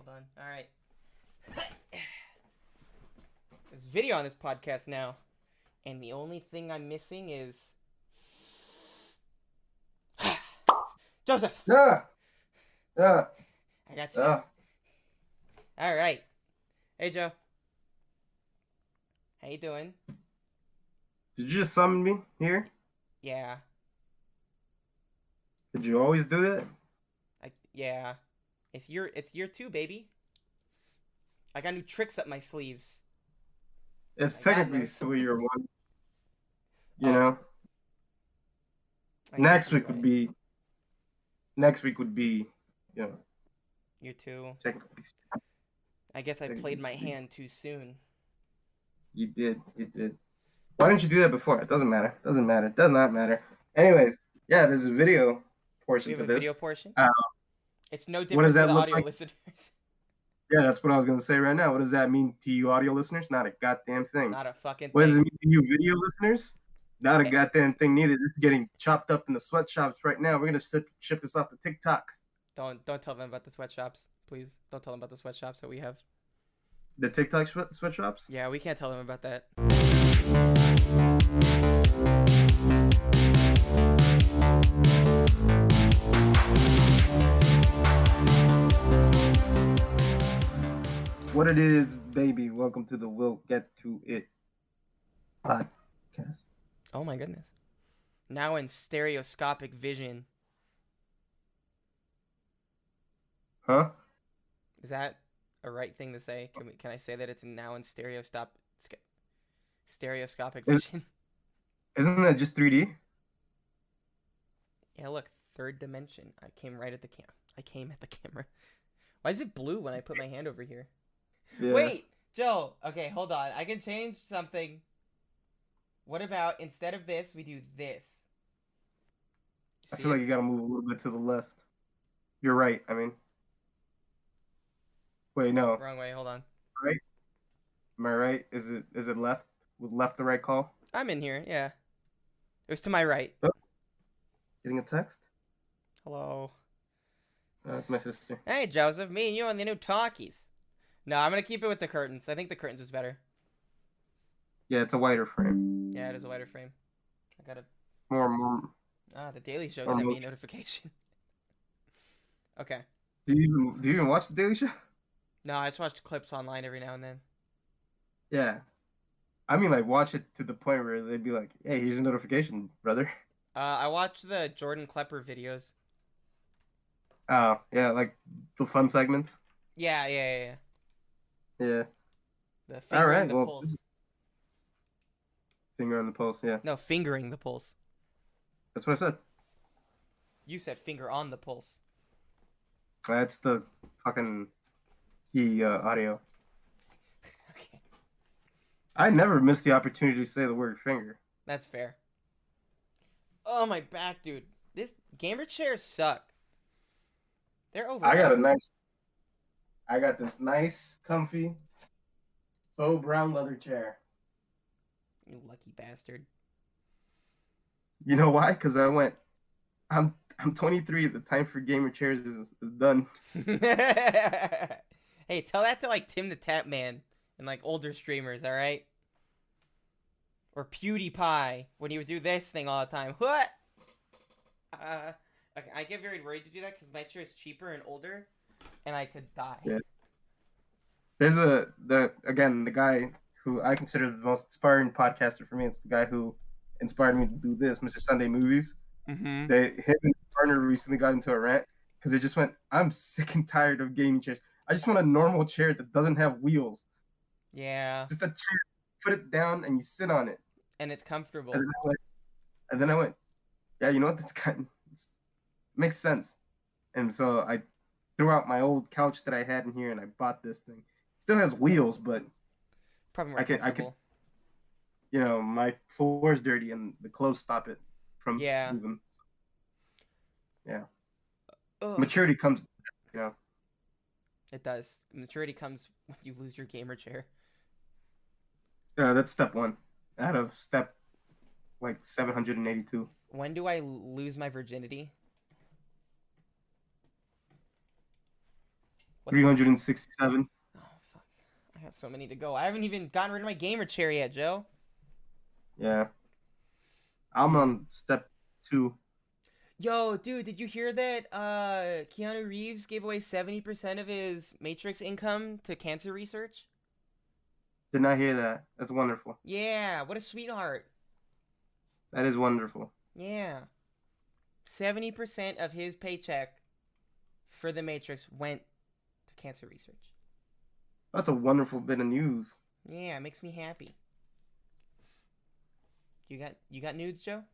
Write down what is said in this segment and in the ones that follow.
hold on. All right. There's video on this podcast now, and the only thing I'm missing is Joseph. Yeah, yeah, I got you. yeah. All right. Hey, Joe. How you doing? Did you just summon me here? Yeah. Did you always do that? Yeah. It's year 2, baby. I got new tricks up my sleeves. It's I got technically no still year secrets. one. You Oh, know, I guess next you're week would right. be next week would be, you know, Year 2. technically, I guess I technically played my speaking. hand too soon. You did. Why didn't you do that before? It doesn't matter. Doesn't matter. It does not matter. Anyways, yeah, there's a video We portion have to a this. video portion. Uh, It's no what does different for that the look audio like? listeners. Yeah, that's what I was gonna say right now. What does that mean to you, audio listeners? Not a goddamn thing. Not a fucking What does it thing. mean to you, video listeners? Not a Eh, goddamn thing neither. This is getting chopped up in the sweatshops right now. We're gonna ship this off to TikTok. don't tell them about the sweatshops, please. Don't tell them about the sweatshops that we have. The TikTok sweatshops? Yeah, we can't tell them about that. What it is, baby. Welcome to the We'll Get to It podcast. Oh my goodness. Now in stereoscopic vision. Huh? Is that a right thing to say? Can I say that it's now in stereoscopic Is, vision? isn't that just 3D? Yeah, look, third dimension. I came right at the cam. I came at the camera. Why is it blue when I put my hand over here? Yeah. Wait, Joe. Okay, hold on. I can change something. What about instead of this, we do this? I See feel like it? you gotta move a little bit to the left. You're right. I mean, wait, no. Wrong way. Hold on. Right? Am I right? Is it left? Was left the right call? I'm in here. Yeah. It was to my right. Oh, getting a text? Hello. That's my sister. Hey, Joseph. Me and you on the new talkies. No, I'm gonna keep it with the curtains. I think the curtains is better. Yeah, it's a wider frame. Yeah, it is a wider frame. I gotta. More. The Daily Show More sent me a motion. notification. Okay. Do you even watch the Daily Show? No, I just watch clips online every now and then. Yeah. I mean, like, watch it to the point where they'd be like, "Hey, here's a notification, brother." I watch the Jordan Klepper videos. Oh, yeah, like the fun segments. Yeah. Yeah. The All fingering right. the Well, pulse. finger on the pulse. Yeah, No, fingering the pulse. that's what I said. You said finger on the pulse. That's the fucking key audio. Okay, I never miss the opportunity to say the word finger. that's fair. Oh, my back, dude. This gamer chairs suck. They're I got a overrated. nice. I got this nice, comfy, faux brown leather chair. You lucky bastard. You know why? Because I went. I'm 23. The time for gamer chairs is done. Hey, tell that to like Tim the Tap Man and like older streamers, all right? Or PewDiePie when he would do this thing all the time. What? Okay, I get very worried to do that because my chair is cheaper and older, and I could die. Yeah. There's the guy who I consider the most inspiring podcaster for me. It's the guy who inspired me to do this, Mr. Sunday Movies. Mm-hmm. Him and his partner recently got into a rant because they just went, "I'm sick and tired of gaming chairs. I just want a normal chair that doesn't have wheels. Yeah, Just a chair. Put it down and you sit on it." and it's comfortable. And then I went, "Yeah, you know what? That's kind of makes sense." And so I threw out my old couch that I had in here and I bought this thing. Still has wheels, but Probably more I could, comfortable. my floor is dirty and the clothes stop it from Yeah. moving. Yeah. Ugh. Maturity comes, you know. It does. Maturity comes when you lose your gamer chair. That's step one out of step like 782. When do I lose my virginity? What's the? 367. Oh fuck! I got so many to go. I haven't even gotten rid of my gamer chair yet, Joe. Yeah. I'm Hmm. on step 2. Yo, dude, did you hear that Keanu Reeves gave away 70% of his Matrix income to cancer research? Did not hear that. That's wonderful. Yeah, what a sweetheart. That is wonderful. Yeah. 70% of his paycheck for the Matrix went to cancer research. That's a wonderful bit of news. Yeah, it makes me happy. You got nudes, Joe?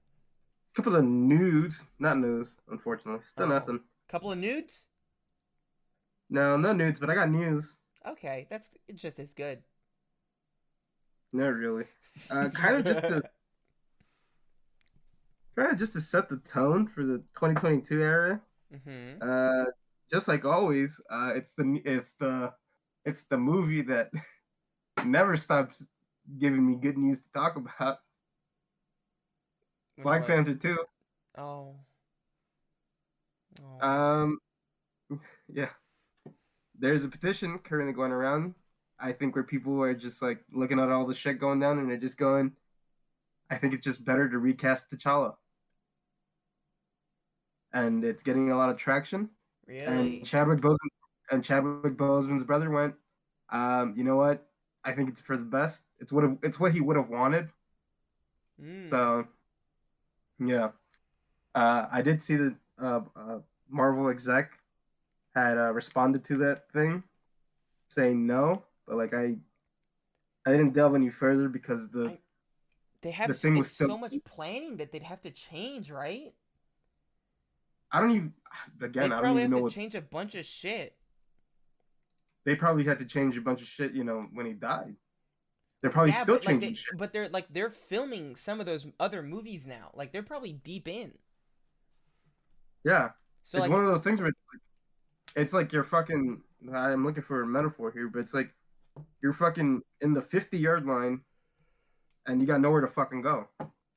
Couple of nudes. Not news, unfortunately. Still Oh. nothing. Couple of nudes? No, no nudes, but I got news. Okay, that's just as good. Not really. Kind of just to set the tone for the 2022 era. Mm-hmm. Uh, just like always, it's the movie that never stops giving me good news to talk about. Which Black one? Panther 2. Oh. Oh. Um, yeah, there's a petition currently going around. I think where people are just like looking at all the shit going down and they're just going, I think it's just better to recast T'Challa. And it's getting a lot of traction. And Really? Chadwick Boseman's brother went, you know what? I think it's for the best. It's what he would have wanted. Hmm. So yeah, I did see that Marvel exec had responded to that thing, saying no, but like I didn't delve any further because I they have the thing was it's still. so much planning that they'd have to change, right? I don't even. They Again, I don't probably even have know to what change a bunch of shit. they probably had to change a bunch of shit. When he died, they're probably Yeah, still but like changing they shit. but they're filming some of those other movies now. Like they're probably deep in. Yeah, So it's like one of those things where it's like you're fucking. I'm looking for a metaphor here, but it's like you're fucking in the 50-yard line and you got nowhere to fucking go.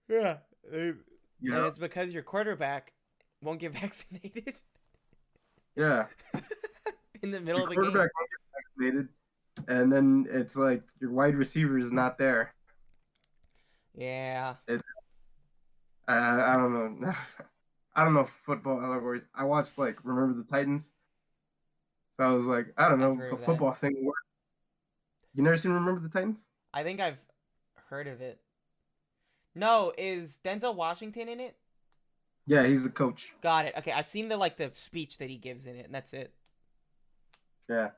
yeah, You and know? it's because your quarterback won't get vaccinated Yeah. in the middle Your of the game. quarterback won't get vaccinated, and then it's like your wide receiver is not there. Yeah, It's, I don't know. I don't know football allegories. I watched like Remember the Titans, so I was like, I don't I've know heard if a of that. football thing works. You never seen Remember the Titans? I think I've heard of it. No, is Denzel Washington in it? Yeah, he's the coach. Got it. Okay, I've seen the speech that he gives in it, and that's it. Yeah.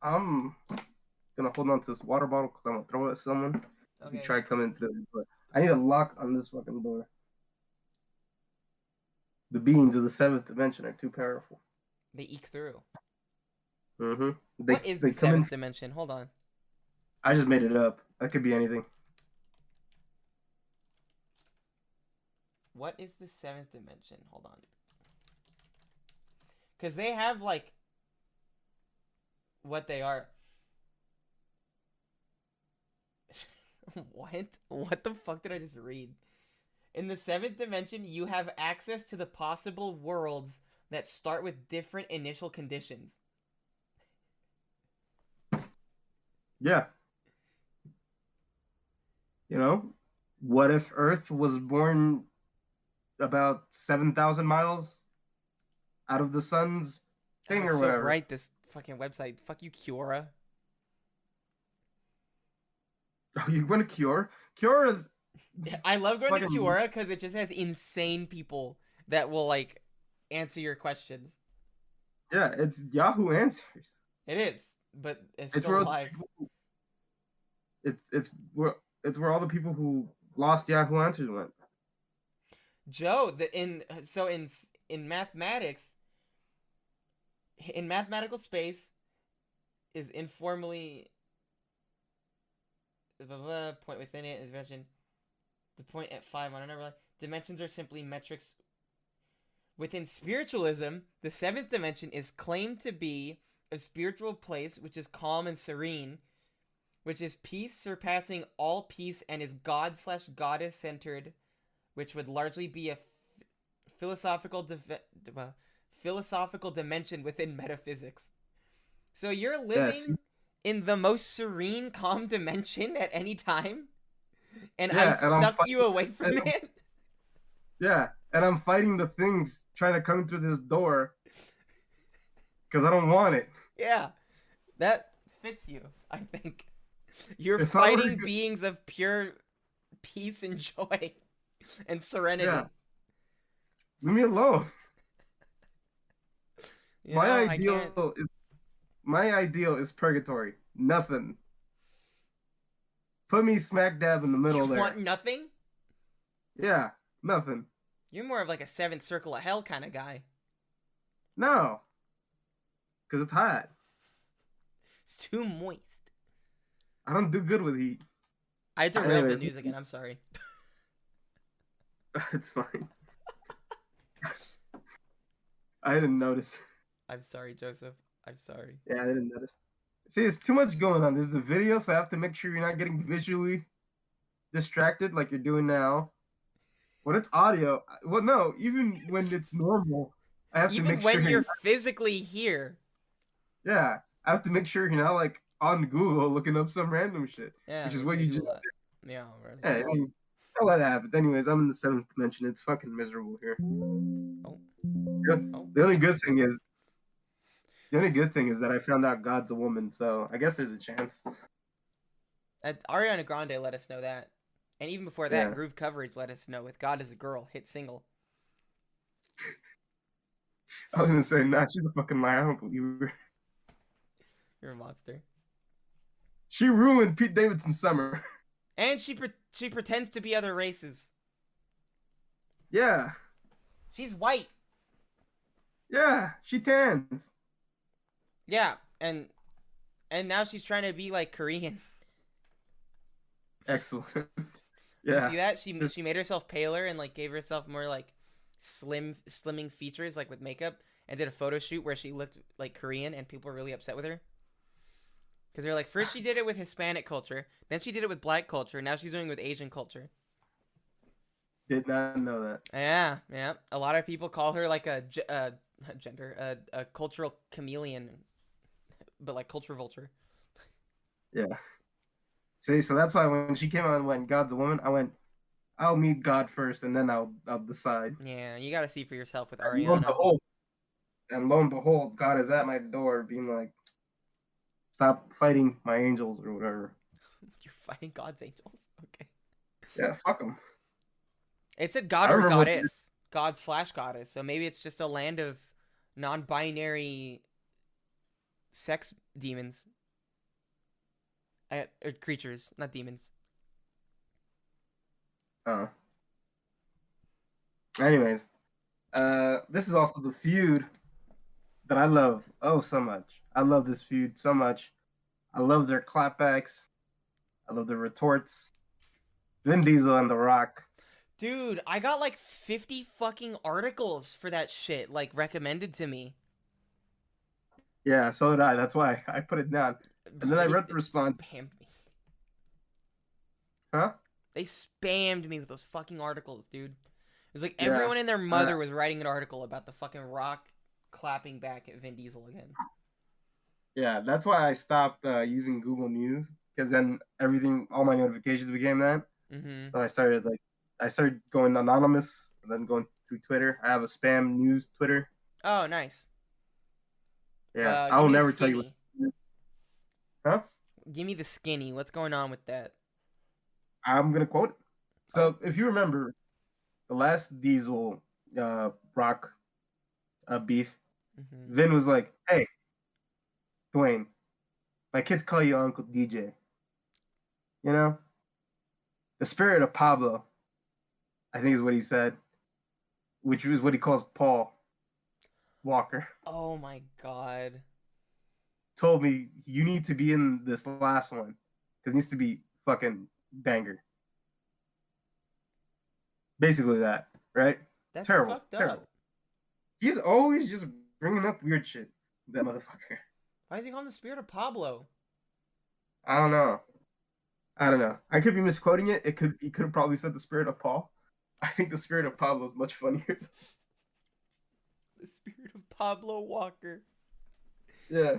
I'm gonna hold on to this water bottle because I'm gonna throw it at someone if you Okay, try okay. coming through. But I need a lock on this fucking door. The beings of the seventh dimension are too powerful. They eke through. Mm-hmm. What is the They come in. seventh dimension? Hold on. I just made it up. That could be anything. What is the seventh dimension? Hold on. Because they have, like, what they are. What? What the fuck did I just read? In the seventh dimension, you have access to the possible worlds that start with different initial conditions. Yeah. You know, what if Earth was born about 7,000 miles out of the sun's Oh, thing it's or so whatever? bright, this fucking website. Fuck you, Kiora. Oh, you want to Cure? Cure is I love going to fucking. Kiora because it just has insane people that will, like, answer your questions. Yeah, it's Yahoo Answers. It is, but it's It's still where all the alive. people, it's where all the people who lost Yahoo Answers went. Joe, in mathematics, in mathematical space, is informally the point within it is dimension. The point at 5 on another line. Dimensions are simply metrics. Within spiritualism, the seventh dimension is claimed to be a spiritual place which is calm and serene, which is peace surpassing all peace and is god slash goddess centered, which would largely be a philosophical philosophical dimension within metaphysics. So you're Yes. living in the most serene, calm dimension at any time, and I Yeah, and I'm suck you fighting. away from And it? yeah, and I'm fighting the things trying to come through this door because I don't want it. Yeah, that fits you, I think. You're If I were to fighting go, beings of pure peace and joy and yeah, serenity. leave me alone. You My know, I can't. ideal is my ideal is purgatory. Nothing. Put me smack dab in the You middle want there. nothing? Yeah, nothing. You're more of like a seventh circle of hell kind of guy. No, because it's hot. It's too moist. I don't do good with heat. I derailed the Anyways, news again. I'm sorry. it's fine. I didn't notice. I'm sorry, Joseph. I'm sorry. Yeah, I didn't notice. See, it's too much going on. There's the video, so I have to make sure you're not getting visually distracted like you're doing now. When it's audio, well, no, even when it's normal, I have to Even make sure when you're you're physically here. yeah, I have to make sure you're not like on Google looking up some random shit, Yeah, which is we what can't you do just that. Yeah, right. yeah, I mean, oh, what happens. Anyways, I'm in the seventh dimension. It's fucking miserable here. Oh, The oh. the only good thing is the only good thing is that I found out God's a woman, so I guess there's a chance. Ariana Grande let us know that. And even before that, Yeah. Groove Coverage let us know with God is a Girl, hit single. I was gonna say, nah, she's a fucking liar. I don't believe her. You're a monster. She ruined Pete Davidson's summer. And she pretends to be other races. Yeah, She's white. yeah, she tans. Yeah, and now she's trying to be like Korean. Excellent. Did you Yeah, see that? She made herself paler and like gave herself more like slimming features like with makeup and did a photo shoot where she looked like Korean and people were really upset with her. Because they're like, first she did it with Hispanic culture, then she did it with Black culture, now she's doing it with Asian culture. did not know that. Yeah, yeah. A lot of people call her like a cultural chameleon, but like culture vulture. Yeah. See, so that's why when she came out and went, God's a woman, I went, I'll meet God first, and then I'll decide. Yeah, you got to see for yourself with And lo and Ariana. behold, God is at my door, being like, "Stop fighting my angels or whatever." You're fighting God's angels. Okay. Yeah, fuck them. It said God I or remember goddess, God/goddess. So maybe it's just a land of non-binary sex demons, or creatures, not demons. Oh. Anyways, this is also the feud that I love oh so much. I love this feud so much. I love their clapbacks. I love their retorts. Vin Diesel and The Rock. Dude, I got like 50 fucking articles for that shit, like recommended to me. Yeah, so did I. That's why I put it down. And then I read the They response. spammed me. Huh? They spammed me with those fucking articles, dude. It was like Yeah. everyone and their mother was writing an article about the fucking Rock clapping back at Vin Diesel again. Yeah, that's why I stopped using Google News because then all my notifications became that. Mm-hmm. So I started going anonymous and then going through Twitter. I have a spam news Twitter. Oh, nice. Yeah, I Give will me the never tell you. skinny. Huh? Give me the skinny. What's going on with that? I'm gonna quote it. So if you remember, the last Diesel Rock beef, Mm-hmm. Vin was like, "Hey, Dwayne, my kids call you Uncle DJ. You know, the spirit of Pablo, I think is what he said, which is what he calls Paul Walker, Oh my god. told me you need to be in this last one because it needs to be fucking banger." Basically that, right? That's Terrible, fucked up. terrible. He's always just bringing up weird shit. That motherfucker. Why is he calling the spirit of Pablo? I don't know. I could be misquoting it. He could have probably said the spirit of Paul. I think the spirit of Pablo is much funnier. The spirit of Pablo Walker. Yeah.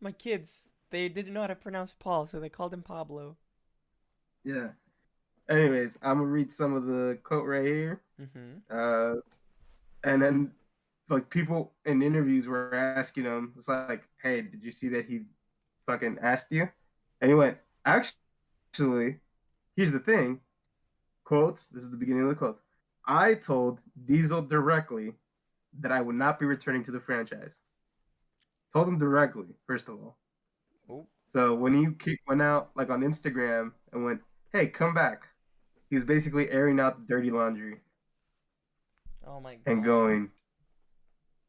My kids, they didn't know how to pronounce Paul, so they called him Pablo. Yeah. Anyways, I'm gonna read some of the quote right here. Mm-hmm. And then like people in interviews were asking him, it's like, hey, did you see that he fucking asked you? And he went, actually, here's the thing. Quotes, this is the beginning of the quote. I told Diesel directly that I would not be returning to the franchise. Told him directly, first of all. Oh. So when he went out like on Instagram and went, hey, come back, he was basically airing out the dirty laundry Oh my god. and going,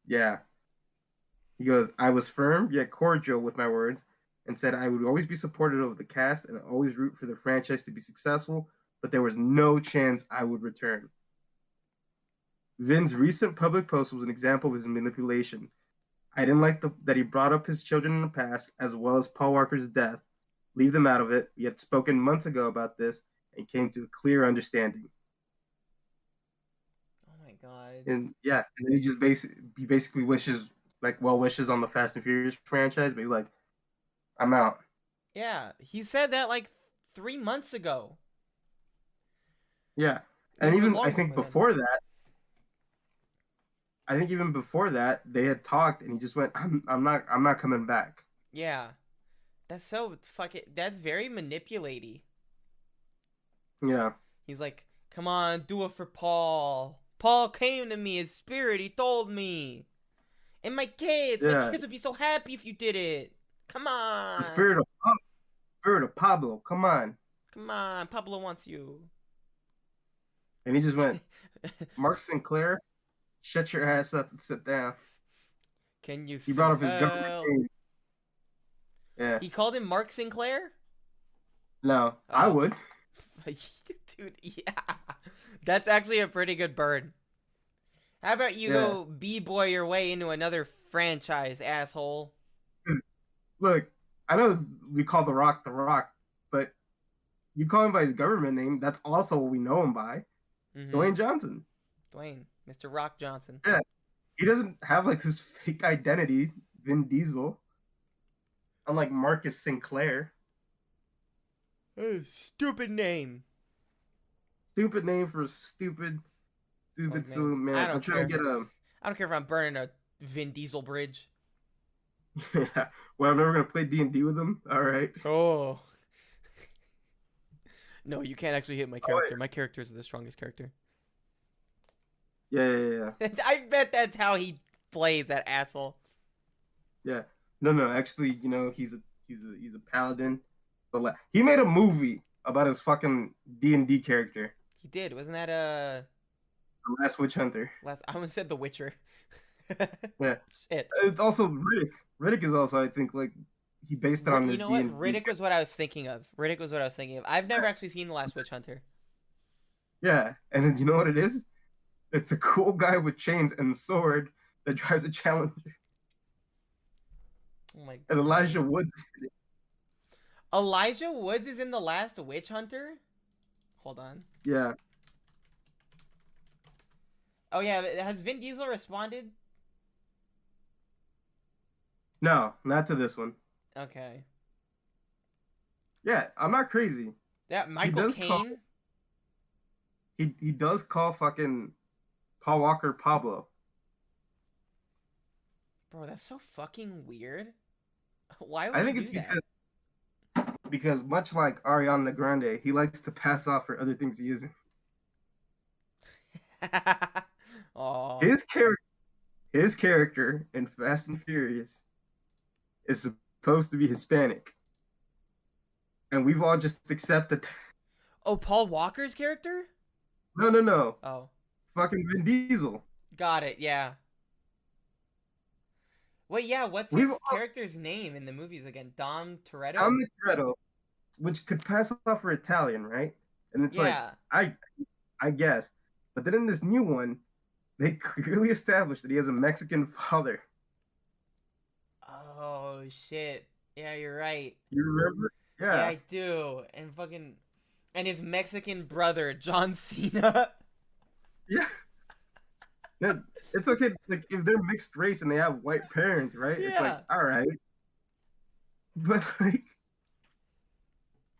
yeah. He goes, I was firm yet cordial with my words and said I would always be supportive of the cast and always root for the franchise to be successful, but there was no chance I would return. Vin's recent public post was an example of his manipulation. I didn't like that he brought up his children in the past, as well as Paul Walker's death. Leave them out of it. He had spoken months ago about this and came to a clear understanding. Oh my god. And yeah, and then he basically wishes like well wishes on the Fast and Furious franchise, but he's like, I'm out. Yeah, he said that like 3 months ago. Yeah, and Maybe even long I think before then. before that, they had talked, and he just went, I'm not coming back. Yeah, that's so fucking. That's very manipulating. Yeah, He's like, come on, do it for Paul. Paul came to me, his spirit, he told me. And my yeah. kids would be so happy if you did it. Come on. The spirit of Pablo, come on. Come on, Pablo wants you. And he just went, Mark Sinclair, shut your ass up and sit down. Can you He see brought up his government name. Yeah. He called him Mark Sinclair? No, I Oh. would. Dude, yeah. That's actually a pretty good burn. How about you go b-boy your way into another franchise, asshole? Look, I know we call The Rock, but you call him by his government name, that's also what we know him by. Mm-hmm. Dwayne Johnson. Dwayne. Mr. Rock Johnson. Yeah. He doesn't have like this fake identity, Vin Diesel. Unlike Marcus Sinclair. Stupid name. Stupid name for a stupid silly man. I don't I'm trying to get a. I don't care if I'm burning a Vin Diesel bridge. Yeah. Well, I'm never gonna play D&D with him. All right. Oh. No, you can't actually hit my character. My character is the strongest character. Yeah. I bet that's how he plays, that asshole. Yeah. No. Actually, he's a paladin. But he made a movie about his fucking D&D character. He did. Wasn't that The Last Witch Hunter. I almost said The Witcher. Yeah. Shit. It's also Riddick. Riddick is also, I think, like he based it on the You know what? D&D. Riddick was what I was thinking of. I've never actually seen The Last Witch Hunter. Yeah, and then you know what it is? It's a cool guy with chains and sword that drives a Challenger. Oh my god. And Elijah Woods. Elijah Woods is in The Last Witch Hunter? Hold on. Yeah. Oh yeah, has Vin Diesel responded? No, not to this one. Okay. Yeah, I'm not crazy. That Michael does call- Caine? He does call fucking Paul Walker Pablo. Bro, that's so fucking weird. Why would I think he it's do because much like Ariana Grande, he likes to pass off for other things he isn't. that? Oh. His character in Fast and Furious is supposed to be Hispanic. And we've all just accepted. Oh, Paul Walker's character? No. Oh. Fucking Vin Diesel. Got it, yeah. Wait, yeah, what's his character's name in the movies again? Dom Toretto? Dom Toretto, which could pass off for Italian, right? And it's I guess. But then in this new one, they clearly established that he has a Mexican father. Oh, shit. Yeah, you're right. You remember? Yeah, I do. And his Mexican brother, John Cena. Yeah. It's okay. Like if they're mixed race and they have white parents, right? Yeah. It's like, all right. But like,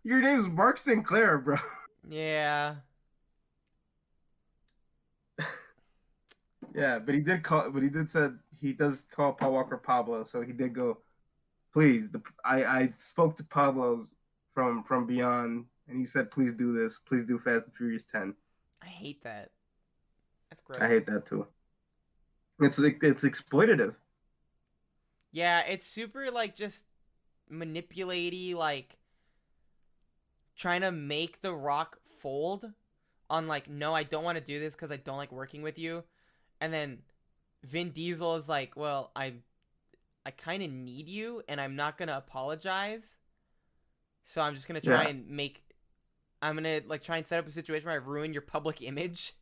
your name's Mark Sinclair, bro. Yeah. Yeah, but he did call. But he did said he does call Paul Walker Pablo. So he did go. Please, I spoke to Pablo from Beyond, and he said, please do this. Please do Fast and Furious 10. I hate that. That's I gross. hate that too. It's exploitative. Yeah, it's super like just manipulatey, like trying to make The Rock fold on like, no, I don't want to do this because I don't like working with you, and then Vin Diesel is like, well, I kind of need you, and I'm not gonna apologize, so I'm just gonna try Yeah, and make. I'm gonna like try and set up a situation where I ruin your public image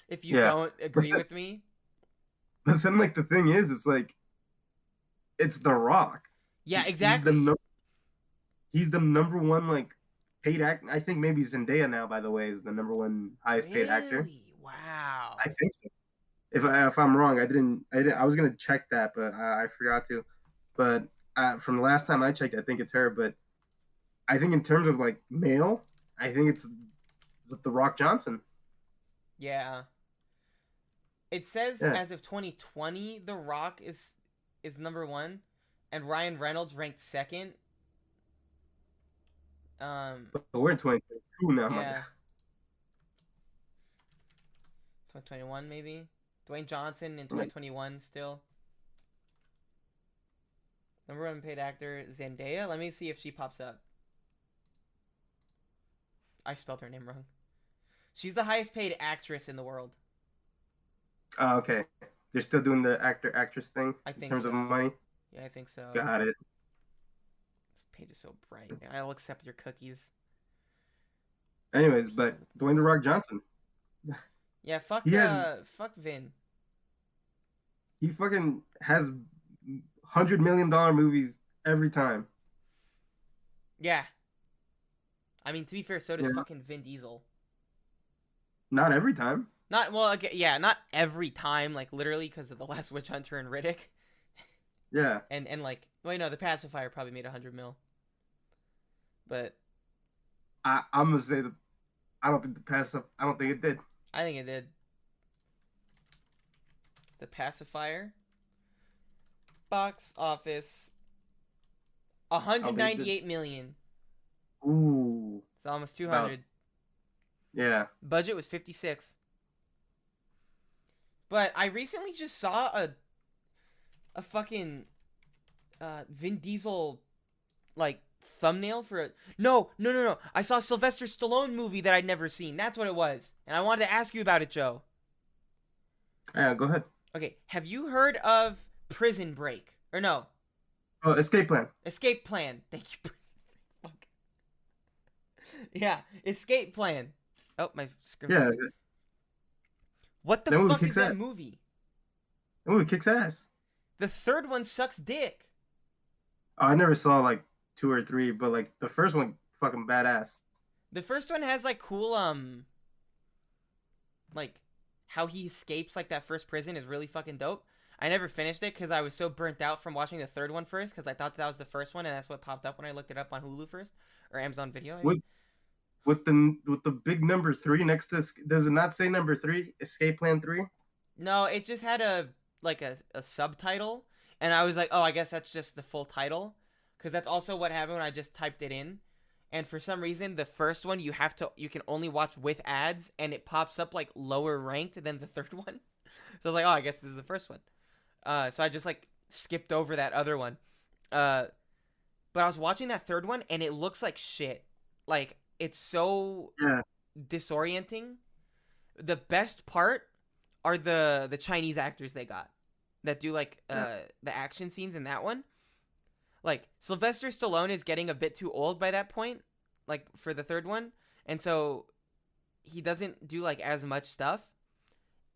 if you yeah. don't But agree then, with me. but then like the thing is, it's like it's The Rock. Yeah, He's the exactly. he's the number one like paid act. I think maybe Zendaya now, by the way, is the number one highest paid actor. Really? Wow. I think so. If I'm wrong, I didn't. I was gonna check that, but I forgot to. But from the last time I checked, I think it's her. But I think in terms of like male, I think it's The Rock Johnson. Yeah. It says Yeah, as of 2020, The Rock is number one, and Ryan Reynolds ranked second. Um, but we're in 2022 now, my yeah, guy. 2021 maybe. Dwayne Johnson in Like, 2021 still. Number one paid actor Zendaya. Let me see if she pops up. I spelled her name wrong. She's the highest paid actress in the world. okay, they're still doing the actor actress thing I in think terms of so. money. Yeah, I think so. Got it. This page is so bright. I'll accept your cookies. Anyways, but Dwayne The Rock Johnson, Yeah, he has fuck Vin. he fucking has $100 million movies every time. Yeah, I mean to be fair, so does Yeah, fucking Vin Diesel. not every time. Not well, again, yeah, not every time, like literally because of the Last Witch Hunter and Riddick, Yeah, and like, wait, no, the Pacifier probably made 100 mil, but I'm gonna say that I don't think the past stuff. I don't think it did. I think it did. The Pacifier box office I don't think it did. 198 million. Ooh, It's almost about 200. yeah. Budget was 56. But I recently just saw a fucking Vin Diesel like thumbnail for a no. I saw a Sylvester Stallone movie that I'd never seen. That's what it was. And I wanted to ask you about it, Joe. Yeah, go ahead. Okay, have you heard of Prison Break? Or no, Oh, Escape Plan. Escape Plan. Thank you. Prison Break. Fuck. Yeah, Escape Plan. Oh, my screen Yeah, froze. What the that movie fuck is kicks that ass. movie? That movie kicks ass. The third one sucks dick. Oh, I never saw like two or three, but like the first one, fucking badass. The first one has like cool like how he escapes like that first prison is really fucking dope. I never finished it because I was so burnt out from watching the third one first because I thought that was the first one and that's what popped up when I looked it up on Hulu first or Amazon Video. I mean, With with the big number three next to, does it not say number three? Escape Plan 3? no, it just had a like a subtitle and I was like, oh, I guess that's just the full title because that's also what happened when I just typed it in. And for some reason, the first one you can only watch with ads, and it pops up like lower ranked than the third one. So I was like, oh, I guess this is the first one. So I just like skipped over that other one. Uh, but I was watching that third one, and it looks like shit. Like it's so Yeah, disorienting. The best part are the Chinese actors they got that do like yeah, the action scenes in that one. Like Sylvester Stallone is getting a bit too old by that point, like for the third one, and so he doesn't do like as much stuff,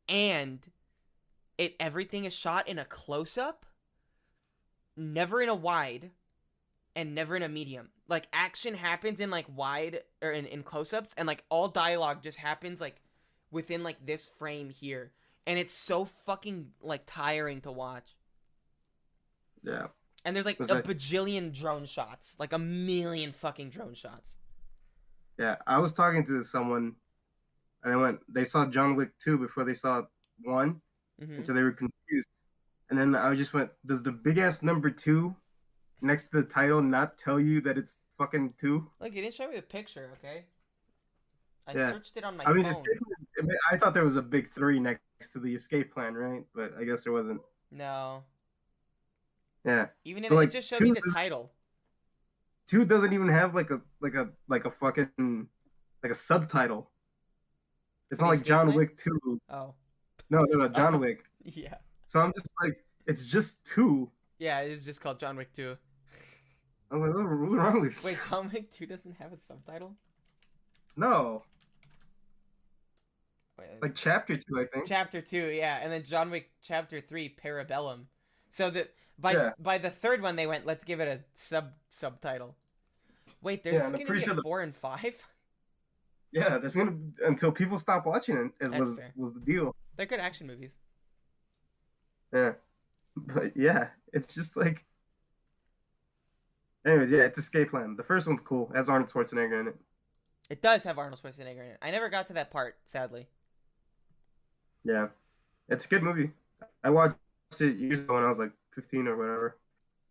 and it everything is shot in a close up, never in a wide, and never in a medium. Like action happens in like wide or in close ups, and like all dialogue just happens like within like this frame here, and it's so fucking like tiring to watch. yeah. And there's like Was a like, bajillion drone shots, like a million fucking drone shots. yeah, I was talking to someone, and they saw John Wick 2 before they saw 1, Hmm. and so they were confused. And then I just went, does the big ass number 2 next to the title not tell you that it's fucking 2? Look, you didn't show me the picture, okay? I Yeah. searched it on my I mean, phone. I thought there was a big 3 next to the escape plan, right? But I guess there wasn't. No. Yeah. Even in But it like just showed me 2, the title. 2 doesn't even have like a fucking like a subtitle. It's For not the like escape John plan? Wick 2. Oh. No, John Oh. Wick. Yeah. So I'm just like, it's just 2. Yeah, it's just called John Wick 2. I was like, what's wrong with Wait, you? John Wick 2 doesn't have a subtitle? No, Wait, like chapter 2, I think. Chapter 2, yeah, and then John Wick Chapter 3, Parabellum. So the Yeah, by the third one they went, let's give it a subtitle. Wait, there's yeah, and I'm gonna pretty be a sure 4 and 5? there's gonna until people stop watching it. It That's fair. was the deal. They're good action movies. Yeah, but yeah, it's just like, anyways, yeah, it's Escape Plan. The first one's cool. It has Arnold Schwarzenegger in it. It does have Arnold Schwarzenegger in it. I never got to that part, sadly. Yeah, it's a good movie. I watched it years ago when I was like 15 or whatever.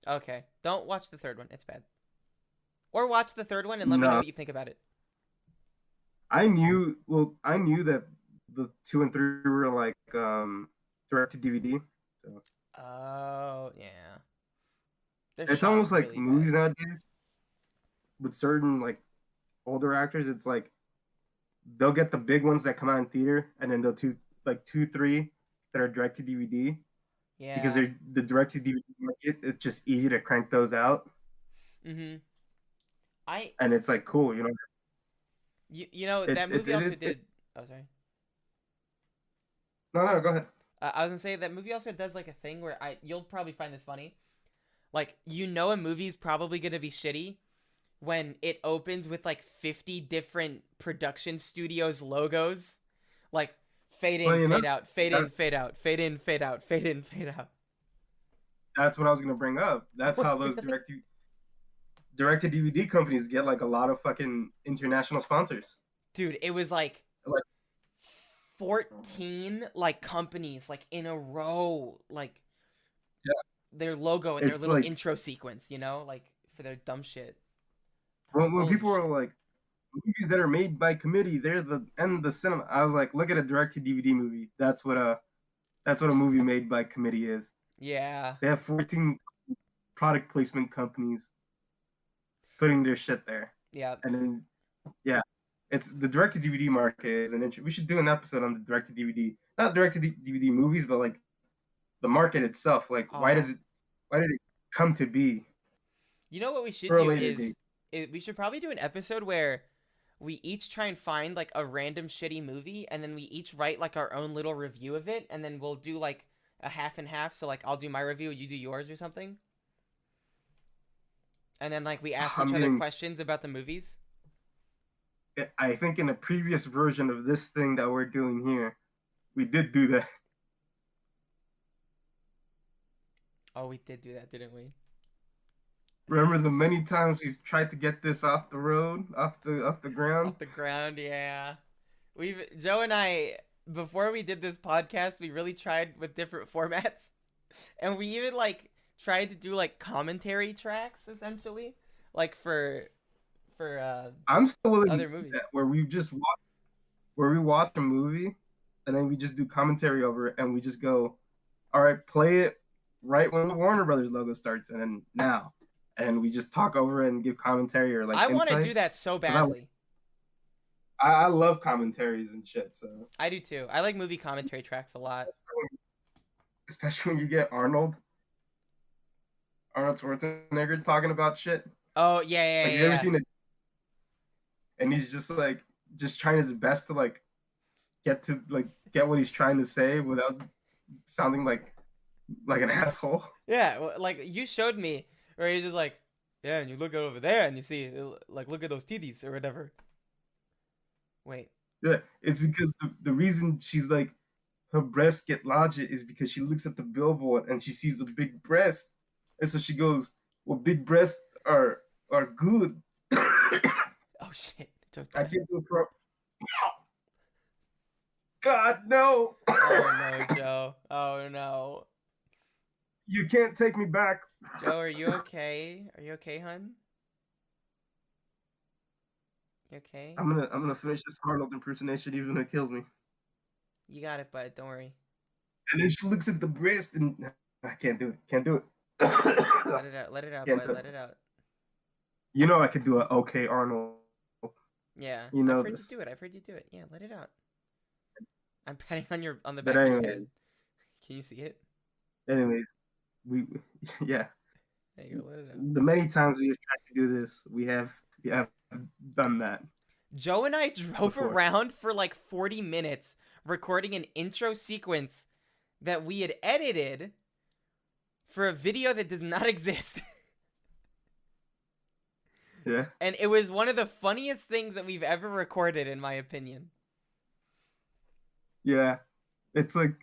Okay, don't watch the third one. It's bad. Or watch the third one and let me know No, what you think about it. I knew. Well, I knew that the 2 and 3 were like direct to DVD. So Oh, yeah. They're it's shot almost like really movies bad. nowadays with certain like older actors. It's like they'll get the big ones that come out in theater, and then they'll like 2, 3 that are direct to DVD because Yeah. they're the direct to DVD market. It's just easy to crank those out, Mm-hmm. I and it's like cool, you know. you know that movie also It's did. Oh, sorry. no, go ahead. I was gonna say that movie also does like a thing where you'll probably find this funny. Like you know a movie's probably gonna be shitty when it opens with like 50 different production studios logos, like fade Well, in, you know, fade out, fade in, that, fade out, fade in, fade out, fade in, fade out. that's what I was gonna bring up. That's Oh, how those really? direct to DVD companies get like a lot of fucking international sponsors. Dude, it was like Like, 14 like companies like in a row, like yeah, their logo and their it's little like intro sequence, you know, like for their dumb shit. when Holy people are shit. like movies that are made by committee, they're the end of the cinema. I was like, look at a direct to DVD movie. That's what a movie made by committee is. Yeah. They have 14 product placement companies putting their shit there, Yeah. and then yeah, it's the direct to DVD market is an we should do an episode on the direct to DVD, not direct to DVD movies, but like the market itself. Like, Oh. why did it come to be You know what we should for a do later date? is we should probably do an episode where we each try and find like a random shitty movie and then we each write like our own little review of it and then we'll do like a half and half, so like I'll do my review, you do yours or something. And then like we ask I each other mean, questions about the movies. I think in a previous version of this thing that we're doing here, we did do that. Oh, we did do that, didn't we? Remember the many times we've tried to get this off the road, off the ground? Off the ground, yeah. We've Joe and I before we did this podcast, we really tried with different formats. And we even like tried to do like commentary tracks essentially, like for I'm still willing to other do movies. that, where we watch a movie and then we just do commentary over it and we just go, all right, play it right when the Warner Brothers logo starts and then now, and we just talk over it and give commentary or like I want to do insight. that so 'Cause badly. I love commentaries and shit. So I do too. I like movie commentary tracks a lot. especially when you get Arnold Schwarzenegger talking about shit. Oh yeah, yeah, Like, yeah, you ever yeah. seen it? And he's just like just trying his best to like get what he's trying to say without sounding like an asshole. Yeah, like you showed me where he's just like, yeah, and you look over there and you see like look at those titties or whatever. Wait. Yeah, it's because the reason she's like her breasts get larger is because she looks at the billboard and she sees the big breast And so she goes, "Well, big breasts are good." I Oh shit. Joe's can't dying. do it for. God no! Oh no, Joe. Oh no. You can't take me back. Joe, are you okay? Are you okay, hun? You okay? I'm gonna finish this Arnold impersonation even if it kills me. You got it, bud. Don't worry. And then she looks at the breast and I can't do it. Can't do it. Let it out. Let it out, Can't bud. do it. Let it out. You know I could do a okay Arnold. Yeah, You I've know heard you this. do it. I've heard you do it. Yeah, let it out. I'm patting on the But back of your anyways, head. Can you see it? anyways, we yeah. There you go. Let it out. The many times we have tried to do this, we have done that Joe and I drove before. around for like 40 minutes recording an intro sequence that we had edited for a video that does not exist. Yeah. And it was one of the funniest things that we've ever recorded, in my opinion. Yeah. It's like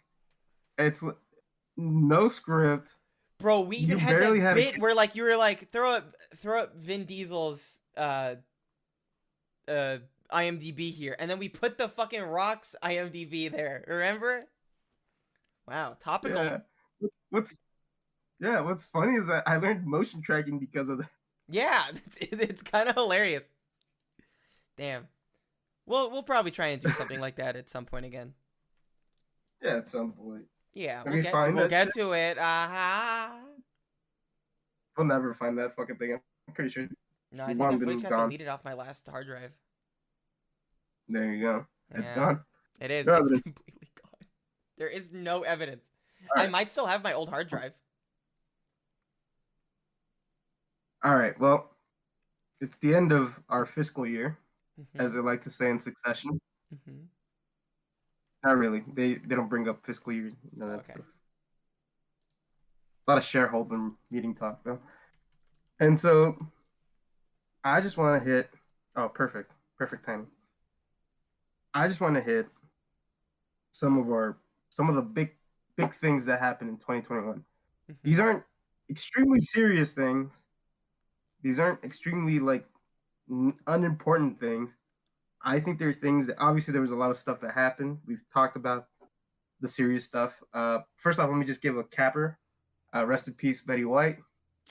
no script. Bro, we even You had barely that had a bit where like you were like throw up Vin Diesel's IMDb here, and then we put the fucking Rock's IMDb there. Remember? Wow, topical. yeah. What's what's funny is that I learned motion tracking because of that. Yeah, it's kind of hilarious. Damn. We'll probably try and do something like that at some point again. Yeah, at some point. Yeah, If we find we'll that get shit, to it. Aha. we'll never find that fucking thing. I'm pretty sure it's No, I think long that footage been got gone. deleted off my last hard drive. There you go. It's Yeah, gone. it is. No It's evidence. completely gone. There is no evidence. All I right. might still have my old hard drive. All right. Well, it's the end of our fiscal year, as Mm-hmm. they like to say in Succession. Mm-hmm. Not really. They don't bring up fiscal year. No, that Okay. stuff. A lot of shareholder meeting talk though. And so I just want to hit. Oh, perfect timing. I just want to hit some of our some of the big things that happened in 2021. Mm-hmm. These aren't extremely serious things. These aren't extremely like unimportant things. I think there are things that obviously there was a lot of stuff that happened. We've talked about the serious stuff. First off, let me just give a capper. Rest in peace, Betty White.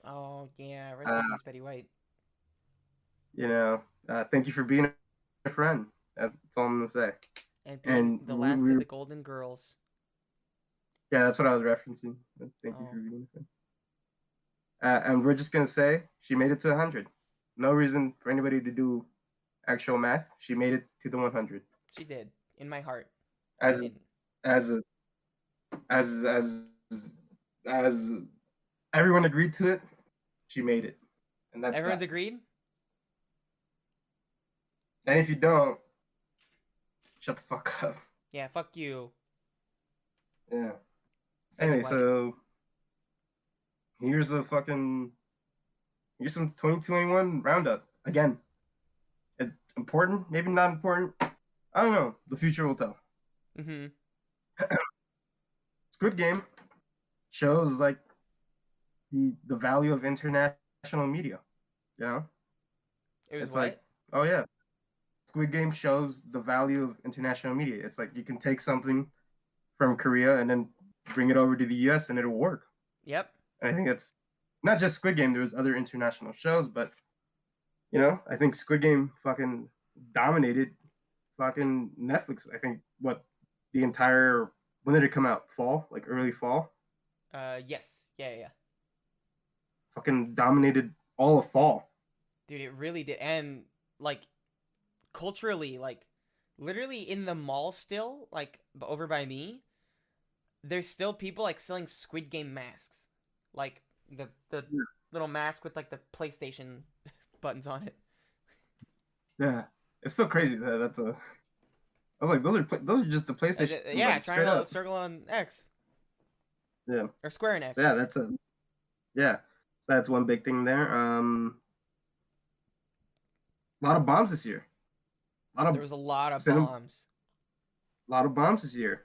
Oh yeah, rest in Uh, peace, Betty White. thank you for being a friend. That's all I'm gonna say. And being And the last of the Golden Girls. yeah, that's what I was referencing. Thank you Oh, for being a friend. And we're just gonna say she made it to 100. No reason for anybody to do actual math. She made it to the 100. she did. In my heart. As In as a, as as everyone agreed to it, she made it, and that's everyone's that. agreed? And if you don't, shut the fuck up. Yeah, fuck you, Yeah. Betty Anyway, White. so here's a fucking here's some 2021 roundup. Again, it's important, maybe not important. I don't know. The future will tell. Mm-hmm. Squid Game shows like the value of international media. You know, It was it's like, what? oh yeah, Squid Game shows the value of international media. It's like you can take something from Korea and then bring it over to the US and it'll work. Yep. And I think that's not just Squid Game. There's other international shows, but I think Squid Game fucking dominated fucking Netflix. I think what the entire when did it come out? Fall, like early fall. Yes. Yeah. Fucking dominated all of fall. Dude, it really did. And like culturally, like literally in the mall still, like over by me, there's still people like selling Squid Game masks. Like the little mask with like the PlayStation buttons on it. Yeah, it's so crazy that that's a. I was like, those are just the PlayStation Yeah, buttons, straight triangle, up. circle on X Yeah, or square on X. yeah, yeah, that's one big thing there. A lot of bombs this year. A lot There of was a lot of cinema, bombs. a lot of bombs this year.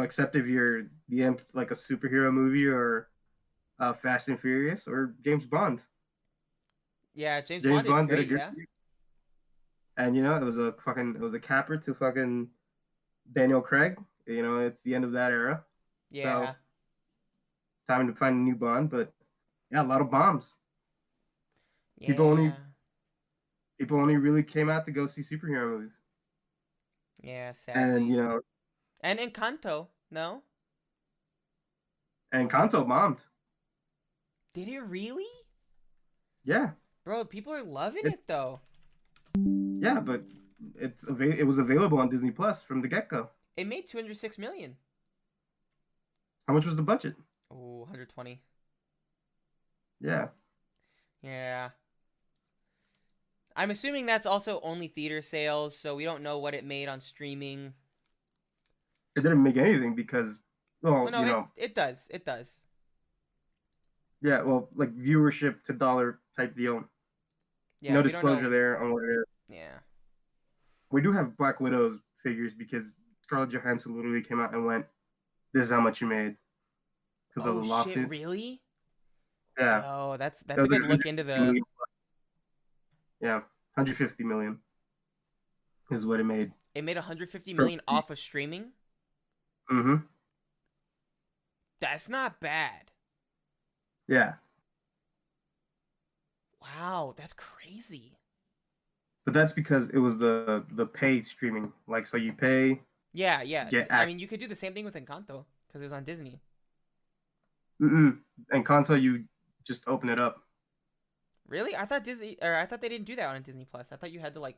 Except if you're like a superhero movie or Fast and Furious or James Bond. Yeah, James James Bond did Bond did a great. good, Yeah. and it was a capper to fucking Daniel Craig. You know, it's the end of that era, Yeah. so time to find a new Bond. But yeah, a lot of bombs. People only Yeah. people only really came out to go see superhero movies, Yeah. and Sadly. And Encanto. No. and Kanto bombed. Did it really? Yeah, Bro, people are loving it it though. yeah, but it was available on Disney Plus from the get go. It made 206 million. How much was the budget? Oh, 120. Yeah, Yeah. I'm assuming that's also only theater sales, so we don't know what it made on streaming. it didn't make anything because, Well, well, no, you it know, it does. It does. yeah, well, like viewership to dollar type deal. Yeah, No we don't disclosure know. there on what it is. Yeah. We do have Black Widow's figures because Scarlett Johansson literally came out and went, "This is how much you made," because of Oh the shit, lawsuit. really? Yeah, Yo, that's that that's a was like good look into 150 the. million. Yeah, 150 million is what it made. It made 150 So, million off of streaming. mm-hmm. That's not bad. Yeah, Wow, that's crazy. but that's because it was the pay streaming. Like, so you pay, Yeah, yeah. get I mean, access. you could do the same thing with Encanto because it was on Disney. Mm-mm. And console, you just open it up. Really? I thought Disney, or I thought they didn't do that on Disney Plus. I thought you had to like,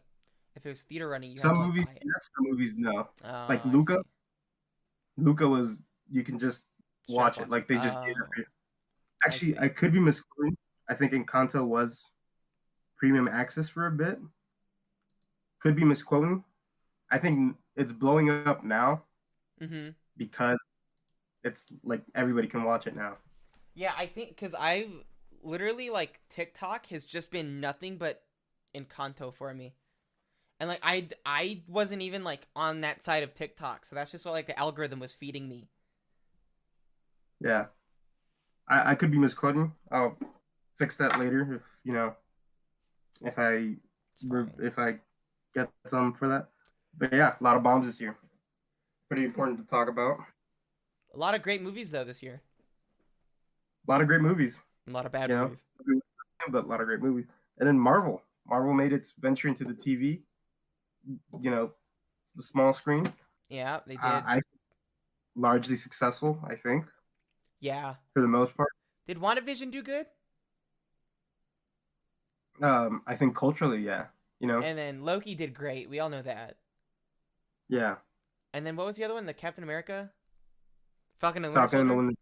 if it was theater running, you had Some to like movies, buy it. yes. Some movies, no. Oh, Like I Luca, see. Luca was you can just Straight up watch it. watch it. Like they just gave it Oh, for you. I Actually, I see. could be misquoting. I think Encanto was premium access for a bit. Could be misquoting. I think it's blowing up now Mm-hmm. because it's like everybody can watch it now. Yeah, I think because I've literally like TikTok has just been nothing but Encanto for me. And like I wasn't even like on that side of TikTok, so that's just what like the algorithm was feeding me. Yeah, I could be misquoting. I'll fix that later if you know if I It's fine. if I get some for that. But yeah, a lot of bombs this year. Pretty important to talk about. A lot of great movies though this year. A lot of great movies, A lot of bad you know, movies. but a lot of great movies. And then Marvel. Marvel made its venture into the TV, you know, the small screen. Yeah, they did. I largely successful, I think, Yeah. for the most part. Did WandaVision do good? I think culturally, yeah, you know, And then Loki did great. We all know that. yeah. And then what was the other one? The Captain America? Falcon and the Winter Falcon and the Soldier? Winter,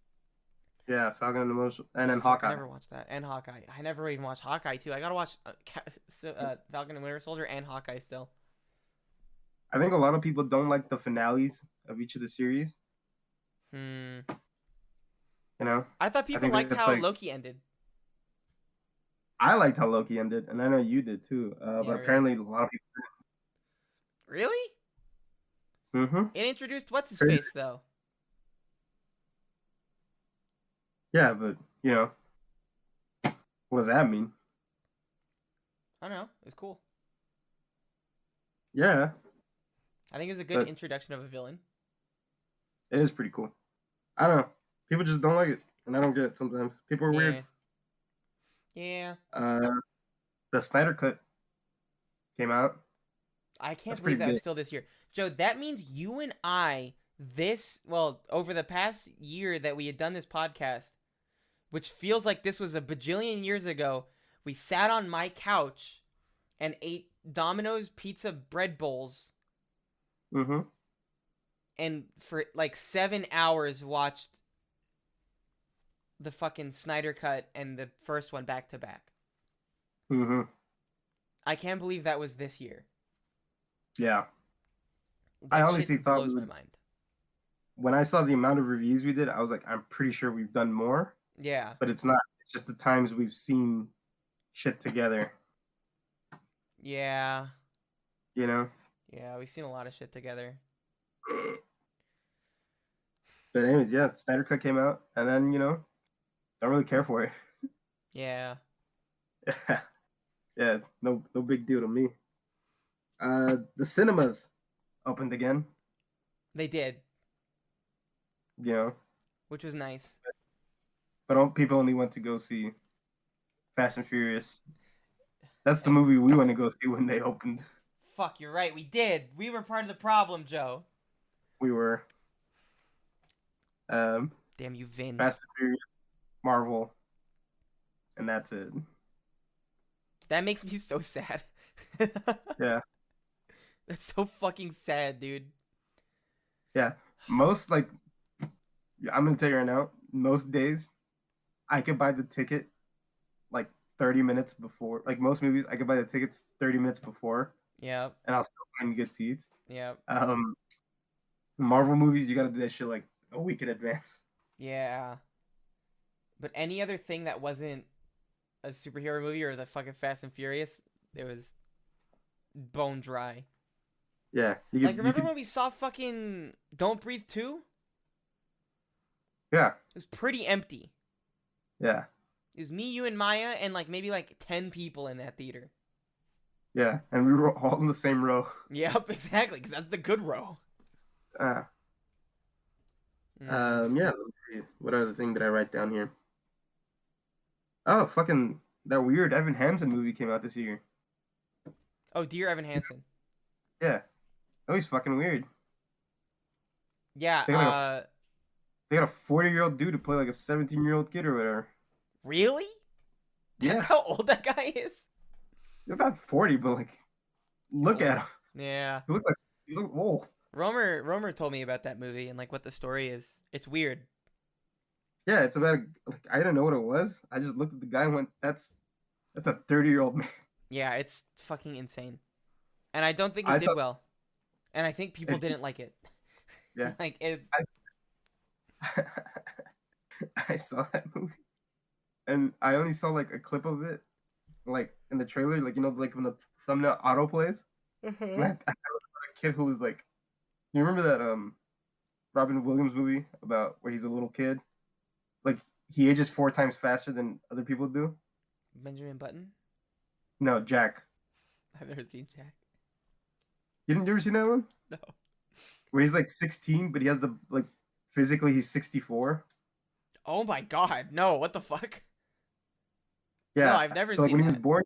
yeah, Falcon and the Winter, and then Fuck, I Hawkeye. never watched that. And Hawkeye. I never even watched Hawkeye too. I gotta watch Falcon and Winter Soldier and Hawkeye still. I think a lot of people don't like the finales of each of the series. Hmm. You know, I thought I people think liked that's how like Loki ended. I liked how Loki ended, and I know you did too. Yeah, But really. apparently, a lot of people. Really? Mm-hmm. It introduced what's his face though. Yeah, but you know, what does that mean? I don't know. It was cool. Yeah, I think it was a good but introduction of a villain. it is pretty cool. I don't know. People just don't like it, and I don't get it sometimes. People are weird. Yeah. Yeah. Uh, the Snyder Cut came out. I can't That's believe pretty that was big. still this year. Joe, that means you and I over the past year that we had done this podcast, which feels like this was a bajillion years ago, we sat on my couch and ate Domino's pizza bread bowls Mm-hmm. and for like 7 hours watched the fucking Snyder Cut and the first one back to back. Mm-hmm. I can't believe that was this year. Yeah. I That honestly shit thought blows my mind. when I saw the amount of reviews we did, I was like, I'm pretty sure we've done more, Yeah. but it's not. It's just the times we've seen shit together. Yeah. You know. Yeah, we've seen a lot of shit together. But anyways, yeah, Snyder Cut came out, and then you know, don't really care for it. Yeah. Yeah, no big deal to me. The cinemas opened again. They did, You know, which was nice. but people only went to go see Fast and Furious. That's the And movie we went to go see when they opened. fuck, you're right. We did. We were part of the problem, Joe. We were um, Damn you, Vin. Fast and Furious, Marvel, and that's it. That makes me so sad. Yeah, That's so fucking sad, dude. yeah. Most like I'm gonna tell you right now. Most days, I could buy the ticket like 30 minutes before. Like most movies, I could buy the tickets 30 minutes before, Yep. and I'll still find good seats. Yep. Um, Marvel movies, you gotta do that shit like a week in advance. Yeah. But any other thing that wasn't a superhero movie or the fucking Fast and Furious, it was bone dry. Yeah, Like, remember when we saw fucking Don't Breathe 2? Yeah, It was pretty empty. yeah, It was me, you, and Maya, and like maybe like 10 people in that theater. yeah, and we were all in the same row. Yep, exactly, because that's the good row. Uh, yeah. Let me see. What other thing did I write down here? Oh, fucking that weird Evan Hansen movie came out this year. Oh, Dear Evan Hansen. Yeah, that was fucking weird. Yeah, They got a 40-year-old dude to play like a 17-year-old kid or whatever. really? That's Yeah, how old that guy is? they're about 40, but like, look at him. Yeah. He looks old. Romer told me about that movie and like what the story is. It's weird. Yeah, it's about like I didn't know what it was. I just looked at the guy and went, that's a 30-year-old man. Yeah, it's fucking insane. And I don't think it I did thought, well. And I think people it, didn't like it. yeah, Like it's I, I saw that movie and I only saw like a clip of it, like in the trailer, like like when the thumbnail auto plays. And I saw a kid who was like, you remember that Robin Williams movie about where he's a little kid, like he ages 4 times faster than other people do. Benjamin Button? No, Jack. I've never seen Jack. You ever seen that one? No. Where he's like 16, but he has the like physically he's 64. Oh my god, no, what the fuck? No, Yeah. I've never So like seen when that. he was born,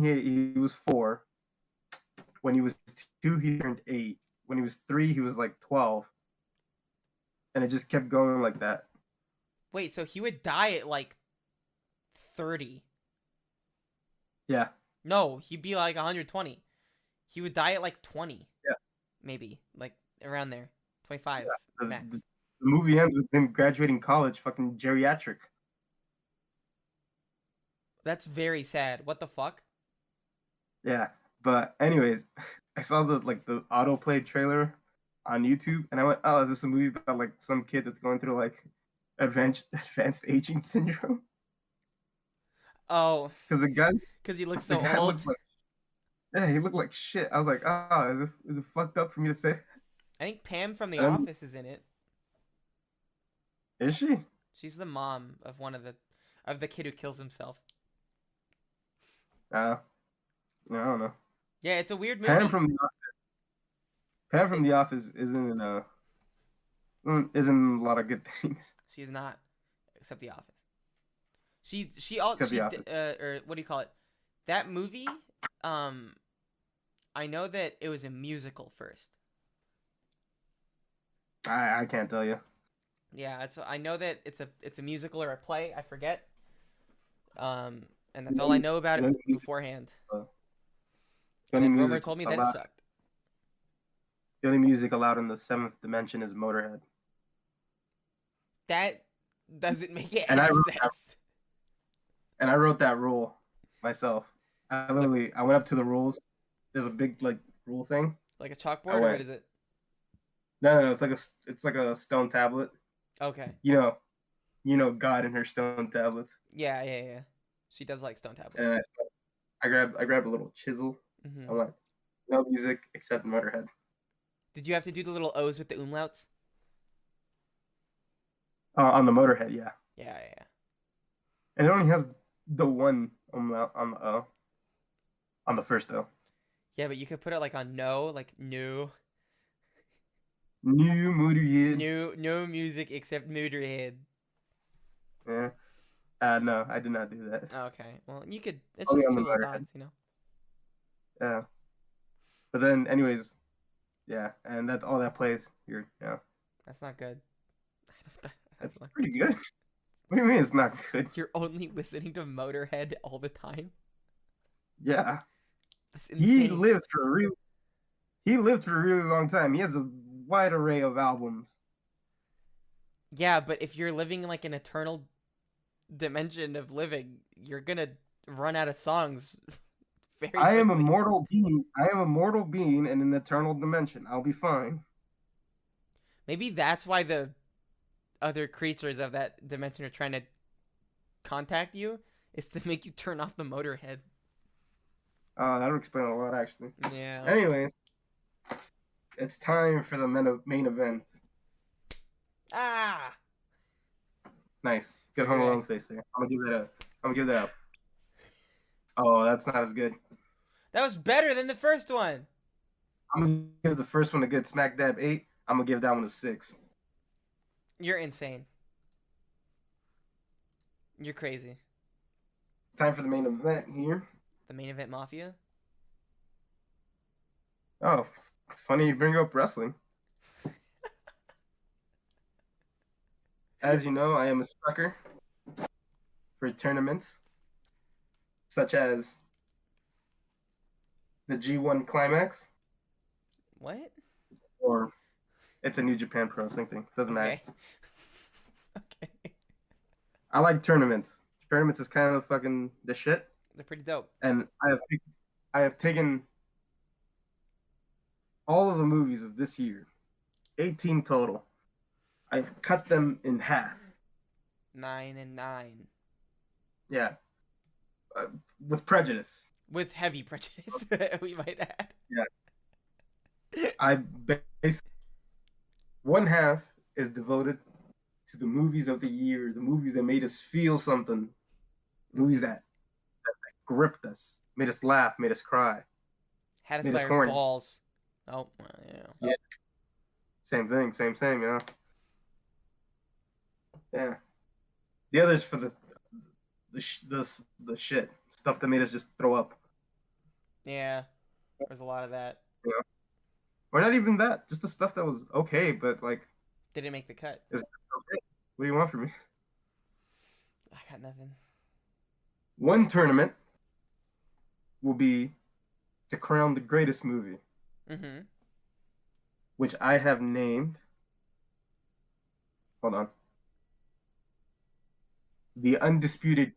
he was 4. When he was 2, he turned 8. When he was 3, he was like 12, and it just kept going like that. Wait, so he would die at like 30. Yeah. No, he'd be like 120. He would die at like 20. Yeah. Maybe. Like around there. 25 The, max. the, the movie ends with him graduating college, fucking geriatric. That's very sad. What the fuck? Yeah. But anyways, I saw the autoplay trailer on YouTube, and I went, "Oh, is this a movie about like some kid that's going through like advanced aging syndrome?" Oh, Because because he looks the so guy old. looks like, yeah, he looked like shit. I was like, "Oh, is it fucked up for me to say?" I think Pam from The And then, Office is in it. is she? She's the mom of of the kid who kills himself. No, I don't know. Yeah, it's a weird movie. Pam from the Office isn't a lot of good things. She's not, except The Office. She all Except she The Office. or what do you call it? That movie, I know that it was a musical first. I can't tell you. Yeah, I know that it's a musical or a play. I forget. And that's all I know about it beforehand. The And only then Romer music told me that it allowed, sucked. the only music allowed in the seventh dimension is Motorhead. That doesn't make it And any I wrote sense. And I wrote that rule myself. I went up to the rules. There's a big like rule thing. Like a I chalkboard, or went. what is it? No, it's like a stone tablet. Okay. You know God and her stone tablets. Yeah. She does like stone tablets. And I grabbed a little chisel. Hmm. I went, no music except Motorhead. Did you have to do the little O's with the umlauts? On the Motorhead, yeah. Yeah, yeah. and it only has the one on the first O. Yeah, but you could put it like on no, like no, New Motorhead. no music except Motorhead. Yeah. No, I did not do that. Okay, well you could. It's Only just on two the little Motorhead. dots, you know. Yeah. But then, anyways, yeah, and that's all that plays here. Yeah, That's not good. That's it's not pretty good. good. What do you mean it's not good? You're only listening to Motorhead all the time. Yeah, That's he insane. lived for a real. He lived for a really long time. He has a wide array of albums. Yeah, but if you're living like an eternal dimension of living, you're gonna run out of songs very I am a quickly. mortal being. I am a mortal being in an eternal dimension. I'll be fine. Maybe that's why the other creatures of that dimension are trying to contact you, is to make you turn off the Motorhead. That would explain a lot, actually. Yeah. Anyways, it's time for the main event. Ah. Nice, good Home You're Alone actually. face there. I'm gonna give that up. I'm gonna give that up. Oh, that's not as good. That was better than the first one. I'm gonna give the first one a good smack dab 8. I'm gonna give that one a 6. You're insane. You're crazy. Time for the main event here. The main event mafia. Oh, funny you bring up wrestling. As you know, I am a sucker for tournaments such as the G1 Climax, What? or it's a New Japan Pro, same thing. Doesn't matter. Okay. Okay. I like tournaments. Tournaments is kind of fucking the shit, They're pretty dope. and I have taken all of the movies of this year, 18 total. I've cut them in half. 9 and 9. Yeah, uh, with prejudice. With heavy prejudice, we might add. Yeah, I base one half is devoted to the movies of the year, the movies that made us feel something, movies that gripped us, made us laugh, made us cry, Had us made by us our horny. balls. Oh, well, yeah. Yeah, same thing, same, you know. Yeah, the others for the shit stuff that made us just throw up. Yeah, there's a lot of that. You know? Or not even that, just the stuff that was okay, but like, Didn't make the cut. is okay. What do you want from me? I got nothing. One tournament will be to crown the greatest movie, Mm-hmm. which I have named. Hold on. The Undisputed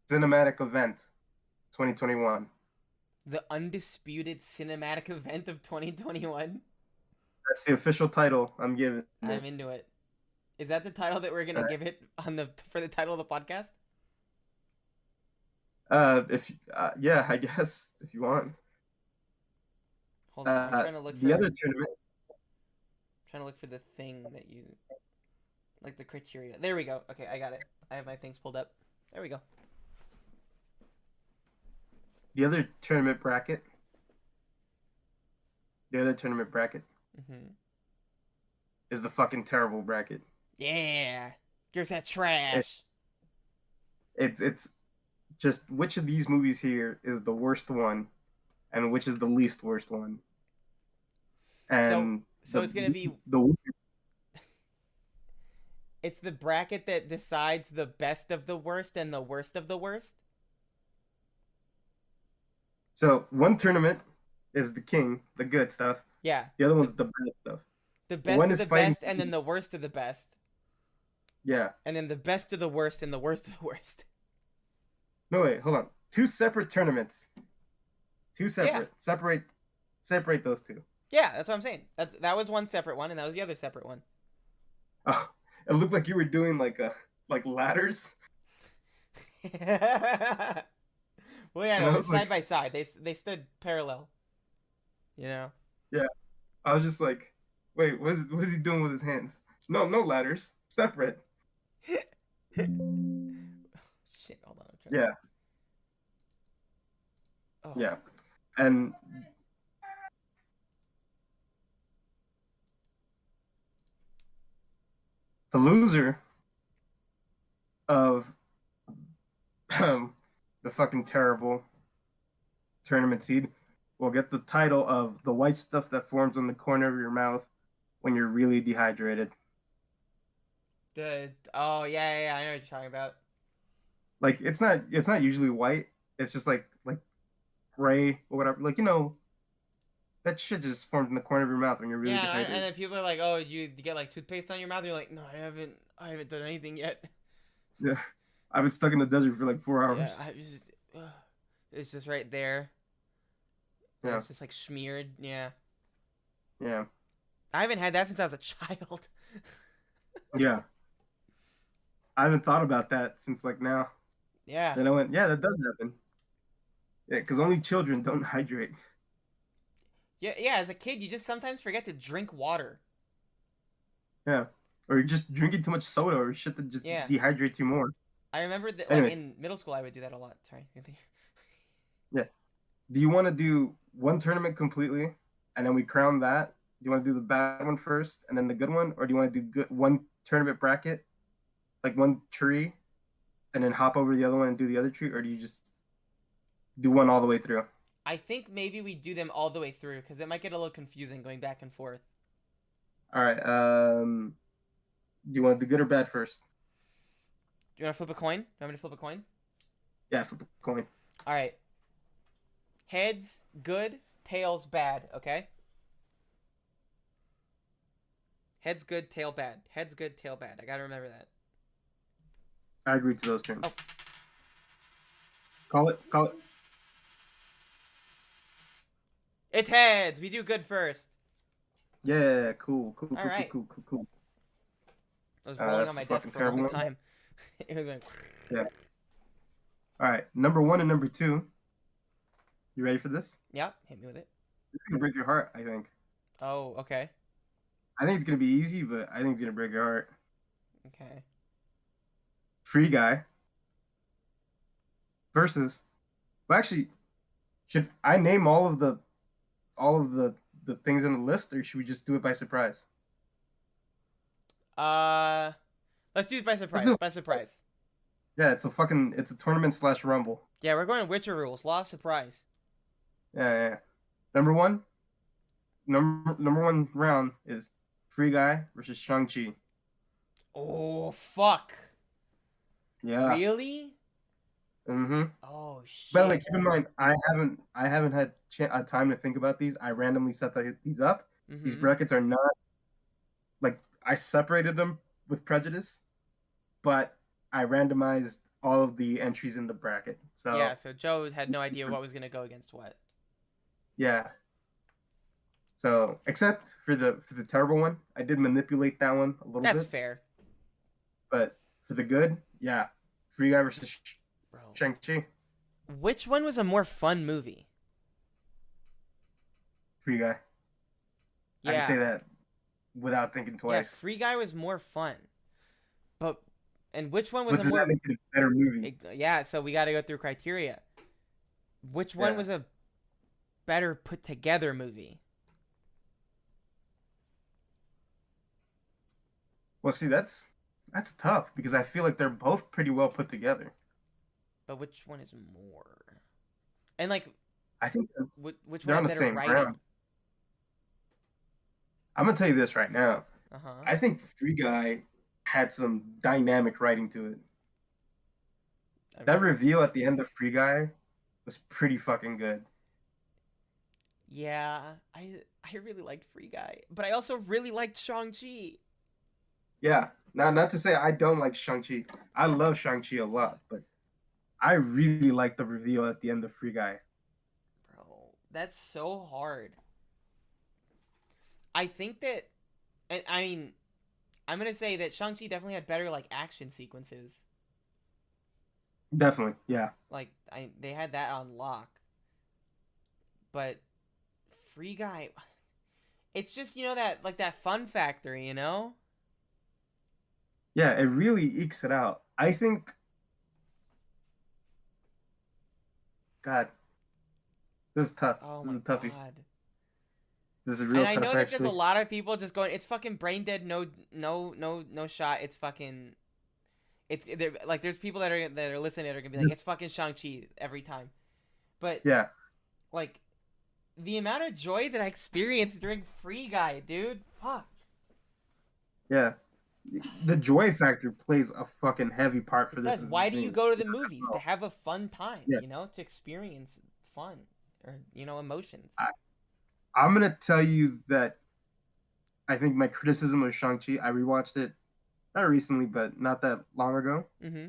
Cinematic Event 2021. The undisputed cinematic event of 2021. That's the official title I'm giving I'm it. into it. Is that the title that we're gonna give it on the for the title of the podcast? If yeah, I guess if you want. Hold on, I'm trying to look for The other tournament. trying to look for the thing that you like the criteria. There we go. Okay, I got it. I have my things pulled up. There we go. The other tournament bracket. The other tournament bracket Mm-hmm. is the fucking terrible bracket. Yeah. Here's that trash. It's just which of these movies here is the worst one, and which is the least worst one. And So it's gonna be the it's the bracket that decides the best of the worst and the worst of the worst. so one tournament is the king, the good stuff. Yeah. The other one's the bad stuff. The best One of is the fighting. best and then the worst of the best. Yeah. And then the best of the worst and the worst of the worst. No wait, hold on. Two separate tournaments. Two separate. Yeah. Separate those two. Yeah, that's what I'm saying. That was one separate one and that was the other separate one. Oh, it looked like you were doing like ladders. Well, yeah, And no, I they're was like- side by side. They stood parallel. You know. I was just like, wait, what is he doing with his hands? No ladders. Separate. Shit, hold on. I'm trying Yeah, to... Oh. yeah, and the loser of the fucking terrible tournament seed will get the title of the white stuff that forms on the corner of your mouth when you're really dehydrated. Oh, yeah, I know what you're talking about. Like it's not usually white. It's just like gray or whatever. Like that shit just forms in the corner of your mouth when you're really Yeah, and dehydrated. then people are like, "Oh, you get like toothpaste on your mouth?" And you're like, "No, I haven't done anything yet." Yeah, I've been stuck in the desert for like 4 hours. Yeah, ugh. It's just right there, and Yeah, it's just like smeared. Yeah, yeah, I haven't had that since I was a child. yeah. I haven't thought about that since like now. Yeah, Then I went, yeah, that does happen. Yeah, because only children don't hydrate. yeah. As a kid, you just sometimes forget to drink water. Yeah, or you're just drinking too much soda or shit that just Yeah, dehydrates you more. I remember that like Anyways, in middle school, I would do that a lot. Sorry. yeah. Do you want to do one tournament completely, and then we crown that? Do you want to do the bad one first, and then the good one, or do you want to do good one tournament bracket, like one tree, and then hop over the other one and do the other tree, or do you just do one all the way through? I think maybe we do them all the way through because it might get a little confusing going back and forth. All right. Do you want to do good or bad first? Do you want to flip a coin? Do you want me to flip a coin? Yeah, flip a coin. All right. Heads good, tails bad. Okay. Heads good, tail bad. Heads good, tail bad. I gotta remember that. I agree to those terms. Oh. Call it. Call it. It's heads. We do good first. Yeah, cool, cool, All cool, cool, right. cool, cool, cool. I was rolling on That's my a desk fucking for a long terrible one. time. It was going. Yeah. All right, number one and number two. You ready for this? Yeah, hit me with it. It's gonna break your heart. I think. Oh, okay. I think it's gonna be easy, but I think it's gonna break your heart. Okay. Free Guy versus. Well, actually, should I name all of the things in the list, or should we just do it by surprise? Uh, let's do it by Let's surprise. do it. By surprise. Yeah, it's a tournament slash rumble. Yeah, we're going Witcher rules. Law of surprise. Yeah, yeah, yeah. Number one, number one round is Free Guy versus Shang-Chi. Oh fuck. Yeah. Really? Mm-hmm. Oh By the way, shit. keep in mind, I haven't had time to think about these. I randomly set these up. These Mm-hmm. brackets are not like I separated them with prejudice, but I randomized all of the entries in the bracket. Yeah. So So Joe had no idea what was gonna go against what. yeah. So except for the terrible one, I did manipulate that one a little That's bit, fair, but for the good, yeah, Free Guy versus bro. Shang-Chi. Which one was a more fun movie? Free Guy. I can say Yeah. that without thinking Yeah. twice. Free Guy was more fun, but and which one was But a does that more? make it a better movie? Yeah. So we got to go through criteria. Which one Yeah. was a better put together movie? Well, see, that's tough because I feel like they're both pretty well put together. But which one is more? And like, I think which one they're on had the better same writing? ground. I'm gonna tell you this right now. Uh huh. I think Free Guy had some dynamic writing to it. That Okay. reveal at the end of Free Guy was pretty fucking good. Yeah, I really liked Free Guy, but I also really liked Shang Chi. Yeah. Now, not to say I don't like Shang-Chi. I love Shang-Chi a lot, but I really like the reveal at the end of Free Guy. Bro, that's so hard. I think that, and I mean, I'm gonna say that Shang Chi definitely had better like action sequences. Definitely. Yeah. Like they had that on lock, but Free Guy, it's just that like that fun factor. Yeah, it really ekes it out. I think, God, this is tough. Oh This is my a toughie. god. This is And real I tough, know that there's a actually. lot of people just going, it's fucking brain dead, no shot. It's fucking, like there's people that are listening that are gonna be like, Just, it's fucking Shang-Chi every time. But yeah, like the amount of joy that I experienced during Free Guy, dude. Fuck. yeah. The joy factor plays a fucking heavy part for It this does. Why do you thing. go to the movies? To have a fun time, Yeah, you know, to experience fun or emotions. I, I'm gonna tell you that I think my criticism of Shang-Chi, I rewatched it not recently, but not that long ago. Mm-hmm.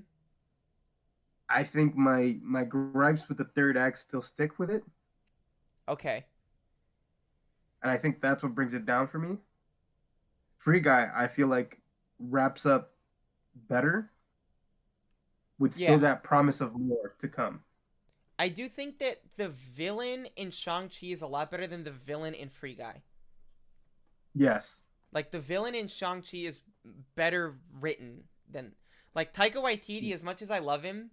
I think my gripes with the third act still stick with it, Okay. and I think that's what brings it down for me. Free Guy, I feel like wraps up better with still Yeah. that promise of more to come. I do think that the villain in Shang-Chi is a lot better than the villain in Free Guy. Yes, Like the villain in Shang-Chi is better written than like Taika Waititi. As much as I love him,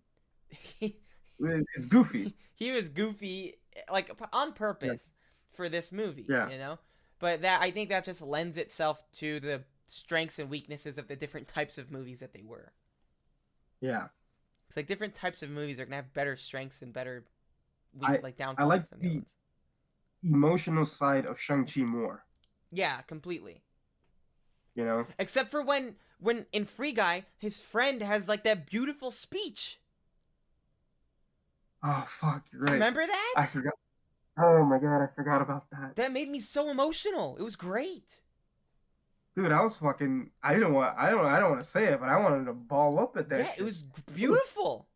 he it's goofy. he was goofy like on Yeah, purpose for this movie, yeah, you know. But that I think that just lends itself to the strengths and weaknesses of the different types of movies that they were. yeah. It's like different types of movies are gonna have better strengths and better I like I like downfalls than the other the ones. emotional side of Shang-Chi more. Yeah, completely. You know? Except for when in Free Guy, his friend has like that beautiful speech. Oh fuck, you're right. Remember that? I forgot. Oh my god, I forgot about that. That made me so emotional. It was great. Dude, I was fucking. I don't want to say it, but I wanted to ball up at that Yeah, it shit. was It was, beautiful.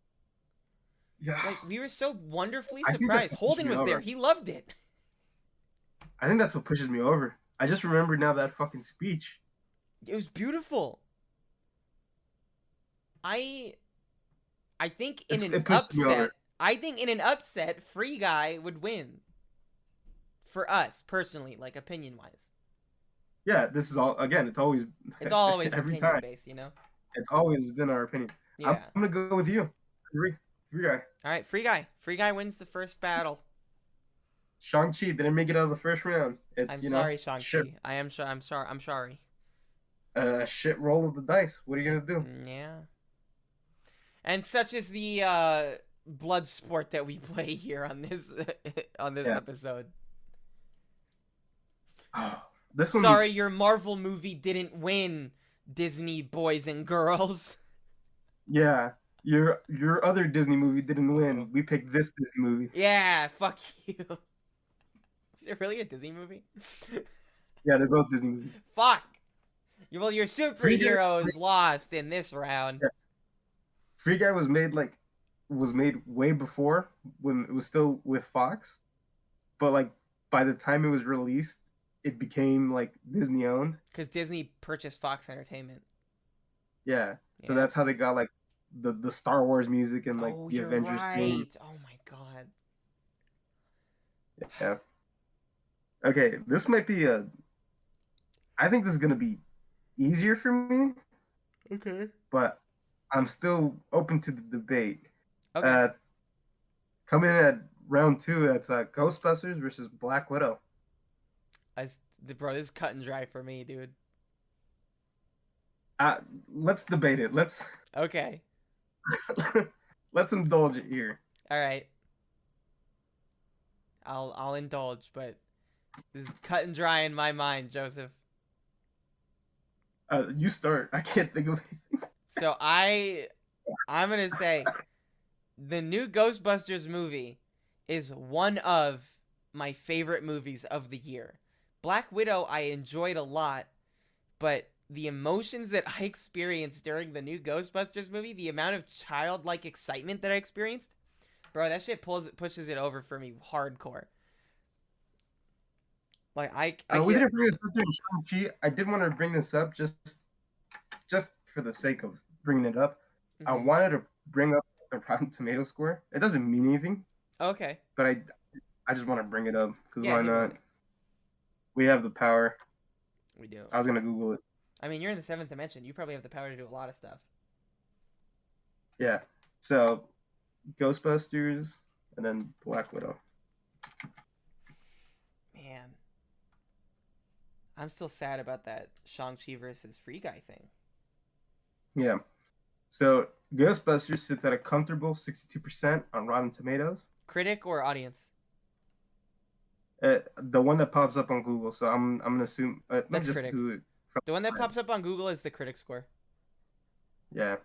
yeah. Like we were so wonderfully I think that's surprised. what pushed Holden me was there. over. He loved it. I think that's what pushes me over. I just remembered now that fucking speech. It was beautiful. I I think in an It pushes me over. upset, I think in an upset, Free Guy would win. For us personally, like opinion wise. Yeah, this is all again. It's always It's always every opinion time. based, you know? It's always been our opinion. I'm Yeah. gonna go with you. Free guy. All right, Free Guy. Free Guy wins the first battle. Shang-Chi didn't make it out of the first round. I'm It's, sorry, shit, Shang-Chi. I'm sure. I'm sorry. I'm sorry. shit roll of the dice. What are you gonna do? Yeah. And such is the blood sport that we play here on this on this Yeah. episode. Oh, this one. Sorry, your Marvel movie didn't win, Disney boys and girls. Yeah. Your other Disney movie didn't win. We picked this Disney movie. Yeah, fuck you. Is it really a Disney movie? Yeah, they're both Disney movies. Fuck. Well, your Free Guy. superheroes lost in this round. Yeah. Free Guy was made way before when it was still with Fox, but like by the time it was released, it became like Disney owned. Because Disney purchased Fox Entertainment. Yeah. So Yeah. that's how they got like the Star Wars music and like Oh, the you're Avengers theme. right. Oh my god. Yeah. Okay, this might be a. I think this is gonna be easier for me, Okay. but I'm still open to the debate. Okay. Coming in at round two, that's Ghostbusters versus Black Widow. Bro, this is cut and dry for me, dude. Uh, let's debate it. Okay. Let's indulge it here. All right. I'll indulge, but this is cut and dry in my mind, Joseph. You start. I can't think of anything. So I'm gonna say the new Ghostbusters movie is one of my favorite movies of the year. Black Widow I enjoyed a lot, but the emotions that I experienced during the new Ghostbusters movie, the amount of childlike excitement that I experienced, bro, that shit pushes it over for me hardcore. Like I We can't. didn't bring this up during Shang-Chi. I did want to bring this up just for the sake of bringing it up. I Mhm. wanted to bring up the Rotten Tomato score. It doesn't mean anything, Okay. but I just want to bring it up because Yeah, why hit me not? with it. We have the power. We do. I was gonna Google it. I mean, you're in the seventh dimension. You probably have the power to do a lot of stuff. Yeah. So Ghostbusters and then Black Widow. Man, I'm still sad about that Shang-Chi versus Free Guy thing. Yeah. So Ghostbusters sits at a comfortable 62% on Rotten Tomatoes. Critic or audience? The one that pops up on Google. So I'm gonna assume. Let me That's just critic. do it. From The one that pops up on Google is the critic score. Yeah.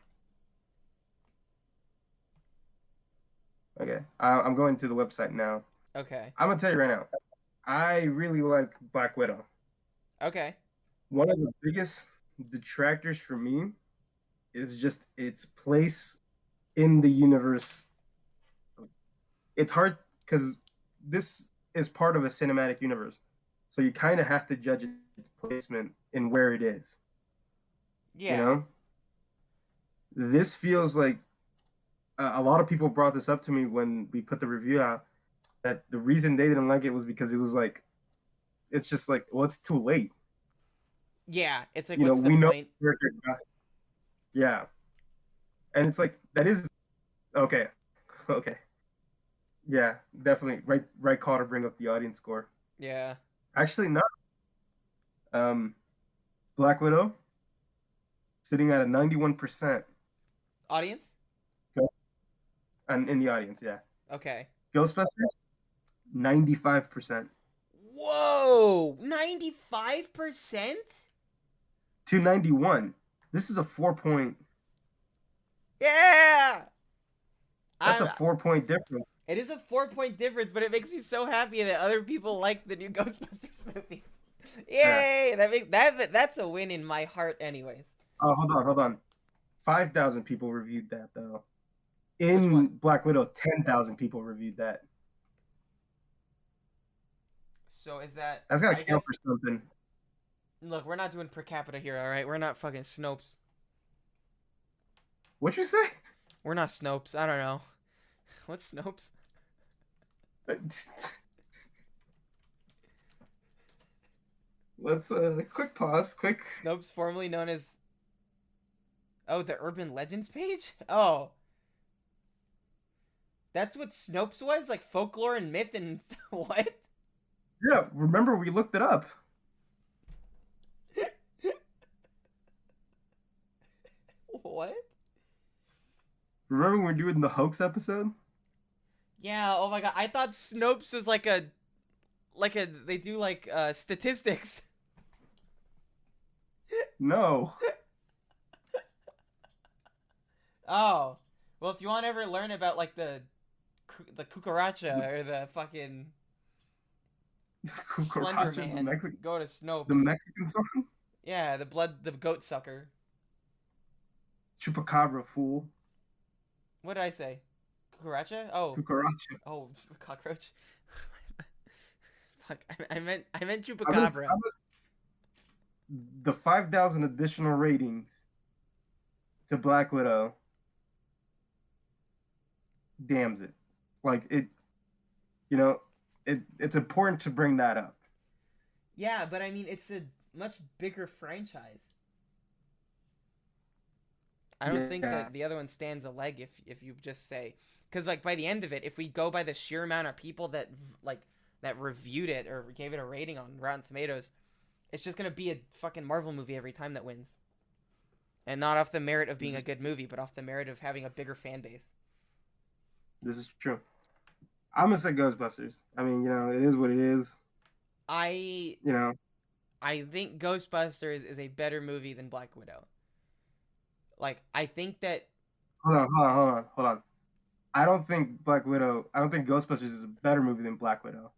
Okay. I'm going to the website now. Okay. I'm gonna tell you right now. I really like Black Widow. Okay. One of the biggest detractors for me is just its place in the universe. It's hard because this is part of a cinematic universe, so you kind of have to judge its placement in where it is. Yeah. You know, this feels like a lot of people brought this up to me when we put the review out. That the reason they didn't like it was because it was like, it's just like, well, it's too late. Yeah. It's like, You know, what's the we know point? Yeah, and it's like that is okay. Okay. Yeah, definitely. Right call to bring up the audience score. Yeah. Actually, not. Black Widow sitting at a 91%. Audience? And in the audience, yeah. Okay. Ghostbusters, 95%. Whoa! 95%? To 91. This is a 4 point. Yeah! That's a 4 point difference. It is a 4 point difference, but it makes me so happy that other people like the new Ghostbusters movie. Yay! Yeah. That's a win in my heart, anyways. Oh, hold on. 5,000 people reviewed that though. In Black Widow, 10,000 people reviewed that. So is that? That's gotta count for something. Look, we're not doing per capita here, all right? We're not fucking Snopes. What'd you say? We're not Snopes. I don't know. What's Snopes? Let's quick pause. Quick. Snopes, formerly known as. Oh, the Urban Legends page. Oh. That's what Snopes was? Like folklore and myth and what? Yeah, remember we looked it up. What? Remember when we were doing the hoax episode? Yeah, oh my god. I thought Snopes was like a they do like statistics. No. Oh. Well, if you want to ever learn about like the cucaracha or the fucking Slender Man, go to Snopes. The Mexican song? Yeah, the goat sucker. Chupacabra, fool. What did I say? Cucaracha? Oh. Cucaracha. Oh, cockroach. Fuck, I meant chupacabra. The 5,000 additional ratings to Black Widow damns it. Like it, you know, it's important to bring that up. Yeah, but I mean, it's a much bigger franchise. I don't think that the other one stands a leg if you just say, because like by the end of it, if we go by the sheer amount of people that that reviewed it or gave it a rating on Rotten Tomatoes, it's just gonna be a fucking Marvel movie every time that wins, and not off the merit of being a good movie, but off the merit of having a bigger fan base. This is true. I'm gonna say Ghostbusters. I mean, you know, it is what it is. I think Ghostbusters is a better movie than Black Widow. Like, I think that. Hold on. I don't think Ghostbusters is a better movie than Black Widow.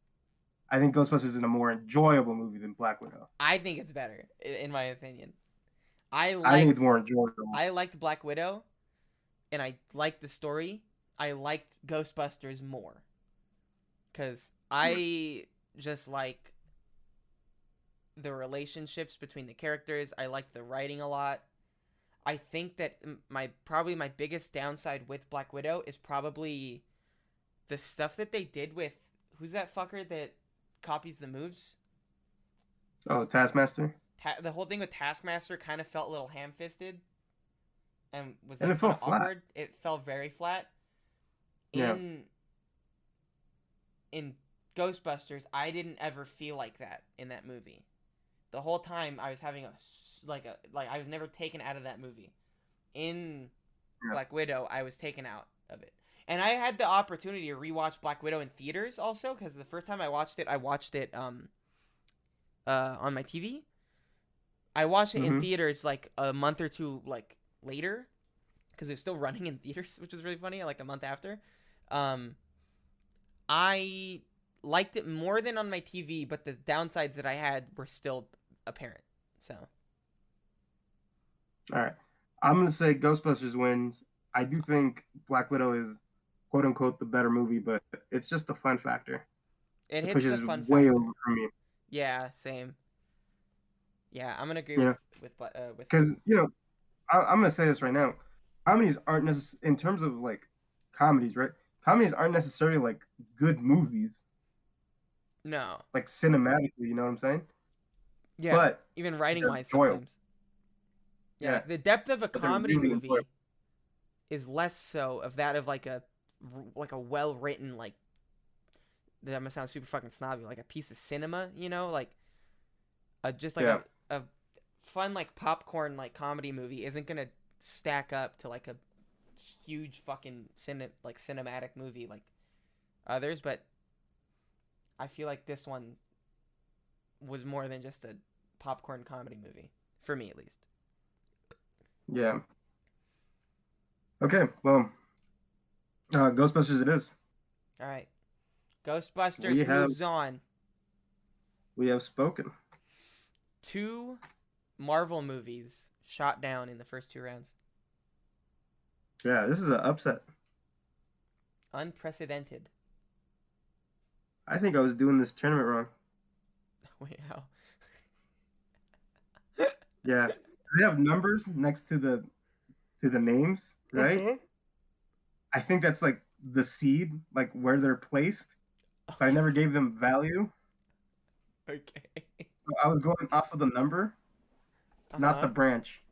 I think Ghostbusters is a more enjoyable movie than Black Widow. I think it's better, in my opinion. I think it's more enjoyable. I liked Black Widow, and I liked the story. I liked Ghostbusters more. Because I just like the relationships between the characters. I like the writing a lot. I think that my biggest downside with Black Widow is probably the stuff that they did with who's that fucker that copies the moves? Oh, Taskmaster. the whole thing with Taskmaster kind of felt a little ham-fisted and was And like it kind felt of flat. awkward. It felt very flat. Yeah. In Ghostbusters, I didn't ever feel like that in that movie. The whole time I was having like I was never taken out of that movie. In Yeah. Black Widow, I was taken out of it. And I had the opportunity to rewatch Black Widow in theaters also, because the first time I watched it on my TV. I watched it in Mm-hmm. theaters like a month or two like later, because it was still running in theaters, which was really funny. Like a month after, um, I liked it more than on my TV, but the downsides that I had were still apparent. So All right. I'm gonna say Ghostbusters wins. I do think Black Widow is quote unquote the better movie, but it's just the fun factor. it It hits the pushes fun way over factor. for me. Yeah, same. Yeah, I'm gonna agree Yeah, with because I'm gonna say this right now. Comedies aren't necessarily in terms of like comedies, right? Comedies aren't necessarily like good movies, no. like cinematically. You know what I'm saying? Yeah, But even writing they're wise enjoyable. sometimes. Yeah, Yeah, like the depth of a but they're comedy really enjoyable. movie is less so of that of like a well written like that gonna sound super fucking snobby like a piece of cinema, like just like Yeah, a fun like popcorn like comedy movie isn't gonna stack up to like a huge fucking cinematic movie like others, but I feel like this one was more than just a popcorn comedy movie for me at least. yeah. Okay, well, Ghostbusters it is. All right, We Ghostbusters have moves on. we have spoken. Two Marvel movies shot down in the first two rounds. Yeah, this is an upset. Unprecedented. I think I was doing this tournament wrong. Wait, how? Yeah, they have numbers next to the names, right? Uh-huh. I think that's like the seed, like where they're placed. But I never gave them value. Okay. So I was going off of the number, not the Uh-huh. branch.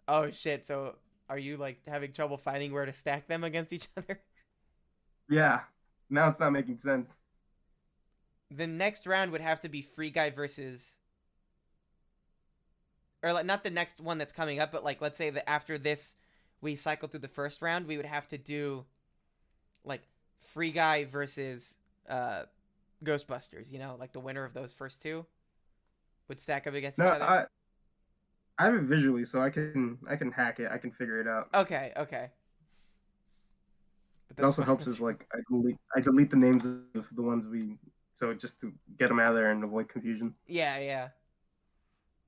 Oh shit, so are you like having trouble finding where to stack them against each other? Yeah, now it's not making sense. The next round would have to be Free Guy versus or like not the next one that's coming up, but like let's say that after this we cycle through the first round, we would have to do like Free Guy versus uh Ghostbusters, like the winner of those first two would stack up against No, each other. I have it visually, so I can hack it. I can figure it out. Okay, okay. But It that's also fine. helps is like I delete the names of the ones we so just to get them out of there and avoid confusion. Yeah, yeah.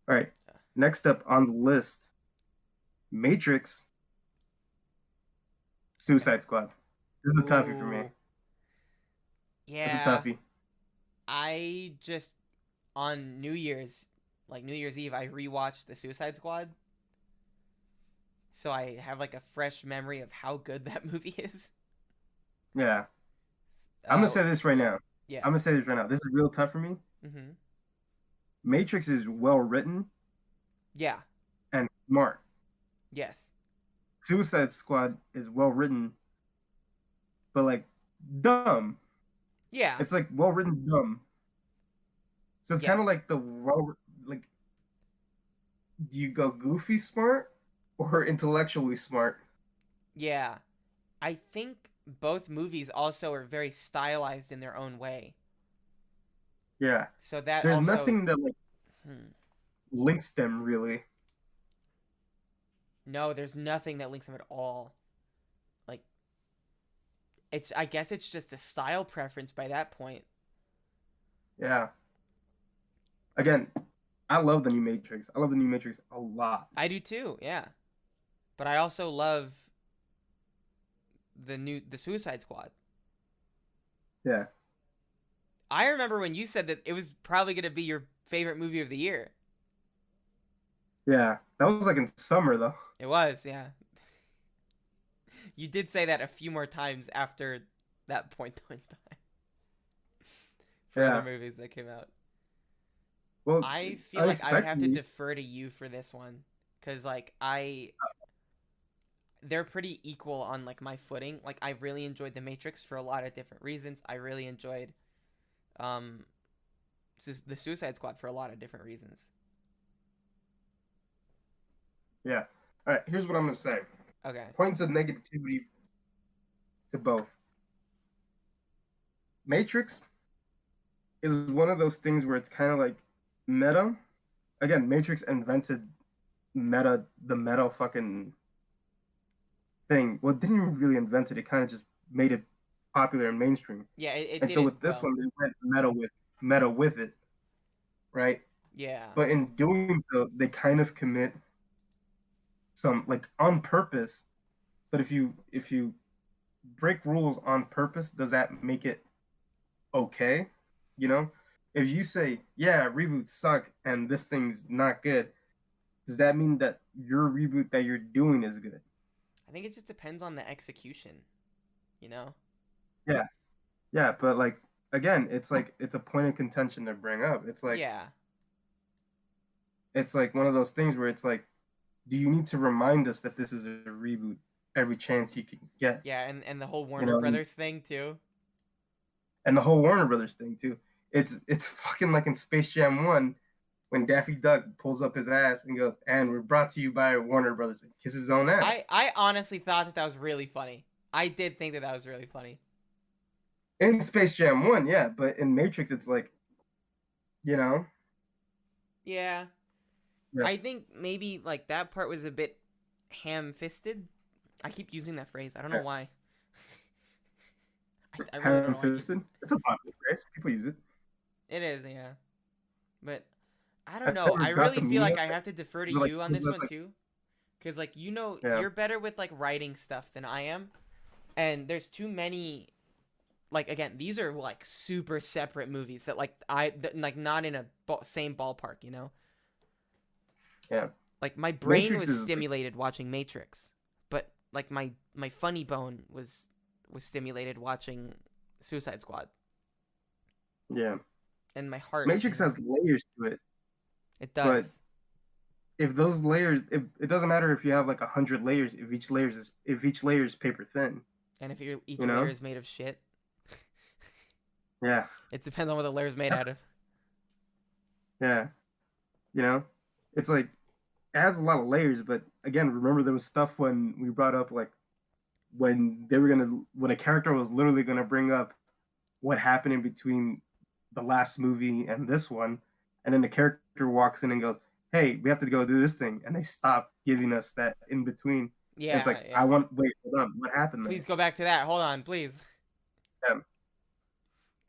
All right, next up on the list, Matrix, Suicide Squad. This is a toughie for me. Ooh. It's a Yeah. toughie. I just on New Year's Eve, I rewatched the Suicide Squad. So I have like a fresh memory of how good that movie is. Yeah, I'm gonna Uh say this right now. yeah. I'm gonna say this right now. This is real tough for me. Mhm. Matrix is well written Yeah. and smart. Yes. Suicide Squad is well written, but like dumb. Yeah. It's like well written dumb. So it's Yeah. kind of like the well like do you go goofy smart or intellectually smart? Yeah. I think both movies also are very stylized in their own way. Yeah. So that There's also nothing that like hmm. links them really. No, there's nothing that links them at all. Like I guess it's just a style preference by that point. Yeah. Again, I love the new Matrix. I love the new Matrix a lot. I do too, yeah. But I also love the Suicide Squad. Yeah. I remember when you said that it was probably gonna be your favorite movie of the year. Yeah. That was like in summer though. It was, yeah. You did say that a few more times after that point in time for other Yeah. movies that came out. Well, I feel like I would have to unexpectedly, defer to you for this one, cause like they're pretty equal on like my footing. Like I really enjoyed The Matrix for a lot of different reasons. I really enjoyed um the Suicide Squad for a lot of different reasons. yeah. All right, here's what I'm gonna say. Okay. Points of negativity to both. Matrix is one of those things where it's kind of like meta. Again, Matrix invented meta, the meta fucking thing. Well, it didn't even really invent it. It kind of just made it popular and mainstream. Yeah, it And did so it with this well. one, they went meta with it, right? Yeah. But in doing so, they kind of commit some like on purpose. But if you break rules on purpose, does that make it okay? You know, if you say, yeah, reboots suck and this thing's not good, does that mean that your reboot that you're doing is good? I think it just depends on the execution, you know? Yeah, yeah, but like again, it's like it's a point of contention to bring up. Yeah. It's like one of those things where it's like, do you need to remind us that this is a reboot every chance you can get? Yeah, and the whole You Warner know, Brothers thing too. and the whole Warner Brothers thing too. It's fucking like in Space Jam 1 when Daffy Duck pulls up his ass and goes, "And we're brought to you by Warner Brothers," and kisses his own ass. I honestly thought that was really funny. I did think that was really funny. In Space Jam 1, yeah, but in Matrix it's like, you know, Yeah. yeah, I think maybe like that part was a bit ham-fisted. I keep using that phrase. I don't know why. I really don't know why I keep. ham-fisted. It's a popular phrase. People use it. It is, yeah. But I don't I know. never I got really the feel meaning like of I it. have to defer to It's like, you on this it's one like, too, because like yeah, you're better with like writing stuff than I am, and there's too many. Like again, these are like super separate movies that like like not in a same ballpark, you know. yeah. Like my brain Matrix was is like, stimulated watching Matrix, but like my funny bone was stimulated watching Suicide Squad, yeah. and my heart, you Matrix know, has layers to it, it but does. if those layers, if it doesn't matter if you have like 100 layers, if each layer is paper thin, And if you each layer know, is made of shit, yeah, it depends on what the layer is made out of. yeah, you know, it's like it has a lot of layers, but again, remember there was stuff when we brought up like when a character was literally gonna bring up what happened in between the last movie and this one, and then the character walks in and goes, "Hey, we have to go do this thing," and they stop giving us that in between. And it's Yeah, like, I yeah. want wait, hold on, what happened Please there? go back to that. Hold on, please. Yeah.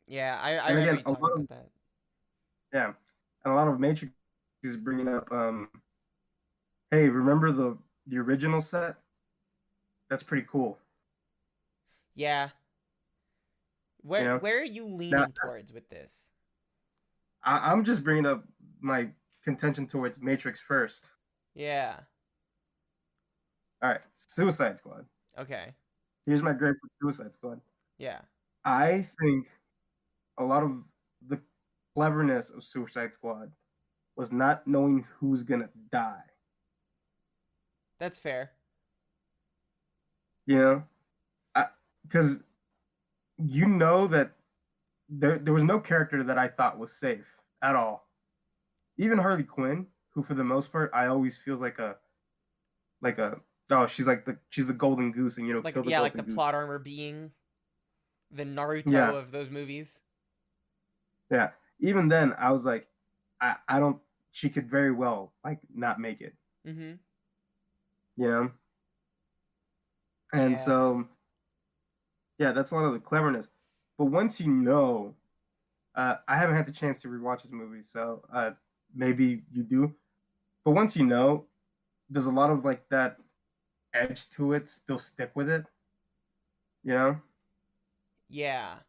Yeah, I And remember again, you talking about that. yeah, and a lot of Matrix is bringing up, hey, remember the original set? That's pretty cool. Yeah. You know, Where are you now leaning towards with this? I'm just bringing up my contention towards Matrix first. Yeah. All right, Suicide Squad. Okay. Here's my grade for Suicide Squad. Yeah. I think a lot of the cleverness of Suicide Squad was not knowing who's gonna die. That's fair. You know, because you know that there was no character that I thought was safe at all. Even Harley Quinn, who for the most part I always feels like a oh she's the golden goose and Like kill the yeah, like the golden goose. plot armor being the Yeah, Naruto of those movies. yeah. Even then I was like I don't she could very well like not make it. Mhm. You know, and Yeah. so yeah, that's a lot of the cleverness. But once you know, I haven't had the chance to rewatch this movie, so maybe you do. But once you know, there's a lot of like that edge to it. Still stick with it, you know. Yeah.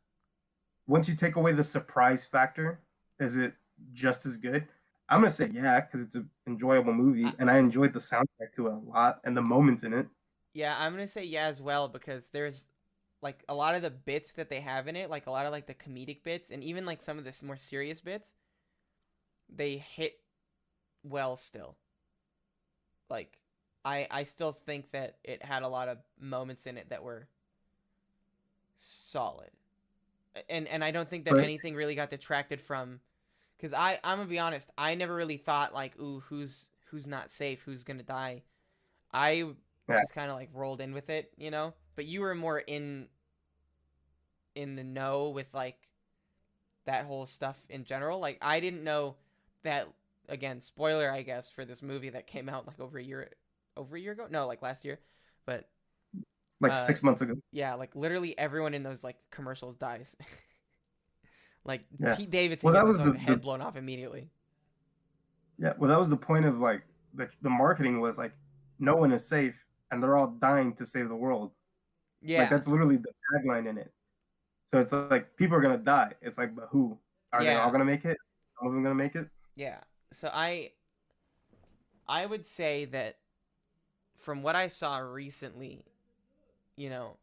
Once you take away the surprise factor, is it just as good? I'm gonna say yeah, because it's an enjoyable I, movie, and I enjoyed the soundtrack to it a lot and the moments in it. yeah, I'm going to say yeah as well because there's like a lot of the bits that they have in it, like a lot of like the comedic bits and even like some of the more serious bits, they hit well still. Like I still think that it had a lot of moments in it that were solid. And I don't think that But anything really got detracted from, cuz I'm going to be honest, I never really thought like, ooh, who's not safe, who's going to die. I yeah, just kind of like rolled in with it, you know? But you were more in the know with like that whole stuff in general. Like I didn't know that, again, spoiler I guess for this movie that came out like over a year ago? No, like last year. But like uh 6 months ago. yeah, like literally everyone in those like commercials dies. Like Yeah. Pete Davidson Well, that gets his was head blown off immediately. yeah. Well, that was the point of like the marketing was like no one is safe and they're all dying to save the world. Like Yeah. that's literally the tagline in it. So it's like people are gonna die. It's like, but who? Are they all Yeah. gonna make it? Some of them gonna make it? Yeah. So I would say that from what I saw recently, you know,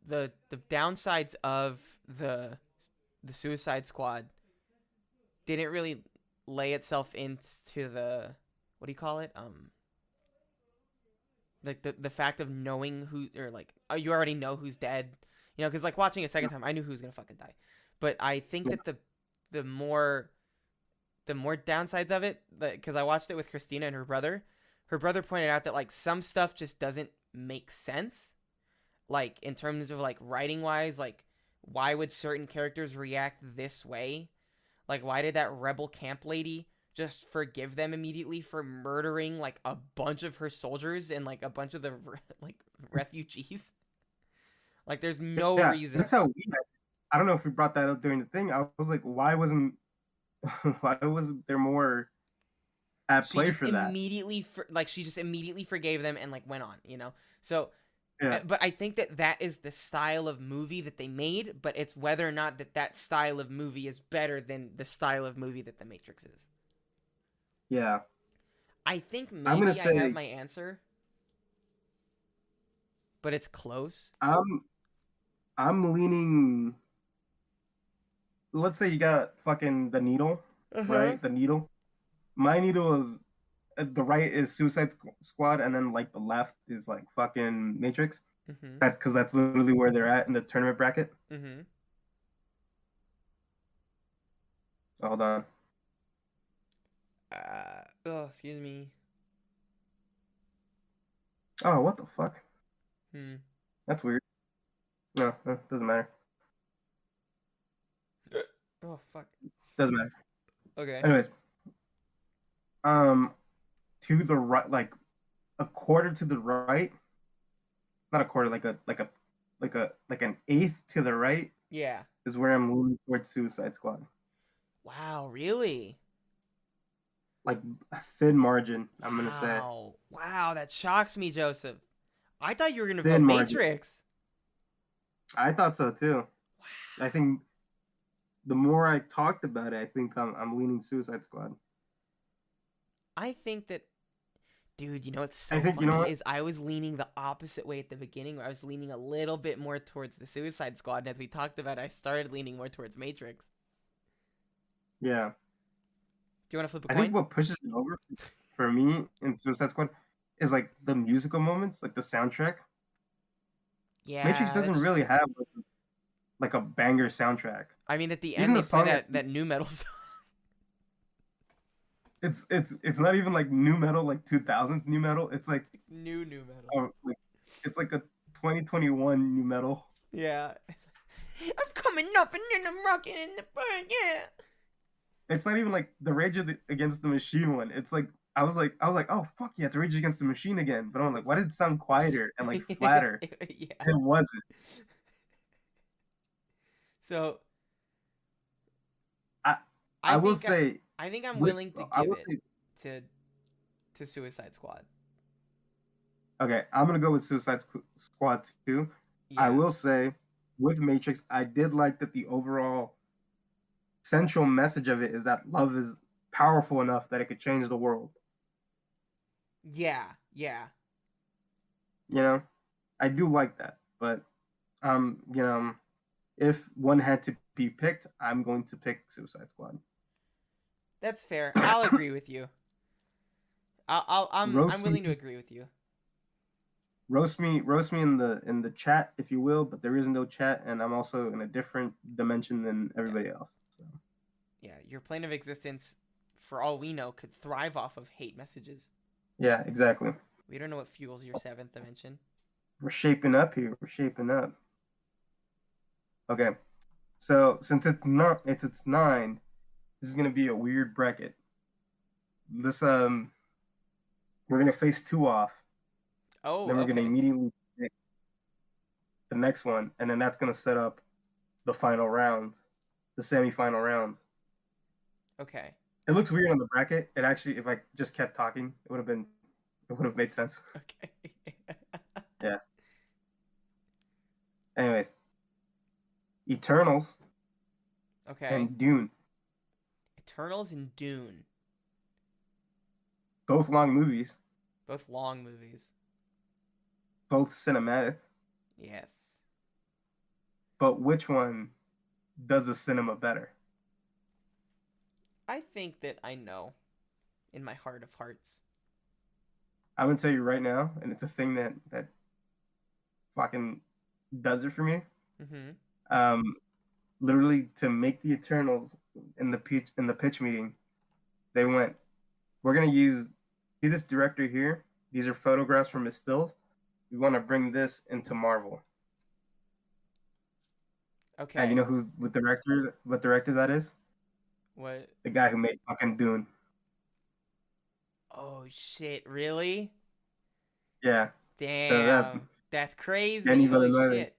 the downsides of the Suicide Squad didn't really lay itself into the, what do you call it? Like the fact of knowing who, or like, you already know who's dead, you know, because like watching a second time, I knew who was gonna fucking die. But I think Yeah. that the more the more downsides of it, because I watched it with Christina and her brother pointed out that like some stuff just doesn't make sense, like in terms of like writing wise, like why would certain characters react this way? Like, why did that rebel camp lady just forgive them immediately for murdering like a bunch of her soldiers and like a bunch of the like refugees? Like, there's no Yeah, reason. that's how we. I don't know if we brought that up during the thing. I was like, why wasn't why wasn't there more at She play just for that? immediately she just immediately forgave them and like went on, you know. So, Yeah, but I think that that is the style of movie that they made. But it's whether or not that style of movie is better than the style of movie that The Matrix is. yeah. I think I'm gonna maybe I have say my answer, but it's close. I'm I'm leaning. Let's say you got fucking the needle, Uh huh. right? The needle. My needle is the right is Suicide Squad, and then like the left is like fucking Matrix. Mhm. That's because that's literally where they're at in the tournament bracket. Mhm. Hold on. Oh, excuse me. Oh, what the fuck? Hmm. That's weird. No, doesn't matter. Oh fuck. Doesn't matter. Okay. Anyways, um, to the right, like a quarter to the right, not a quarter, like an eighth to the right Yeah. is where I'm leaning towards Suicide Squad. Wow. Really? Like a thin margin, I'm gonna say Wow. Wow. That shocks me, Joseph. I thought you were gonna vote thin margin. Matrix. I thought so too. Wow. I think the more I talked about it, I think I'm leaning Suicide Squad. I think that, dude. You know what's I so think you know funny what? is I was leaning the opposite way at the beginning, where I was leaning a little bit more towards the Suicide Squad, and as we talked about, I started leaning more towards Matrix. Yeah, Do you want to flip a I think coin? what pushes it over for me in Suicide Squad is like the musical moments, like the soundtrack. Matrix Yeah, doesn't that's really true. have like a banger soundtrack. I mean, at the Even end the they play song, that new metal song. it's not even like new metal, like 2000s new metal. It's like, New metal. like it's like a 2021 new metal. Yeah. I'm coming up and then I'm rocking in the burn, yeah. It's not even like the Against the Machine one. It's like I was like, oh fuck yeah, it's Rage Against the Machine again. But I'm like, It's why did it sound quieter and like flatter? yeah. And it wasn't. So I I I will think say I think I'm with willing to I give will it say to Suicide Squad. okay, I'm gonna go with Squad 2. I Yeah. will say with Matrix, I did like that the overall central message of it is that love is powerful enough that it could change the world. Yeah. Yeah. You know, I do like that. But if one had to be picked, I'm going to pick Suicide Squad. That's fair. I'll agree with you. I'm Roast willing to me, agree with you. roast me in the chat if you will. But there is no chat, and I'm also in a different dimension than Yeah. everybody else. So. Yeah, your plane of existence, for all we know, could thrive off of hate messages. Yeah, exactly. We don't know what fuels your seventh dimension. We're shaping up here. We're shaping up. Okay. So since it's 9, this is gonna be a weird bracket. This we're gonna face 2 off. Oh, Then we're gonna okay. immediately pick the next one, and then that's gonna set up the final rounds, the semi-final rounds. Okay. It looks weird on the bracket. It actually, if I just kept talking, it would have made sense. Okay. Yeah. Anyways, Eternals Okay. and Dune, Eternals and Dune. both long movies, Both long movies. both cinematic. Yes. But which one does the cinema better? I think that I know in my heart of hearts. I'm gonna tell you right now, and it's a thing that fucking does it for me. Mm-hmm. Um, literally to make the Eternals in the pitch meeting, they went, "We're gonna use see this director here. These are photographs from his stills. We want to bring this into Marvel." And you Okay. know who's what director that is? What? The guy who made fucking Dune. Oh shit! Really? Yeah. So that Damn. That's crazy. Danny Holy Villeneuve, shit.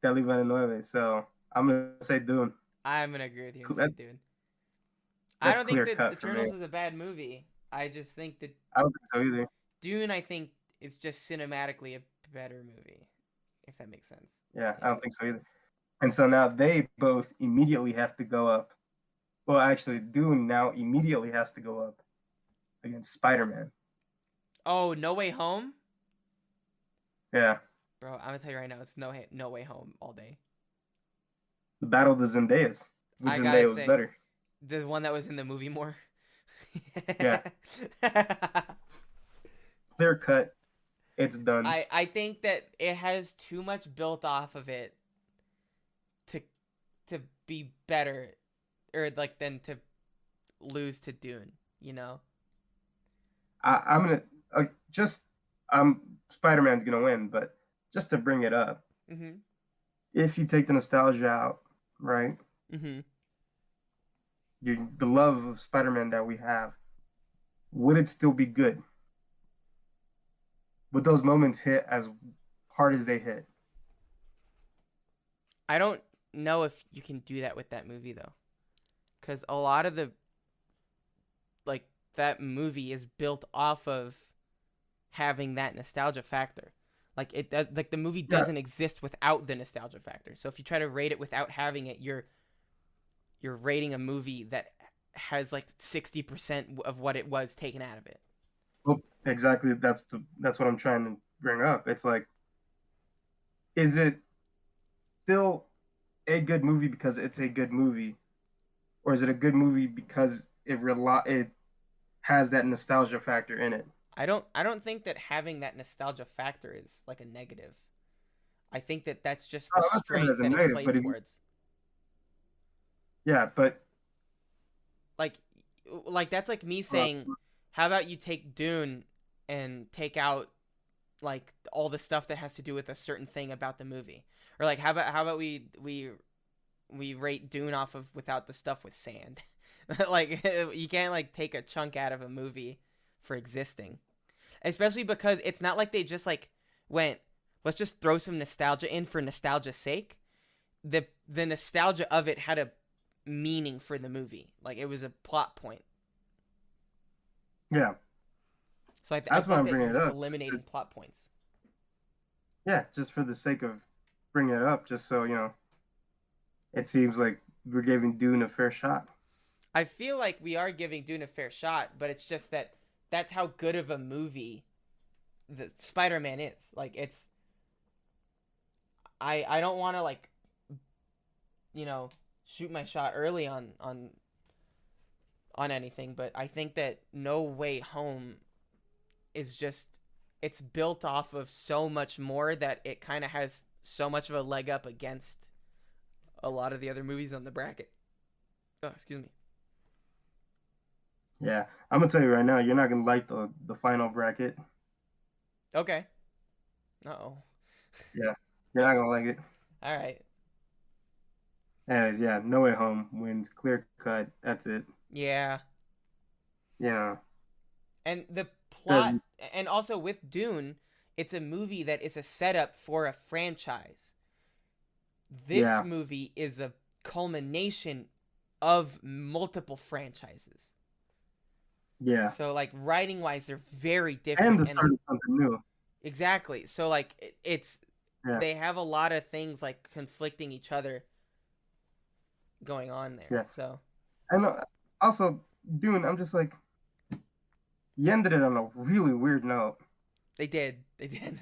Danny Villeneuve. So I'm gonna say Dune. I'm gonna agree with you and say That's Dune. I that's don't think clear that cut for me. Eternals is a bad movie. I just think that I don't think so either. Dune, I think, is just cinematically a better movie, if that makes sense. Yeah, I Yeah. don't think so either. And so now they both immediately have to go up. Well, actually, Dune now immediately has to go up against Spider-Man. Oh, No Way Home, Yeah, bro. I'm gonna tell you right now, it's No Way Home all day. the Battle of the Zendayas. Which I gotta Zendaya was say, better? the one that was in the movie more. Yeah, clear cut. It's done. I think that it has too much built off of it to to be better, or like than to lose to Dune. You know. I'm gonna just Spider-Man's gonna win, but just to bring it up, Mhm. if you take the nostalgia out, right? Mhm. The love of Spider-Man that we have, would it still be good? Would those moments hit as hard as they hit? I don't know if you can do that with that movie though, because a lot of the like that movie is built off of having that nostalgia factor. Like like the movie Yeah, doesn't exist without the nostalgia factor. So if you try to rate it without having it, you're rating a movie that has like 60% of what it was taken out of it. well, exactly. That's what I'm trying to bring up. It's like, is it still a good movie because it's a good movie, or is it a good movie because it has that nostalgia factor in it? I don't think that having that nostalgia factor is like a negative. I think that that's just the I'm not saying it strength as a that it negative, played but towards. yeah, but Like that's like me uh, saying, how about you take Dune and take out like all the stuff that has to do with a certain thing about the movie, or like how about we rate Dune off of without the stuff with sand. Like you can't like take a chunk out of a movie for existing, especially because it's not like they just like went, let's just throw some nostalgia in for nostalgia's sake. The nostalgia of it had a meaning for the movie, like it was a plot point. yeah, So I that's why think I'm that you're bringing it just up. eliminating plot points. Yeah, just for the sake of bringing it up, just so it seems like we're giving Dune a fair shot. I feel like we are giving Dune a fair shot, but it's just that that's how good of a movie that Spider-Man is. Like it's I don't want to like, you know, shoot my shot early on on anything, but I think that No Way Home is just it's built off of so much more that it kind of has so much of a leg up against a lot of the other movies on the bracket. Oh, excuse me. Yeah, I'm gonna tell you right now, you're not gonna like the final bracket. Okay. Uh-oh. Yeah, you're not gonna like it. All right. Anyways, yeah, No Way Home wins, clear cut. That's it. Yeah. Yeah, And the because plot, and also with Dune, it's a movie that is a setup for a franchise. This yeah, movie is a culmination of multiple franchises. yeah, So like writing wise, they're very and different, the and start like of something new. exactly. So like it's Yeah, they have a lot of things like conflicting each other going on there. yeah, So and also Dune. I'm just like, you ended it on a really weird note. they did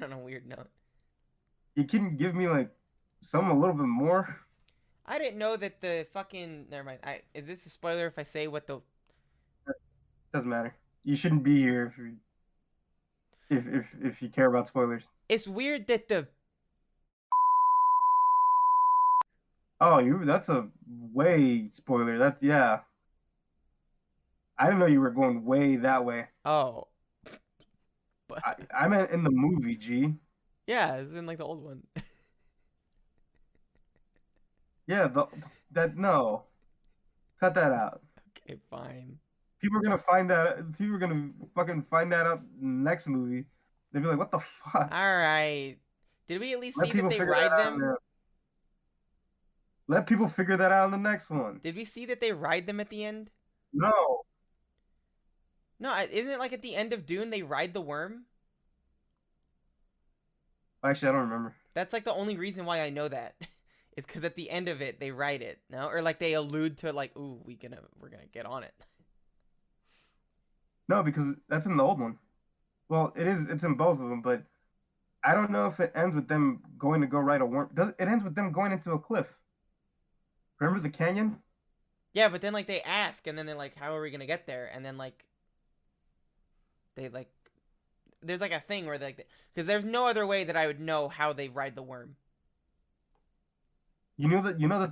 on a weird note. You can give me like some a little bit more. I didn't know that the fucking never mind. I is this a spoiler if I say what the Doesn't matter. You shouldn't be here if you care about spoilers. it's weird that the Oh, you that's a way spoiler. That's yeah. I didn't know you were going way that way. oh but I meant in the movie, G. yeah, it's in like the old one. Yeah, that no. Cut that out. Okay, fine. People are gonna find that. People are gonna fucking find that out next movie. They'll be like, "What the fuck?" All right. Did we at least Let see that people they figure that ride out. them? Let people figure that out in the next one. Did we see that they ride them at the end? No, No, isn't it like at the end of Dune they ride the worm? actually, I don't remember. That's like the only reason why I know that. Is because at the end of it they ride it, no? Or like they allude to like, ooh, we're gonna get on it. No, because that's in the old one. Well, it is. It's in both of them, but I don't know if it ends with them going to go ride a worm. Does it ends with them going into a cliff? Remember the canyon? Yeah, but then like they ask, and then they're like, how are we gonna get there? And then like they like there's like a thing where like because there's no other way that I would know how they ride the worm. You know that. You know that.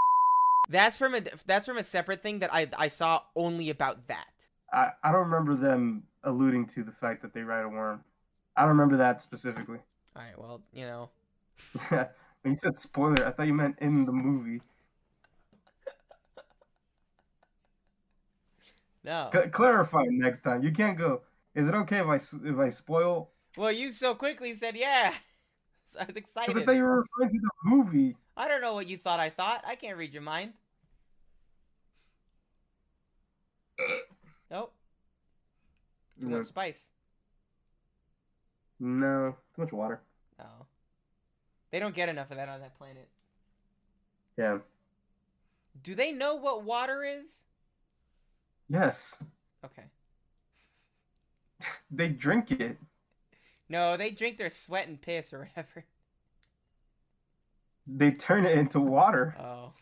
That's from a separate thing that I saw only about that. I don't remember them alluding to the fact that they ride a worm. I don't remember that specifically. All right, well, you know, When you said spoiler, I thought you meant in the movie. no. Clarify next time. You can't go. Is it okay if I spoil? Well, you so quickly said yeah. So I was Because I excited. thought you were referring to the movie. I don't know what you thought I thought. I can't read your mind. Nope. Too No, much spice. no, too much water. No. They don't get enough of that on that planet. Yeah. Do they know what water is? Yes. Okay. They drink it. No, they drink their sweat and piss or whatever. They turn it into water. Oh.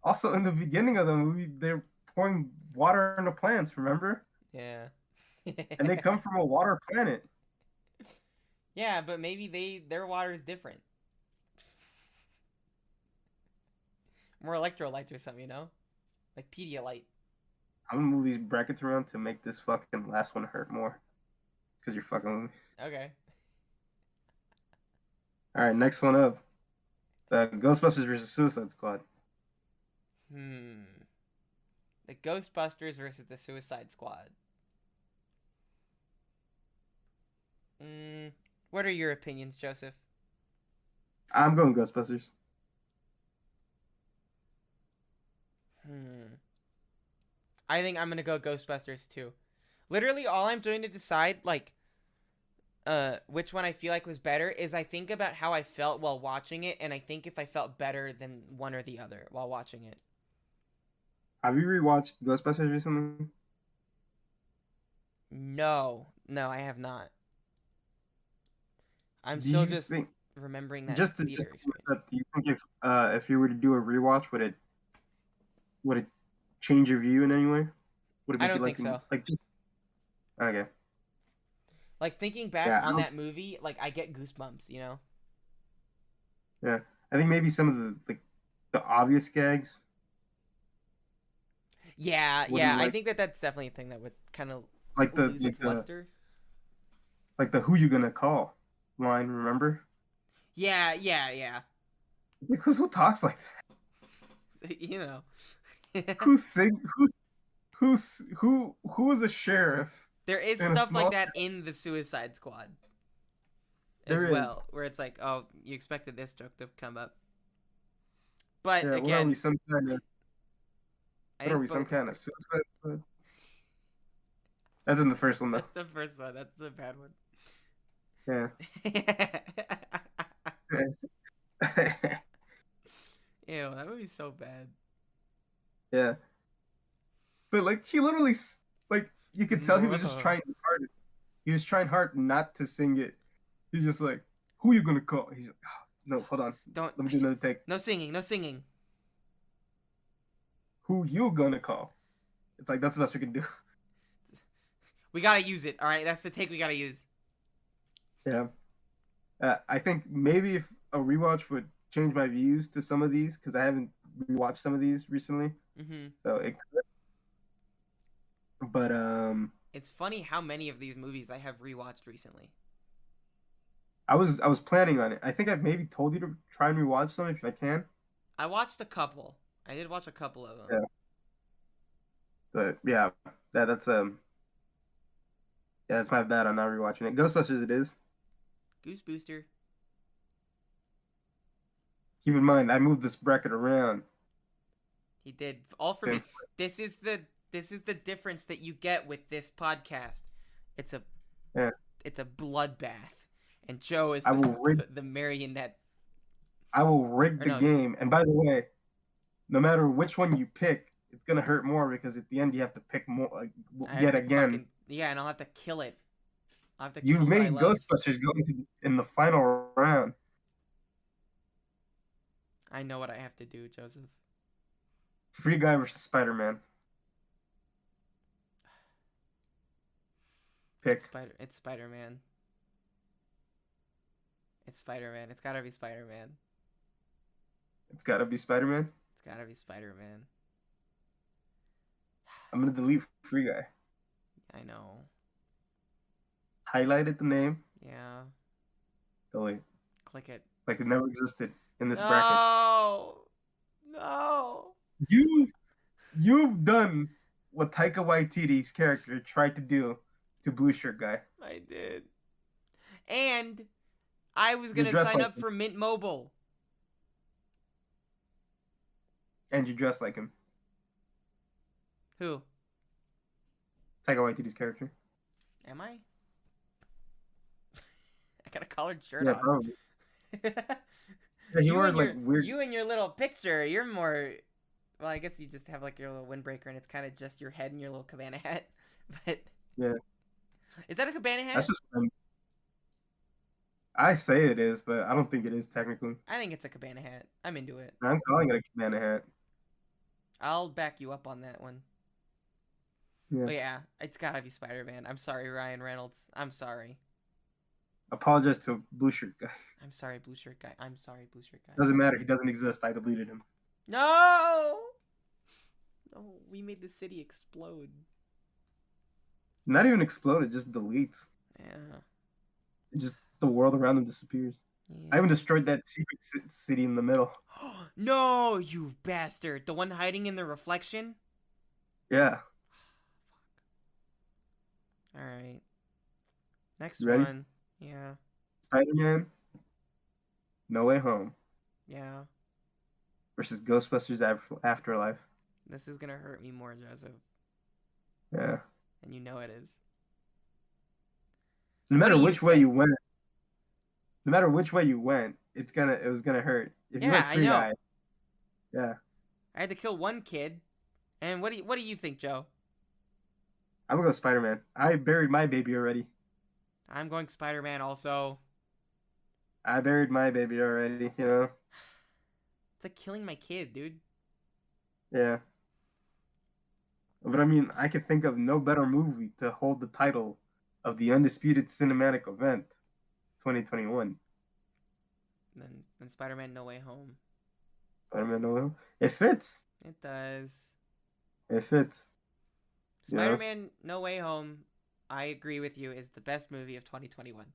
Also, in the beginning of the movie, they're pouring water into plants. Remember? Yeah. And they come from a water planet. Yeah, but maybe their water is different. More electrolytes or something, you know? Like Pedialyte. I'm gonna move these brackets around to make this fucking last one hurt more. Because you're fucking with me. Okay. All right, next one up. The Ghostbusters versus Suicide Squad. The Ghostbusters versus the Suicide Squad. What are your opinions, Joseph? I'm going Ghostbusters. I think I'm gonna go Ghostbusters too. Literally, all I'm doing to decide like which one I feel like was better is I think about how I felt while watching it, and I think if I felt better than one or the other while watching it. Have you rewatched Ghostbusters recently? No, I have not. I'm Do still you just think remembering that just to theater just experience. do you think if you were to do a rewatch, would it change your view in any way? Would it I make you don't think so. like just okay? Like thinking back Yeah, I on don't, that movie, like I get goosebumps, you know? yeah. I think maybe some of the the obvious gags Yeah, wouldn't yeah. I think that that's definitely a thing that would kind of like the lose its luster. who you gonna call line. Remember? Yeah, yeah, yeah. Like who talks like that? You know. Who sing? Who is a sheriff There is in a stuff like small? that in the Suicide Squad as There is. well, where it's like, oh, you expected this joke to come up. But Yeah. What are we? again, Some kind of I what are think we? Some both. kind of suicide squad? That's in the first one though. That's the first one. That's the bad one. Yeah. Ew, that movie's so bad. Yeah. But like he literally like you could tell he was just Whoa. trying hard. He was trying hard not to sing it. He's just like, who are you gonna call? He's like, "Oh, no, hold on. Don't. Let me do another take. No singing. No singing. Who you gonna call? It's like that's the best we can do. We gotta use it. All right, that's the take we gotta use. Yeah. I think maybe if a rewatch would change my views to some of these because I haven't rewatched some of these recently, Hmm. so it could. But It's funny how many of these movies I have rewatched recently. I was planning on it. I think I've maybe told you to try and rewatch some if I can. I watched a couple. I did watch a couple of them. Yeah. But yeah, that's my bad on not rewatching it. Ghostbusters it is. Goose Booster. Keep in mind I moved this bracket around. He did all for Same. me. This is the difference that you get with this podcast. It's a Yeah. it's a bloodbath, and Joe is I will rig the marionette. I will rig Or the no, game. And by the way, no matter which one you pick, it's gonna hurt more because at the end you have to pick more I have yet to again. fucking and I'll have to kill it. I'll have to You've kill what I made love. Ghostbusters go in the final round. I know what I have to do, Joseph. Free Guy versus Spider Man. Pick. It's Spider Man. It's Spider Man. It's gotta be Spider Man. It's gotta be Spider Man. It's gotta be Spider Man. I'm gonna delete Free Guy. I know. Highlighted the name. Yeah. Delete. Click it. Like it never existed in this bracket. No. No. You've done what Taika Waititi's character tried to do to Blue Shirt Guy. I did. And I was You gonna dress sign like up him. for Mint Mobile. And you dress like him. Who? Taika Waititi's character. Am I? I got a collared shirt Yeah, on. probably. Yeah, he You wore and like your weird. you and your little picture, you're more. Well, I guess you just have like your little windbreaker, and it's kind of just your head and your little cabana hat. But Yeah, is that a cabana hat? that's just. I say it is, but I don't think it is technically. I think it's a cabana hat. I'm into it. I'm calling it a cabana hat. I'll back you up on that one. Yeah. But yeah, it's gotta be Spider-Man. I'm sorry, Ryan Reynolds. I'm sorry. Apologize to Blue Shirt Guy. I'm sorry, Blue Shirt Guy. I'm sorry, Blue Shirt Guy. Doesn't matter. He doesn't exist. I deleted him. No! No, we made the city explode. Not even exploded. Just deletes. Yeah. It just the world around him disappears. I even destroyed that secret city in the middle. No, you bastard. The one hiding in the reflection? Yeah. Alright. Next You ready? one. Yeah. Spider-Man. No Way Home Yeah. versus Ghostbusters Afterlife. This is gonna hurt me more, Joseph. Yeah. And you know it is. No matter do you which way say? you went, it was gonna hurt. If you Yeah, went I Free know. Guy, yeah, I had to kill one kid. And what do you think, Joe? I'm gonna go Spider-Man. I buried my baby already. I'm going Spider-Man also. I buried my baby already. You know. It's like killing my kid, dude. Yeah. But I mean, I could think of no better movie to hold the title of the undisputed cinematic event 2021. Then Spider-Man: No Way Home. Spider-Man No Way Home. It fits. It does. It fits. You know Spider-Man: No Way Home, I agree with you, is the best movie of 2021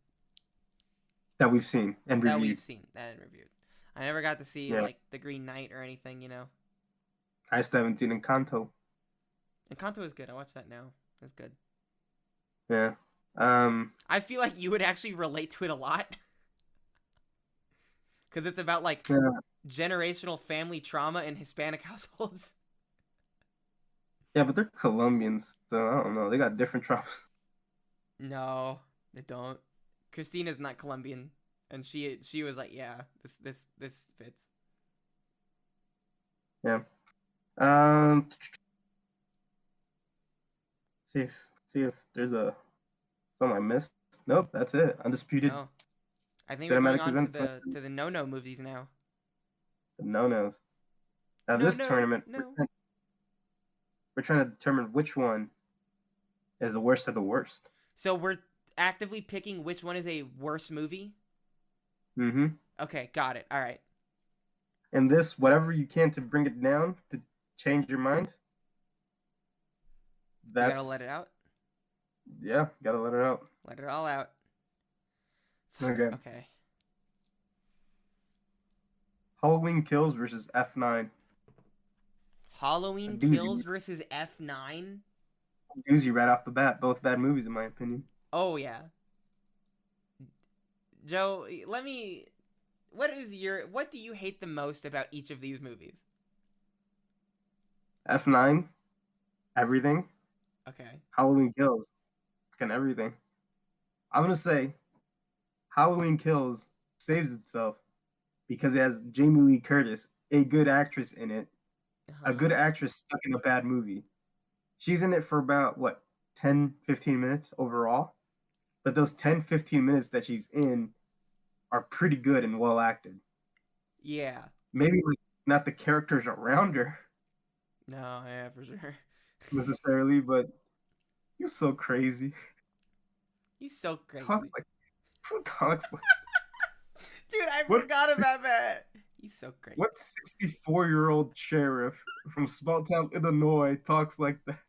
that we've seen and that reviewed. we've seen and reviewed. I never got to see Yeah, like The Green Knight or anything, you know. I still haven't seen Encanto. Encanto is good. I watched that now. It's good. Yeah. I feel like you would actually relate to it a lot because it's about like Yeah, generational family trauma in Hispanic households. yeah, but they're Colombians, so I don't know. They got different traumas. No, they don't. Christina's not Colombian, and she was like, yeah, this fits. Yeah. Um, see if there's a some I missed. Nope, that's it. Undisputed No, I think we're going cinematic on to event. the no movies now. The no-nos. Now No, this no, tournament, no. we're trying to determine which one is the worst of the worst. So we're actively picking which one is a worse movie. Mm-hmm. Okay, got it. All right. And this, whatever you can to bring it down to change your mind. We gotta That's let it out. yeah, gotta let it out. Let it all out. Fuck. Okay. Okay. Halloween Kills versus F9. A Halloween doozy. Kills versus F9. Doozy right off the bat. Both bad movies in my opinion. Oh yeah. Joe, let me. What do you hate the most about each of these movies? F9, everything. Okay. Halloween Kills, fucking everything. I'm gonna say Halloween Kills saves itself because it has Jamie Lee Curtis, a good actress in it, a Uh-huh. good actress stuck in a bad movie. She's in it for about what 10, 15 minutes overall, but those 10, 15 minutes that she's in are pretty good and well acted. Yeah. Maybe like not the characters around her No, yeah, for sure. necessarily, but you're so crazy. You so Talks crazy. like who talks like Dude, I what forgot about that. You so crazy. what 64-year-old sheriff from small town Illinois talks like that?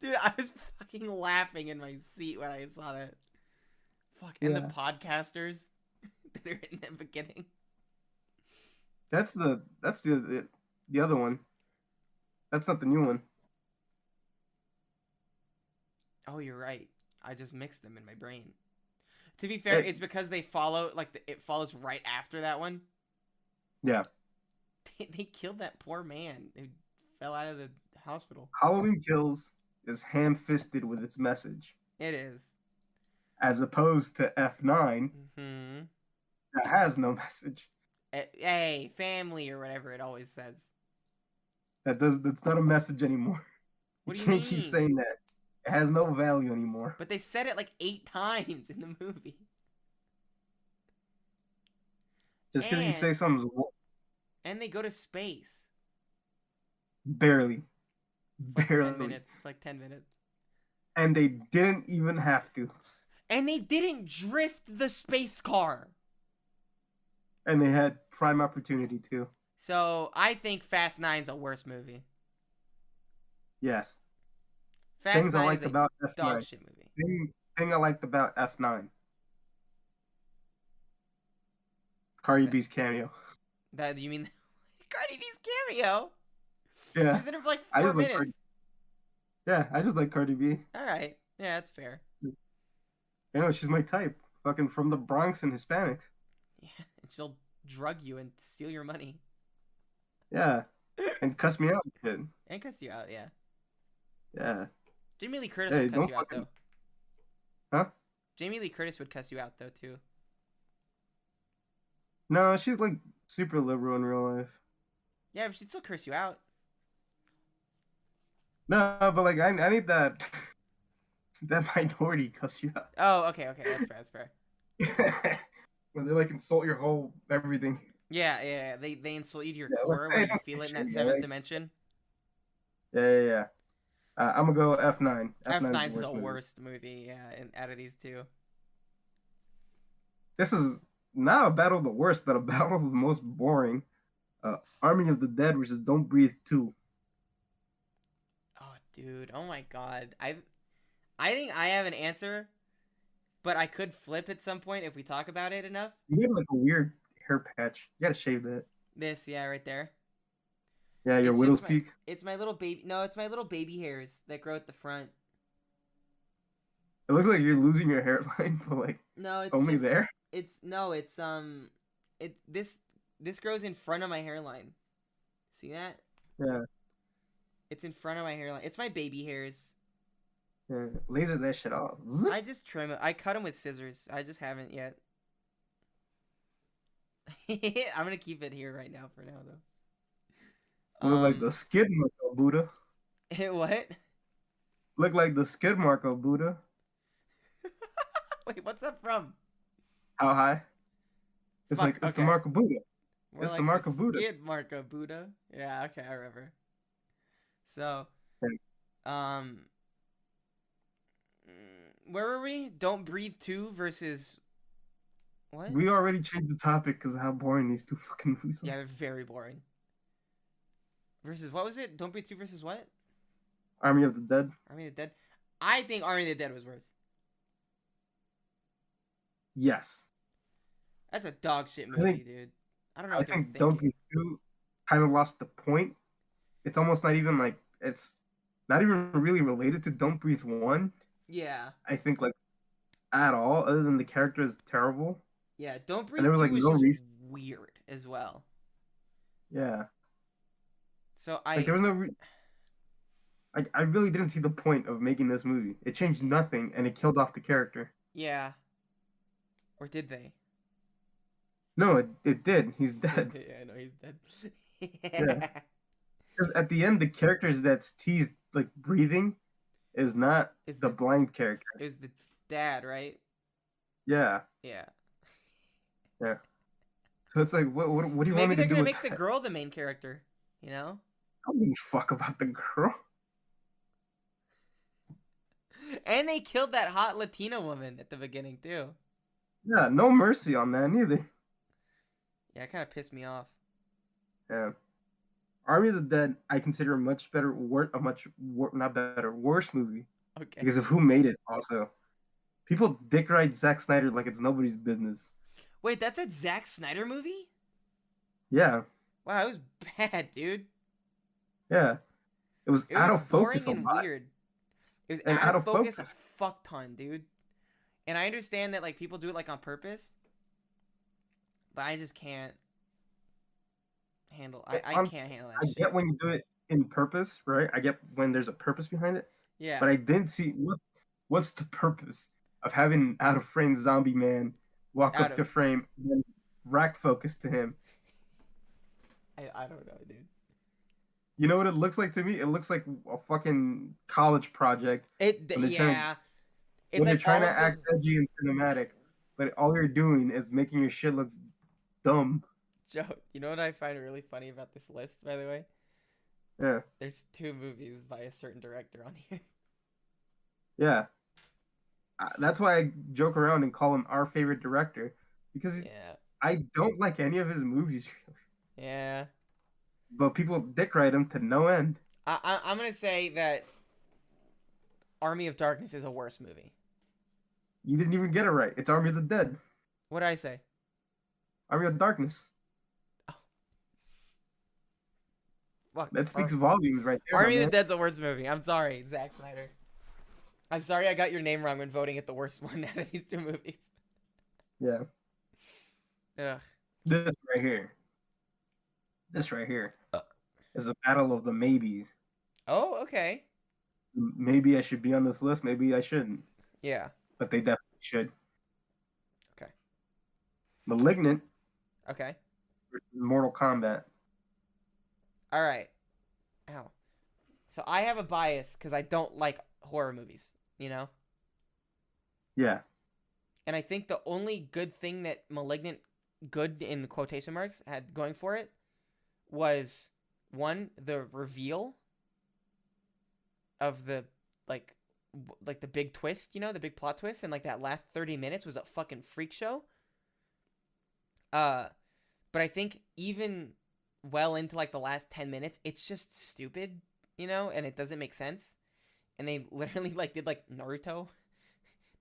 Dude, I was fucking laughing in my seat when I saw that. Fuck, and the Yeah, podcasters that are in the beginning. that's the other one. That's not the new one. Oh, you're right. I just mixed them in my brain. To be fair, It, it's because they follow it follows right after that one. yeah, They killed that poor man who fell out of the hospital. Halloween Kills is ham-fisted with its message, It is. as opposed to F9 Hmm. that has no message. Hey, family or whatever it always says. That's not a message anymore. You What do you can't keep mean? saying that. It has no value anymore. But they said it like 8 times in the movie. Just because you say And something's and they go to space. barely, For like 10 barely, minutes. For like 10 minutes. and they didn't even have to, And they didn't drift the space car. and they had prime opportunity to. So I think Fast Nine's a worse movie. Yes, Fast things I Nine is liked a about dog F9. shit movie. Thing I liked about F9. Cardi That, B's cameo. that you mean Cardi B's cameo? She Yeah, was in it for like I four just like Cardi. minutes. Yeah, I just like Cardi B. All right, yeah, that's fair. You know, she's my type. Fucking from the Bronx and Hispanic. Yeah, and she'll drug you and steal your money Yeah, and cuss me out, kid. and cuss you out. Yeah, Yeah. Jamie Lee Curtis Hey, would cuss don't you out fucking. though. Huh? Jamie Lee Curtis would cuss you out though too. No, she's like super liberal in real life. Yeah, but she'd still curse you out. No, but like I need that that minority cuss you out. Oh, okay, that's fair. That's fair. When they like insult your whole everything. Yeah. They insult you to your Yeah, like, core hey, where you don't feel it in shit, that yeah, seventh like, dimension. Yeah. I'm gonna go F9. F9 is the F9's the worst movie. worst movie, yeah, out of these two. This is not a battle of the worst, but a battle of the most boring. Army of the Dead versus Don't Breathe 2. Oh, dude. Oh my god. I think I have an answer, but I could flip at some point if we talk about it enough. You have like a weird hair patch. You gotta shave that. This, yeah, right there. Yeah, your It's widow's just my peak. it's my little baby. No, it's my little baby hairs that grow at the front. It looks like you're losing your hairline, but like No, it's only just there. it's no, it's it this grows in front of my hairline. See that? Yeah, It's in front of my hairline. It's my baby hairs. yeah. Laser that shit off. Zzz. I just trim it. I cut them with scissors. I just haven't yet. I'm gonna keep it here right now for now though. Look like the skid mark of Buddha. What? Look like the skid mark of Buddha. Wait, what's that from? How high? It's Fuck, like it's the okay. mark of Buddha. More It's like the mark of Buddha. skid mark of Buddha. Yeah, okay, I remember. So, Okay. um, where were we? Don't Breathe 2 versus what? We already changed the topic because of how boring these two fucking movies are. Yeah, they're very boring. Versus what was it? Don't Breathe 2 versus what? Army of the Dead. Army of the Dead. I think Army of the Dead was worse. Yes. That's a dog shit I movie, think- dude. I don't know I what they're think thinking. Don't Be Two kind of lost the point. It's almost not even like it's not even really related to Don't Breathe One. Yeah, I think like at all, other than the character is terrible. yeah. Don't Breathe there 2 was, like, was no just reason- weird as well. Yeah, So like there was no. I really didn't see the point of making this movie. It changed nothing, and it killed off the character. yeah. Or did they? No, it did. He's dead. Yeah, I know he's dead. Yeah. Because at the end, the characters that's teased like breathing is not Is the the blind character. It was the dad, right? Yeah. Yeah. So it's like, what do So you want maybe me they're to do gonna with make the that? girl the main character. You know? I don't give a fuck about the girl. And they killed that hot Latina woman at the beginning too. Yeah, no mercy on that neither. Yeah, it kind of pissed me off. Yeah. Army of the Dead, I consider a much better, not better, worse movie Okay. because of who made it. Also, people dick ride Zack Snyder like it's nobody's business. Wait, that's a Zack Snyder movie? Yeah, Wow, it was bad, dude. yeah. It was It out was of focus a boring and lot. weird. It was And out out of of focus focus. a fuck ton, dude. And I understand that like people do it like on purpose, but I just can't handle. I On- can't handle I that shit. get when you do it in purpose, right? I get when there's a purpose behind it, Yeah. but I didn't see what's the purpose of having an out of frame zombie man walk Out up of- to frame and then rack focus to him. I don't know, dude. You know what it looks like to me? It looks like a fucking college project When they're it's like trying to all of the- act edgy and cinematic, but all you're doing is making your shit look dumb. Joe, you know what I find really funny about this list, by the way? Yeah, There's 2 movies by a certain director on here. yeah. That's why I joke around and call him our favorite director because Yeah. I don't like any of his movies, Yeah. but people dick ride him to no end. I'm gonna say that Army of Darkness is a worse movie. You didn't even get it right. It's Army of the Dead. What did I say? Army of Darkness. Fuck. That speaks volumes right there. Army my of the man. Dead's the worst movie. I'm sorry, Zack Snyder. I'm sorry I got your name wrong when voting at the worst one out of these 2 movies. Yeah. Ugh. This right here. This right here is a battle of the maybes. Oh, okay. Maybe I should be on this list. Maybe I shouldn't. Yeah. But they definitely should. Okay. Malignant Okay. versus Mortal Kombat. All right. Ow. So I have a bias because I don't like horror movies, you know? Yeah. And I think the only good thing that Malignant, good in quotation marks, had going for it was, one, the reveal of the like like the big twist, the big plot twist, and like that last 30 minutes was a fucking freak show. Uh, but I think even well into like the last 10 minutes, it's just stupid, and it doesn't make sense. And they literally like did like Naruto.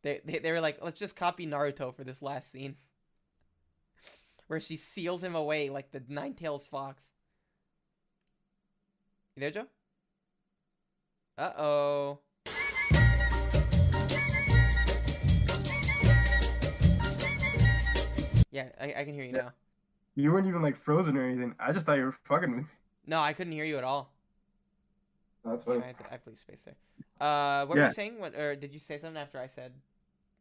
They were like, let's just copy Naruto for this last scene, where she seals him away like the Nine-Tails Fox. You there, Joe? Uh-oh. Yeah, I can hear you now. You weren't even like frozen or anything. I just thought you were fucking with me. No, I couldn't hear you at all. Oh, that's Yeah, funny. I have to leave space there. What were you saying? Or did you say something after I said?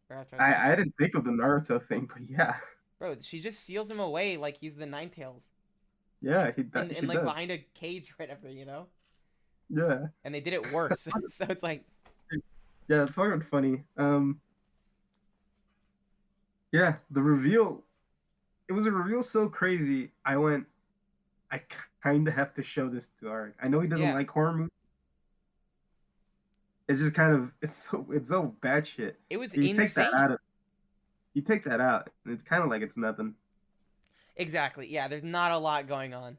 Or after I said? I didn't think of the Naruto thing, but yeah. Bro, she just seals him away like he's the Nine-Tails. Yeah, And like does. behind a cage or whatever, Yeah. And they did it worse. So it's like, Yeah, it's fucking funny. Yeah, the reveal. It was a reveal so crazy. I kind of have to show this to Arik. I know he doesn't yeah, like horror movies. It's just kind of it's so bad shit. it was You take that out insane. of you take that out, and it's kind of like it's nothing. Exactly. Yeah, there's not a lot going on.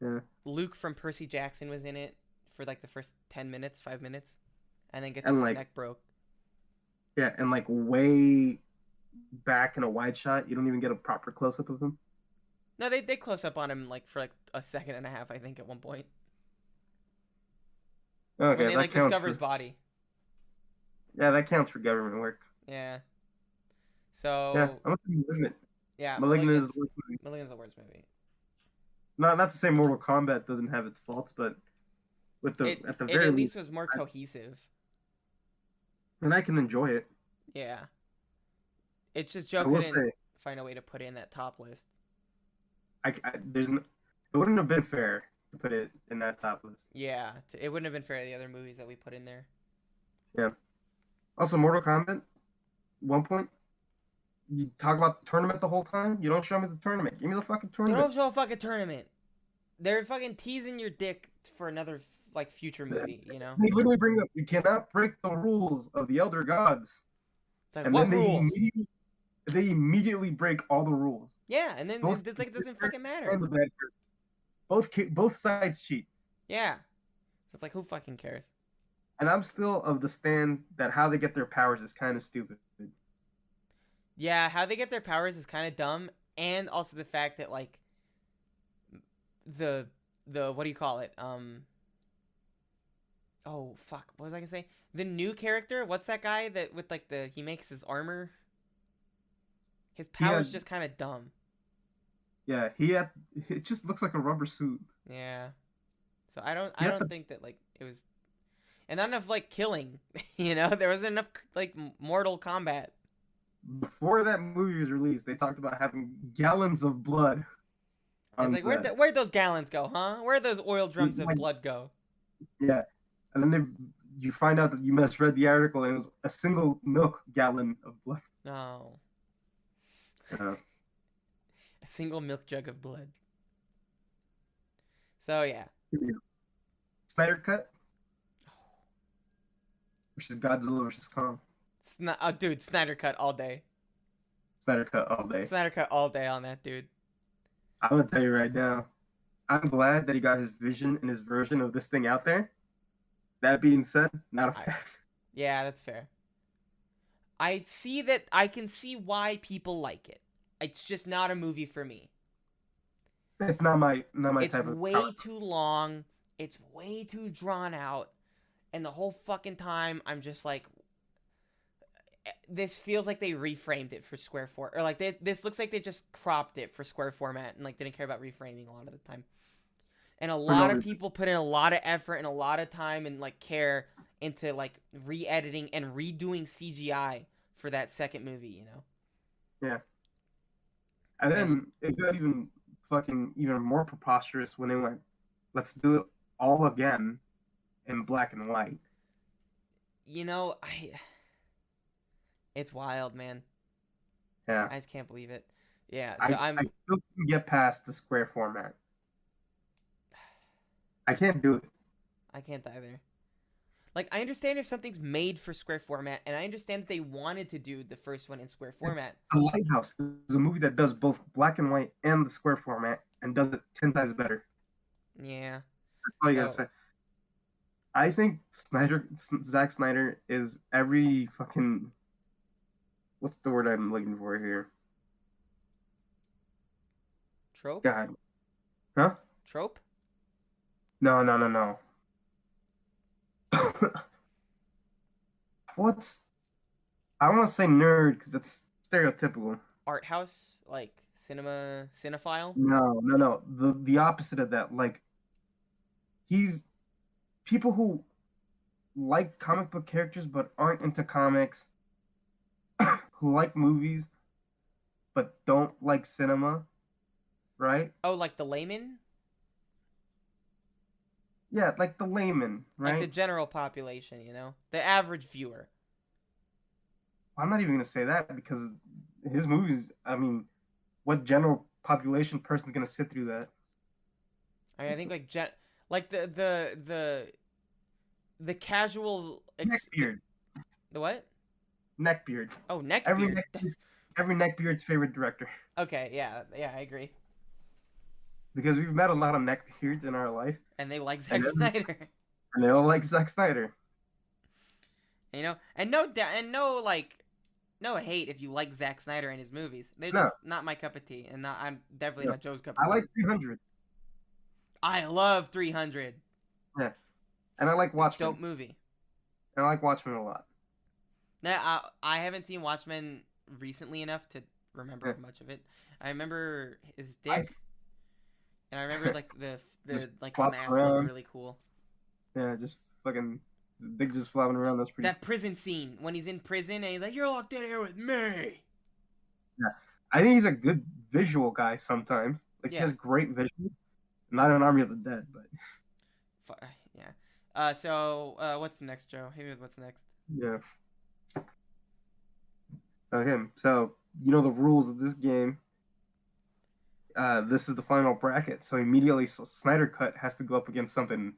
Yeah, Luke from Percy Jackson was in it for like the first 10 minutes, 5 minutes, and then gets and his like neck broke. yeah, and like way back in a wide shot, you don't even get a proper close up of him. No, they close up on him like for like a second and a half, I think, at one point. When Okay, they that like counts discover for his body. yeah, that counts for government work. Yeah. Yeah, So I'm gonna say Malignant. yeah, Malignant is the worst movie. Malignant's the worst movie. Not to say Mortal Kombat doesn't have its faults, but with the It at the it very at least, least was more cohesive. and I can enjoy it. Yeah. It's just I Joe will couldn't say, find a way to put it in that top list. it wouldn't have been fair to put it in that top list. Yeah, it wouldn't have been fair to the other movies that we put in there. Yeah. Also, Mortal Kombat. One point, you talk about the tournament the whole time. You don't show me the tournament. Give me the fucking They tournament. don't show a fucking tournament. They're fucking teasing your dick for another like future movie, They literally bring up you cannot break the rules of the Elder Gods, It's like, and what then rules? they immediately break all the rules. Yeah, and then Both it's like it the doesn't good fucking and matter. the bad character. Both sides cheat. Yeah. So it's like, who fucking cares? And I'm still of the stand that how they get their powers is kind of stupid. Yeah, how they get their powers is kind of dumb, and also the fact that like the what do you call it? Oh fuck, what was I gonna say? The new character, what's that guy that with like he makes his armor? His power's Yeah. just kind of dumb. Yeah, it just looks like a rubber suit. Yeah. So I He had don't think that like it was, and not enough like killing. There wasn't enough like Mortal Kombat. Before that movie was released, they talked about having gallons of blood It's on like set. where'd those gallons go, huh? Where'd those oil drums of Like, blood go? yeah, and then you find out that you misread the article, and it was a single milk gallon of blood. No. Uh, A single milk jug of blood. So yeah. Snyder Cut versus Godzilla versus Kong. Dude, Snyder Cut all day. Snyder Cut all day. Snyder Cut all day on that, dude. I'm gonna tell you right now, I'm glad that he got his vision and his version of this thing out there. That being said, not a fan. Yeah, that's fair. I can see why people like it. It's just not a movie for me. It's not my It's type of. way too long. It's way too drawn out. And the whole fucking time, I'm just like, this feels like they reframed it for square format, or like this looks like they just cropped it for square format and like didn't care about reframing a lot of the time. And a lot of people put in a lot of effort and a lot of time and like care into like re-editing and redoing CGI for that second movie, Yeah. And then it got even more preposterous when they went, let's do it all again in black and white. It's wild, man. Yeah. I just can't believe it. Yeah, so I still can get past the square format. I can't do it. I can't either. Like, I understand if something's made for square format, and I understand that they wanted to do the first one in square format. The Lighthouse is a movie that does both black and white and the square format and does it 10 times better. Yeah. That's all you gotta So say. I think Zack Snyder is every fucking, what's the word I'm looking for here? trope, God, huh? trope. No, no, no, no. What's I want to say nerd because that's stereotypical. Art house, like cinephile. No, no, no. The opposite of that. Like he's people who like comic book characters but aren't into comics, who like movies but don't like cinema, right? Oh, like the layman, Yeah, like the layman, like the right? general population, the average viewer. I'm not even gonna say that because his movies. I mean, what general population person's gonna sit through that? I mean, I think like the casual Neckbeard, the what? neckbeard. Oh, Every neckbeard. every neckbeard's favorite director. Okay, yeah, yeah, I agree. Because we've met a lot of neckbeards in our life, And they like and, Zack Snyder. and they all like Zack Snyder. And no like no hate if you like Zack Snyder and his movies. They're No, just not my cup of tea, and I'm definitely no, not Joe's cup I of tea. like 300. I love 300. Yeah, and I like Watchmen. Dope movie. And I like Watchmen a lot. Now I haven't seen Watchmen recently enough to remember Yeah. much of it. I remember his I dick, and I remember like the just like the flop mask looked around. really cool. Yeah, just fucking dick just flopping around. That's pretty. That prison scene when he's in prison and he's like, "You're locked in here with me." Yeah, I think he's a good visual guy sometimes. Like he Yeah. has great visuals. Not an Army of the Dead, but Yeah. So what's next, Joe? Hit me with what's next. yeah. Okay, so you know the rules of this game. This is the final bracket, so immediately Snyder Cut has to go up against something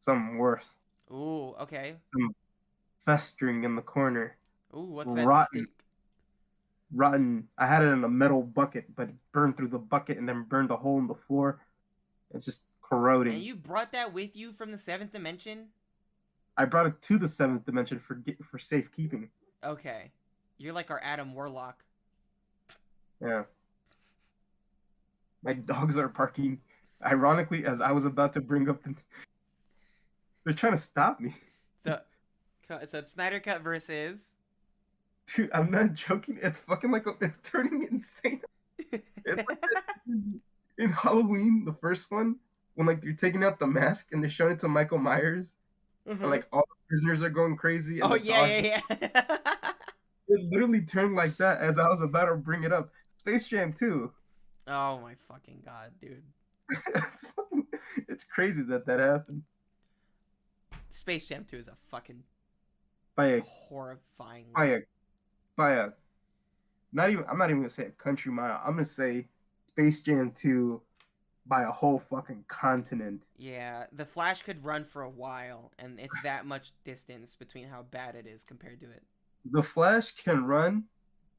worse. Ooh, okay. Some festering in the corner. Ooh, what's that Rotten. steak? Rotten. I had it in a metal bucket, but it burned through the bucket and then burned a hole in the floor. It's just corroding. And you brought that with you from the seventh dimension? I brought it to the seventh dimension for safekeeping. Okay. You're like our Adam Warlock. Yeah. My dogs are barking. Ironically, as I was about to bring up the, they're trying to stop me. So it's Snyder Cut versus. Dude, I'm not joking. It's fucking like it's turning insane. It's like in Halloween, the first one, when like you're taking out the mask and they're showing it to Michael Myers, and like all the prisoners are going crazy. And Oh the yeah. It literally turned like that as I was about to bring it up. Space Jam 2. Oh my fucking god, dude. It's crazy that happened. Space Jam 2 is a fucking By a horrifying. by a not even I'm not even gonna say a country mile. I'm gonna say Space Jam 2 by a whole fucking continent. Yeah, the Flash could run for a while, and it's that much distance between how bad it is compared to it. The Flash can run,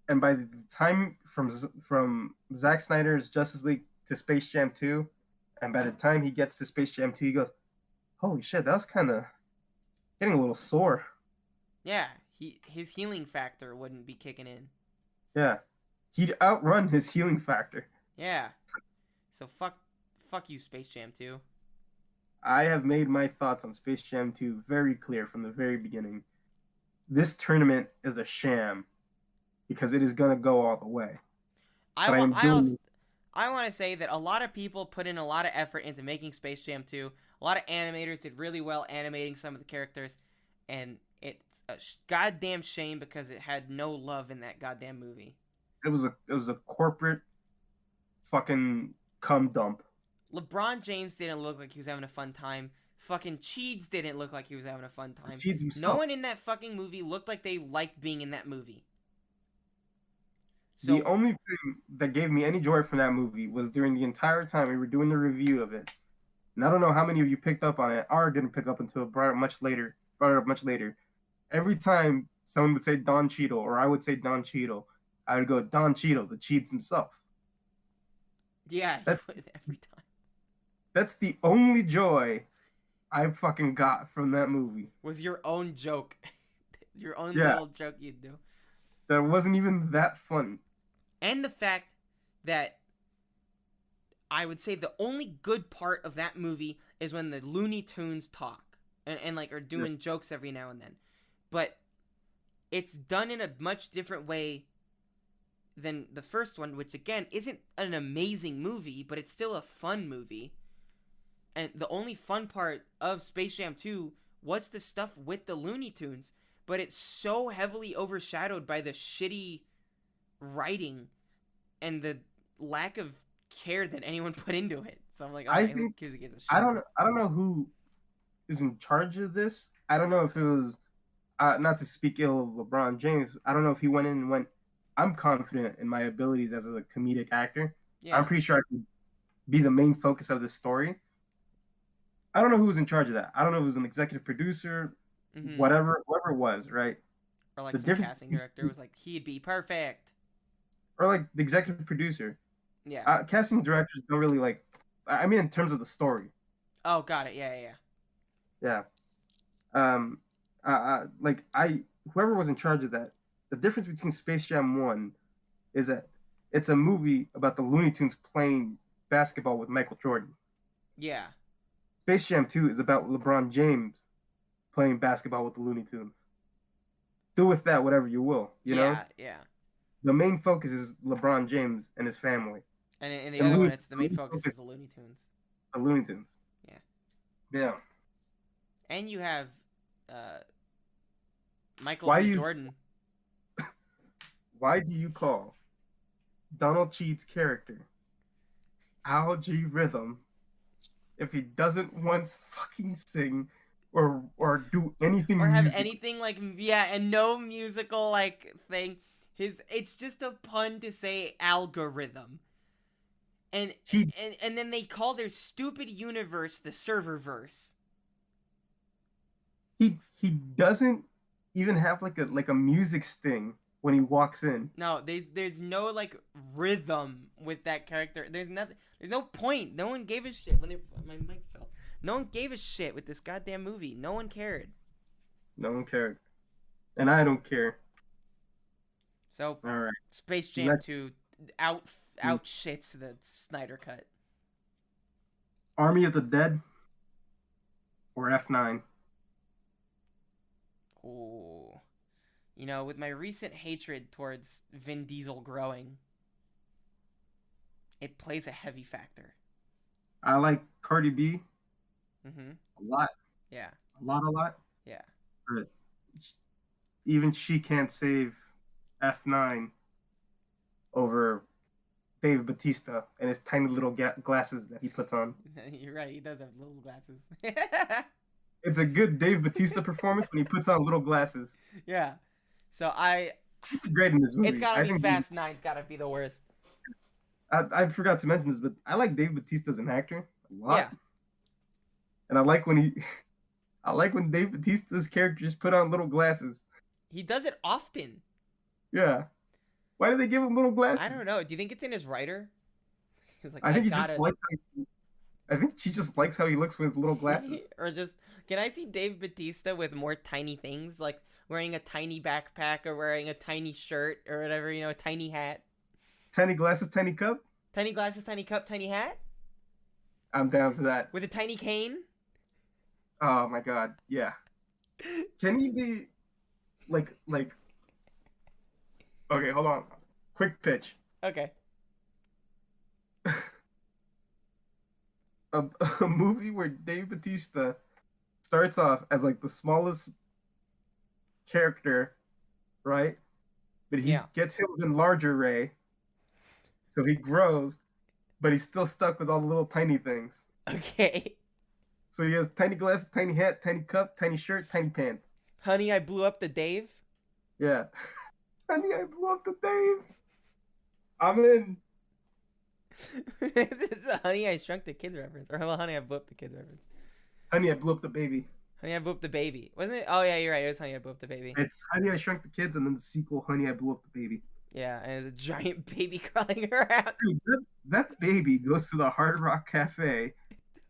and by the time from Zack Snyder's Justice League to Space Jam 2, and by the time he gets to Space Jam 2, he goes, "Holy shit, that was kind of getting a little sore." Yeah, his healing factor wouldn't be kicking in. Yeah, he'd outrun his healing factor. Yeah, so fuck you, Space Jam 2. I have made my thoughts on Space Jam 2 very clear from the very beginning. This tournament is a sham because it is going to go all the way. I want to say that a lot of people put in a lot of effort into making Space Jam 2. A lot of animators did really well animating some of the characters, and it's a goddamn shame because it had no love in that goddamn movie. It was a corporate fucking cum dump. LeBron James didn't look like he was having a fun time. Fucking Cheeds didn't look like he was having a fun time. Cheeds himself. No one in that fucking movie looked like they liked being in that movie. So the only thing that gave me any joy from that movie was during the entire time we were doing the review of it. And I don't know how many of you picked up on it or didn't pick up until much later. brought it up much later. Every time someone would say Don Cheadle or I would say Don Cheadle, I would go Don Cheadle, the Cheats himself. Yeah, you That's put it every time. that's the only joy I fucking got from that movie. Was your own joke. Your own Yeah, little joke you'd do. that wasn't even that funny. And the fact that I would say the only good part of that movie is when the Looney Tunes talk and like are doing jokes every now and then. But it's done in a much different way than the first one, which again isn't an amazing movie, but it's still a fun movie. And the only fun part of Space Jam 2 was the stuff with the Looney Tunes, but it's so heavily overshadowed by the shitty writing and the lack of care that anyone put into it. So I'm like, I who think gives a shit? I don't know who is in charge of this. I don't know if it was not to speak ill of LeBron James. I don't know if he went in and went, I'm confident in my abilities as a comedic actor. Yeah. I'm pretty sure I could be the main focus of this story. I don't know who was in charge of that. I don't know if it was an executive producer, whoever it was, right? Or like some casting director was like, he'd be perfect. Or like the executive producer. Yeah. Casting directors don't really like. I mean, in terms of the story. Oh, got it. Yeah. Like whoever was in charge of that. The difference between Space Jam 1 is that it's a movie about the Looney Tunes playing basketball with Michael Jordan. Yeah. Space Jam 2 is about LeBron James playing basketball with the Looney Tunes. Do with that whatever you will, you know? Yeah. The main focus is LeBron James and his family. And in the other one, it's the main focus is the Looney Tunes. The Looney Tunes. Yeah. Yeah. And you have Michael B. Jordan. Why do you call Donald Chead's character Al G. Rhythm if he doesn't once fucking sing or do anything or have musical? anything like and no musical like thing? It's just a pun to say algorithm. And then they call their stupid universe the Serververse. He doesn't even have like a music sting when he walks in. No, there's no like rhythm with that character. There's nothing. There's no point. No one gave a shit when my mic fell. No one gave a shit with this goddamn movie. No one cared. No one cared, and I don't care. So, all right, Space Jam 2 out shits the Snyder Cut. Army of the Dead or F9. Oh, with my recent hatred towards Vin Diesel growing, it plays a heavy factor. I like Cardi B. Mm-hmm. A lot. Yeah. A lot. Yeah. But even she can't save F9 over Dave Bautista and his tiny little glasses that he puts on. You're right. He does have little glasses. It's a good Dave Bautista performance when he puts on little glasses. Yeah. So it's great in this movie. It's gotta be Fast 9's gotta be the worst. I forgot to mention this, but I like Dave Bautista as an actor a lot. Yeah. And I like when Dave Bautista's character just put on little glasses. He does it often. Yeah. Why do they give him little glasses? I don't know. Do you think it's in his writer? He's like, I think I think she just likes how he looks with little glasses. Or just, can I see Dave Bautista with more tiny things, like wearing a tiny backpack or wearing a tiny shirt or whatever, a tiny hat? Tiny glasses, tiny cup? Tiny glasses, tiny cup, tiny hat? I'm down for that. With a tiny cane? Oh my god, yeah. Can he be like okay, hold on. Quick pitch. Okay. A movie where Dave Bautista starts off as like the smallest character, right? But he gets hit with an larger ray. So he grows, but he's still stuck with all the little tiny things. Okay. So he has tiny glasses, tiny hat, tiny cup, tiny shirt, tiny pants. Honey, I Blew Up the Dave? Yeah. Honey, I Blew Up the Dave. I'm in. This is a Honey, I Shrunk the Kids reference. Or Honey, I Blew Up the Kids reference. Honey, I Blew Up the Baby. Honey, I Blew Up the Baby. Wasn't it? Oh, yeah, you're right. It was Honey, I Blew Up the Baby. It's Honey, I Shrunk the Kids, and then the sequel, Honey, I Blew Up the Baby. Yeah, and there's a giant baby crawling around. Dude, that baby goes to the Hard Rock Cafe,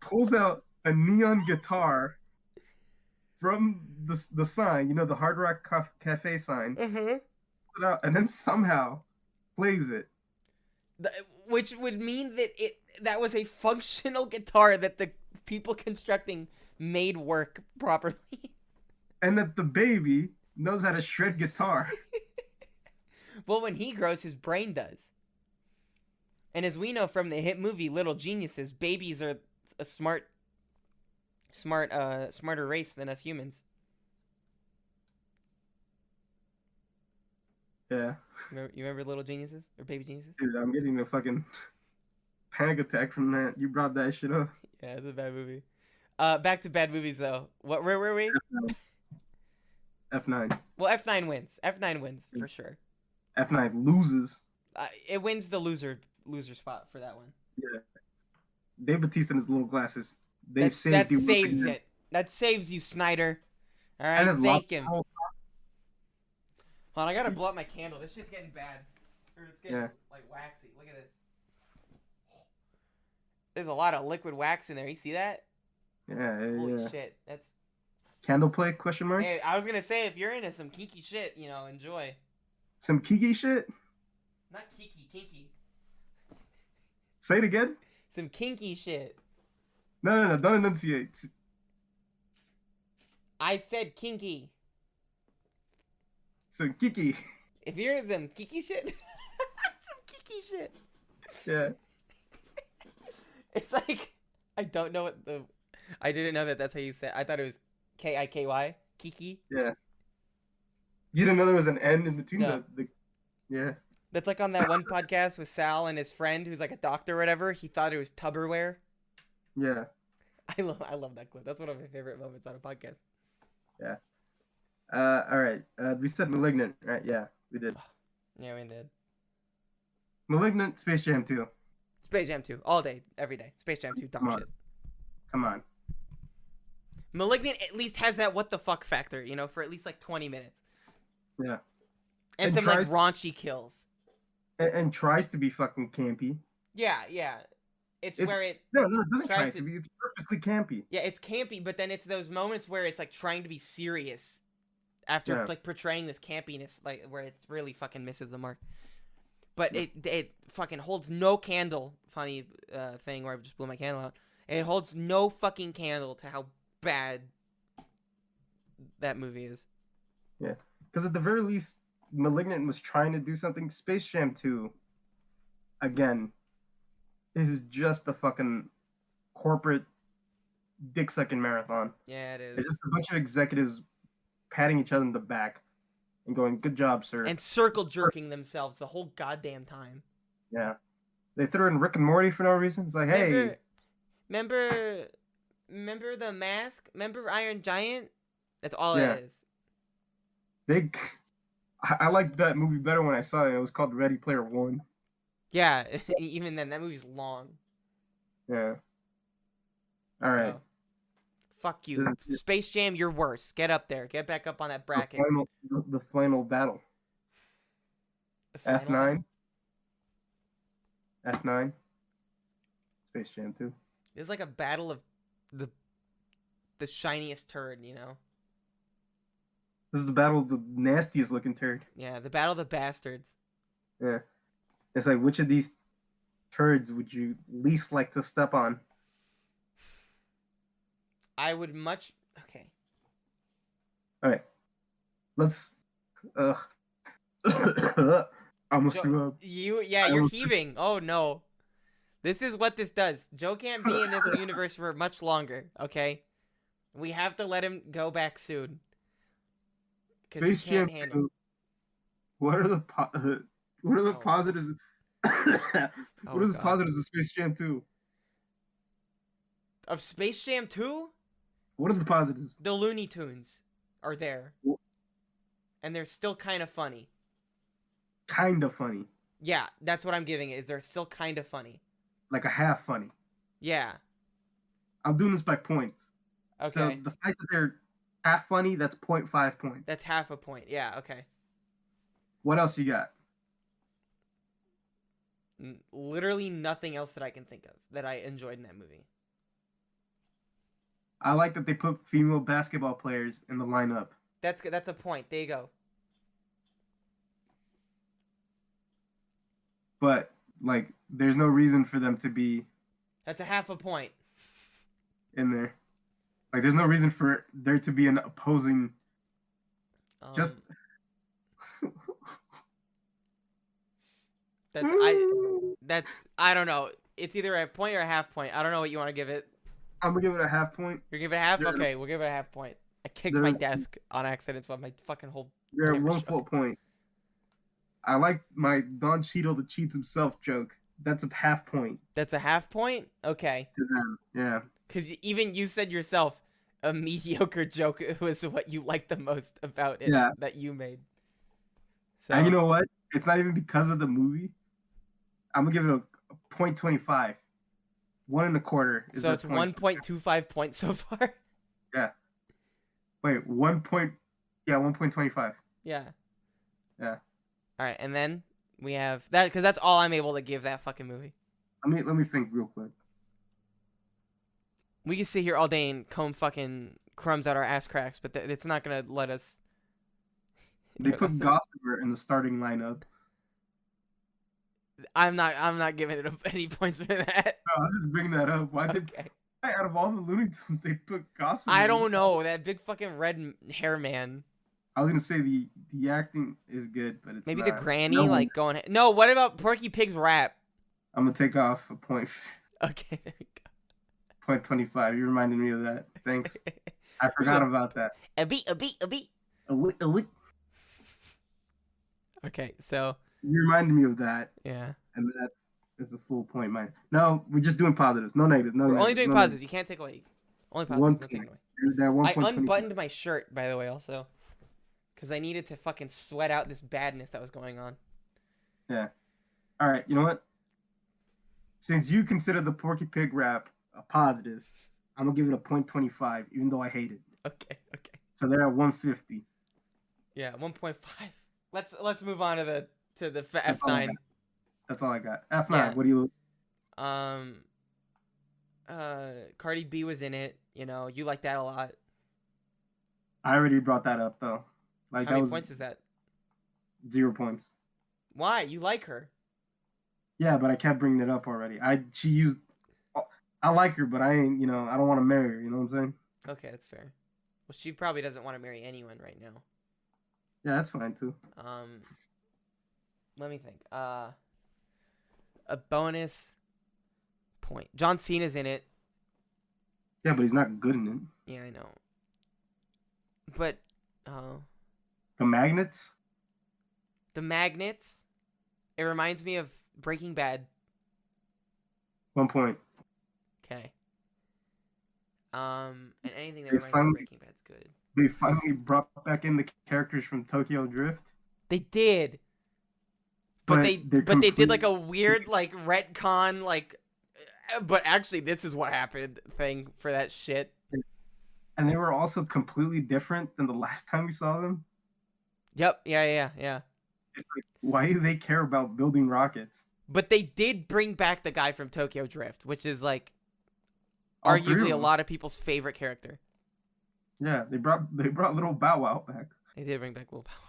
pulls out a neon guitar from the sign, the Hard Rock Cafe sign, Mm-hmm. pull it out, and then somehow plays it. Which would mean that that was a functional guitar that the people constructing made work properly. And that the baby knows how to shred guitar. Well, when he grows, his brain does. And as we know from the hit movie Little Geniuses, babies are a smarter race than us humans. Yeah. You remember Little Geniuses or Baby Geniuses? Dude, I'm getting a fucking panic attack from that. You brought that shit up. Yeah, it's a bad movie. Back to bad movies though. Where were we? F9. Well, F9 wins. F9 wins for sure. F9 loses. It wins the loser spot for that one. Yeah. Dave Bautista and his little glasses. That saves it. That saves you, Snyder. All right, thank him. Hold on, I gotta blow up my candle. This shit's getting bad. Or it's getting like waxy. Look at this. There's a lot of liquid wax in there. You see that? Yeah. Holy shit. That's candle play? Question mark. Hey, I was gonna say if you're into some kinky shit, enjoy. Some kiki shit? Not kinky. Say it again. Some kinky shit. No, don't enunciate. I said kinky. Some kiki. If you're into some kiki shit, some kiki shit. Yeah. It's like I don't know I didn't know that's how you said. I thought it was Kiky. Kiki. Yeah. You didn't know there was an N in between the yeah. That's like on that one podcast with Sal and his friend who's like a doctor or whatever. He thought it was Tupperware. Yeah. I love that clip. That's one of my favorite moments on a podcast. Yeah. All right. We said Malignant, right? Yeah, we did. Yeah, we did. Malignant, Space Jam 2. Space Jam 2. All day, every day. Space Jam 2, dumb shit. Come on. Malignant at least has that what the fuck factor, for at least like 20 minutes. Yeah. And some like raunchy kills. And tries to be fucking campy. Yeah. It's where it... No, it doesn't try to be. It's purposely campy. Yeah, it's campy, but then it's those moments where it's like trying to be serious after like portraying this campiness, like where it really fucking misses the mark. But it fucking holds no candle. Funny thing where I just blew my candle out. It holds no fucking candle to how bad that movie is. Yeah, because at the very least, Malignant was trying to do something. Space Jam 2, again, is just a fucking corporate dick-sucking marathon. Yeah, it is. It's just a bunch of executives patting each other in the back and going, "Good job, sir." And circle jerking themselves the whole goddamn time. Yeah. They threw in Rick and Morty for no reason. It's like, hey. Remember The Mask? Remember Iron Giant? That's all it is. I liked that movie better when I saw it. It was called Ready Player One. Yeah, even then, that movie's long. Yeah. All right. So, fuck you. Space Jam, you're worse. Get up there. Get back up on that bracket. The final battle. F9. F9. Space Jam 2. It's like a battle of the shiniest turd, This is the battle of the nastiest looking turd. Yeah, the battle of the bastards. Yeah. It's like, which of these turds would you least like to step on? I would much... Okay. Alright. Let's... almost threw up. You're heaving. Oh, no. This is what this does. Joe can't be in this universe for much longer, okay? We have to let him go back soon. Because he can't handle it. What are the positives? What are the positives of Space Jam 2? Of Space Jam 2? What are the positives? The Looney Tunes are there. And they're still kind of funny. Kind of funny. Yeah, that's what I'm giving it. Is they're still kind of funny. Like a half funny. Yeah. I'm doing this by points. Okay. So the fact that they're half funny, that's 0.5 points. That's half a point. Yeah, okay. What else you got? Literally nothing else that I can think of that I enjoyed in that movie. I like that they put female basketball players in the lineup. That's good. That's a point. There you go. But like, there's no reason for them to be That's a half a point. in there. Like, there's no reason for there to be an opposing. Just I don't know. It's either a point or a half point. I don't know what you want to give it. I'm gonna give it a half point. You're giving it a half? They're- Okay, we'll give it a half point. I kicked they're- my desk on accident, so my fucking whole They're camera one shook. full point. I like my Don Cheadle the cheats himself joke. That's a half point That's a half point? Okay. to them. Yeah. Because even you said yourself, a mediocre joke was what you liked the most about it Yeah. that you made. So, And you know what? It's not even because of the movie. I'm gonna give it a 0.25. 1.25 is so their it's point. 1.25 points so far? Wait, 1.25. Yeah. Yeah. All right, and then we have that because that's all I'm able to give that fucking movie. Let me think real quick. We can sit here all day and comb fucking crumbs out our ass cracks, but it's not gonna let us. They put Gossamer in the starting lineup. I'm not giving it any points for that. No, I'm just bringing that up. Why did Okay. out of all the Looney Tunes they put Gossamer? I don't know that big fucking red hair man. I was gonna say the acting is good, but it's Maybe not. the granny No, like going. No, what about Porky Pig's rap? I'm gonna take off a point. Okay, there we 0.25. You reminded me of that. Thanks. go. I forgot about that. A beat. A week. Okay, so You reminded me of that, yeah, and that is a full point, man. No, we're just doing positives. No negatives. No. we're only negatives, doing no positives. You can't take away. Only positives. One No taking point. away. negatives. That I 1.25. unbuttoned my shirt, by the way, also, because I needed to fucking sweat out this badness that was going on. Yeah. All right. You know what? Since you consider the Porky Pig rap a positive, I'm gonna give it a 0.25, even though I hate it. Okay. So they're at 150. Yeah, 1.5. Let's move on to the That's all I F9. got. That's all I got. F9. Yeah. What do you? Cardi B was in it. You know, you like that a lot. I already brought that up though. Like How that many was points is that? 0 points. Why? You like her? Yeah, but I kept bringing it up already. I like her, but I ain't. You know, I don't want to marry her. You know what I'm saying? Okay, that's fair. Well, she probably doesn't want to marry anyone right now. Yeah, that's fine too. Let me think. A bonus point. John Cena's in it. Yeah, but he's not good in it. Yeah, I know. But The Magnets. the Magnets. It reminds me of Breaking Bad. 1 point. Okay. And anything that They reminds me of finally- Breaking Bad's good. They finally brought back in the characters from Tokyo Drift. They did. But they they're did like a completely- weird like retcon like but actually this is what happened thing for that shit. And they were also completely different than the last time we saw them. Yep, yeah. It's like, why do they care about building rockets? But they did bring back the guy from Tokyo Drift, which is like All three of arguably a them. lot of people's favorite character. Yeah, they brought little Bow Wow back. They did bring back Lil Bow Wow.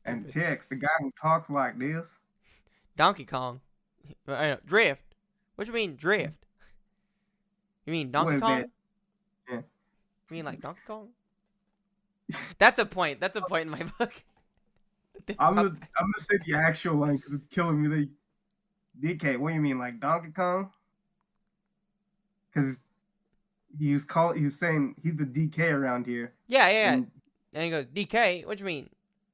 And Stupid. Tex, the guy who talks like this. Donkey Kong. I know. Drift. What do you mean drift? You mean Donkey Wait, Kong? man. Yeah. You mean like Donkey Kong? That's a point. That's a point in my book. I'm gonna say the actual line because it's killing me. DK, what do you mean, like Donkey Kong? Because he was saying he's the DK around here. Yeah. And- And he goes, DK, what do you mean?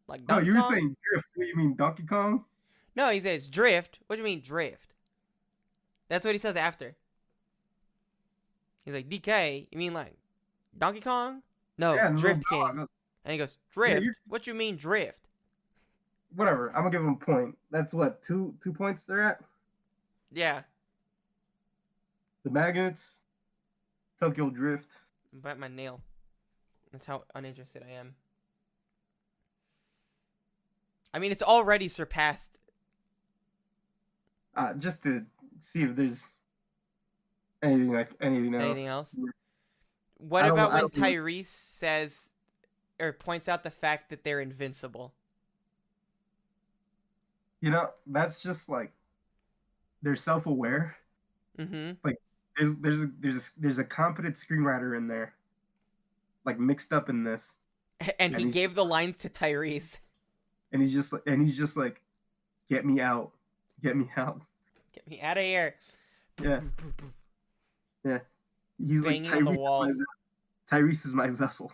Like no, Donkey you were Kong? saying Drift. What do you mean, Donkey Kong? No, he says drift. What do you mean drift? That's what he says after. He's like, DK, you mean like Donkey Kong? No, Yeah, and Drift little Bow Wow King. goes, And he goes, drift? you're- What you mean drift? whatever. I'm gonna give him a point. That's what 2 points they're at. Yeah. The Magnets, Tokyo Drift, bite my nail. That's how uninterested I am. I mean, it's already surpassed. Just to see if there's anything else. Anything else? What I about when don't really- Tyrese says or points out the fact that they're invincible? You know, that's just like they're self-aware. Mm-hmm. Like there's a competent screenwriter in there, like mixed up in this, And he and gave the lines to Tyrese. he's just like, get me out, get me out. Get me out of here. Yeah. Yeah, he's Banging like on the wall. Tyrese is my vessel.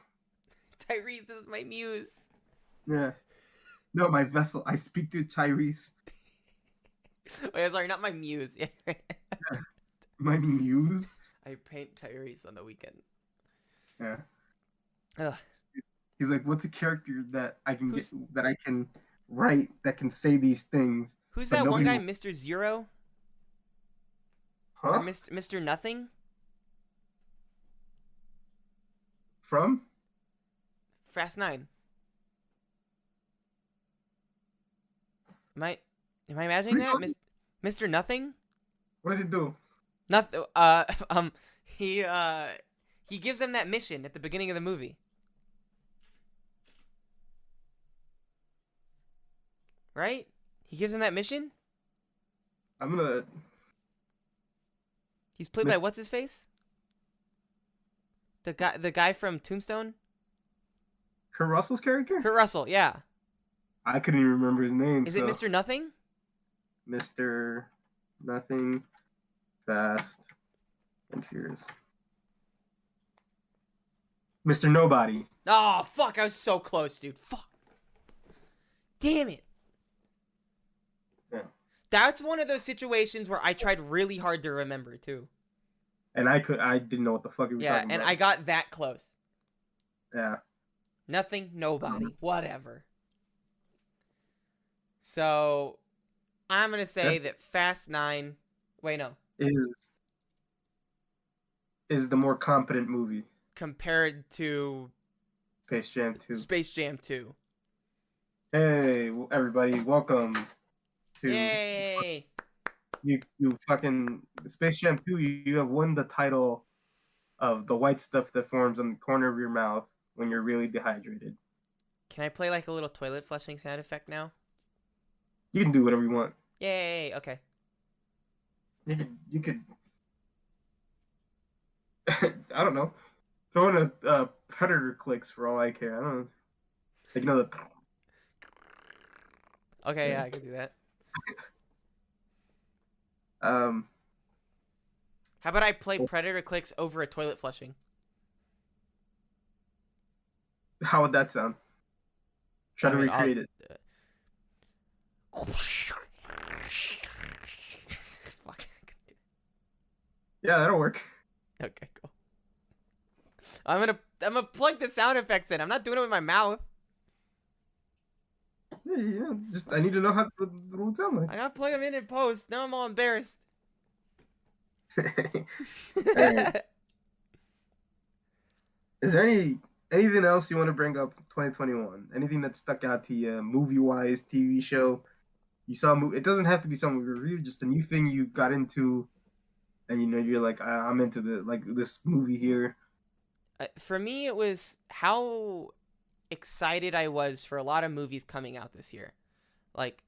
Tyrese is my muse. Yeah, no, my vessel. I speak to Tyrese. Wait, sorry, not my muse. My muse. I paint Tyrese on the weekend. Yeah. Ugh. He's like, what's a character that I can Who's- that I can write that can say these things? Who's But that one guy, nobody Mr. Zero? Huh? Or Mr. Nothing? From? Fast 9. Am I imagining that? Mr. Nothing? What does it do? Nothing. He gives them that mission at the beginning of the movie. Right? He gives them that mission? I'm gonna. He's played by Mis- what's his face? The guy from Tombstone? Kurt Russell's character? Kurt Russell, yeah. I couldn't even remember his name. Is it Mr. Nothing? Mr. Nothing, Fast and Furious. Mr. Nobody. Oh, fuck, I was so close, dude. Fuck. Damn it. Yeah. That's one of those situations where I tried really hard to remember, too. And I didn't know what the fuck he was Yeah, talking and about. I got that close. Yeah. Nothing, nobody, whatever. So, I'm going to say that Fast 9... Wait, no. Is the more competent movie. Compared to Space Jam 2. Space Jam 2. Hey, everybody, welcome to Yay! you fucking Space Jam 2. You have won the title of the white stuff that forms on the corner of your mouth when you're really dehydrated. Can I play like a little toilet flushing sound effect now? You can do whatever you want. Yay! Okay. You could I don't know. Throw in a predator clicks for all I care. I don't know. Like, you know, Okay, yeah, I can do that. the How about I play Predator clicks over a toilet flushing? how would that sound? Try to Alright, recreate it. Fuck. Yeah, that'll work. Okay, cool. I'm gonna plug the sound effects in. I'm not doing it with my mouth. Yeah, just I need to know what it would sound I gotta plug them in post. Now I'm all embarrassed. like. Alright. Is there anything else you want to bring up 2021? Anything that stuck out to you, movie-wise, TV show? You saw a movie. It doesn't have to be something we reviewed, just a new thing you got into, and you're like, I'm into this movie here. For me, it was how excited I was for a lot of movies coming out this year. Like,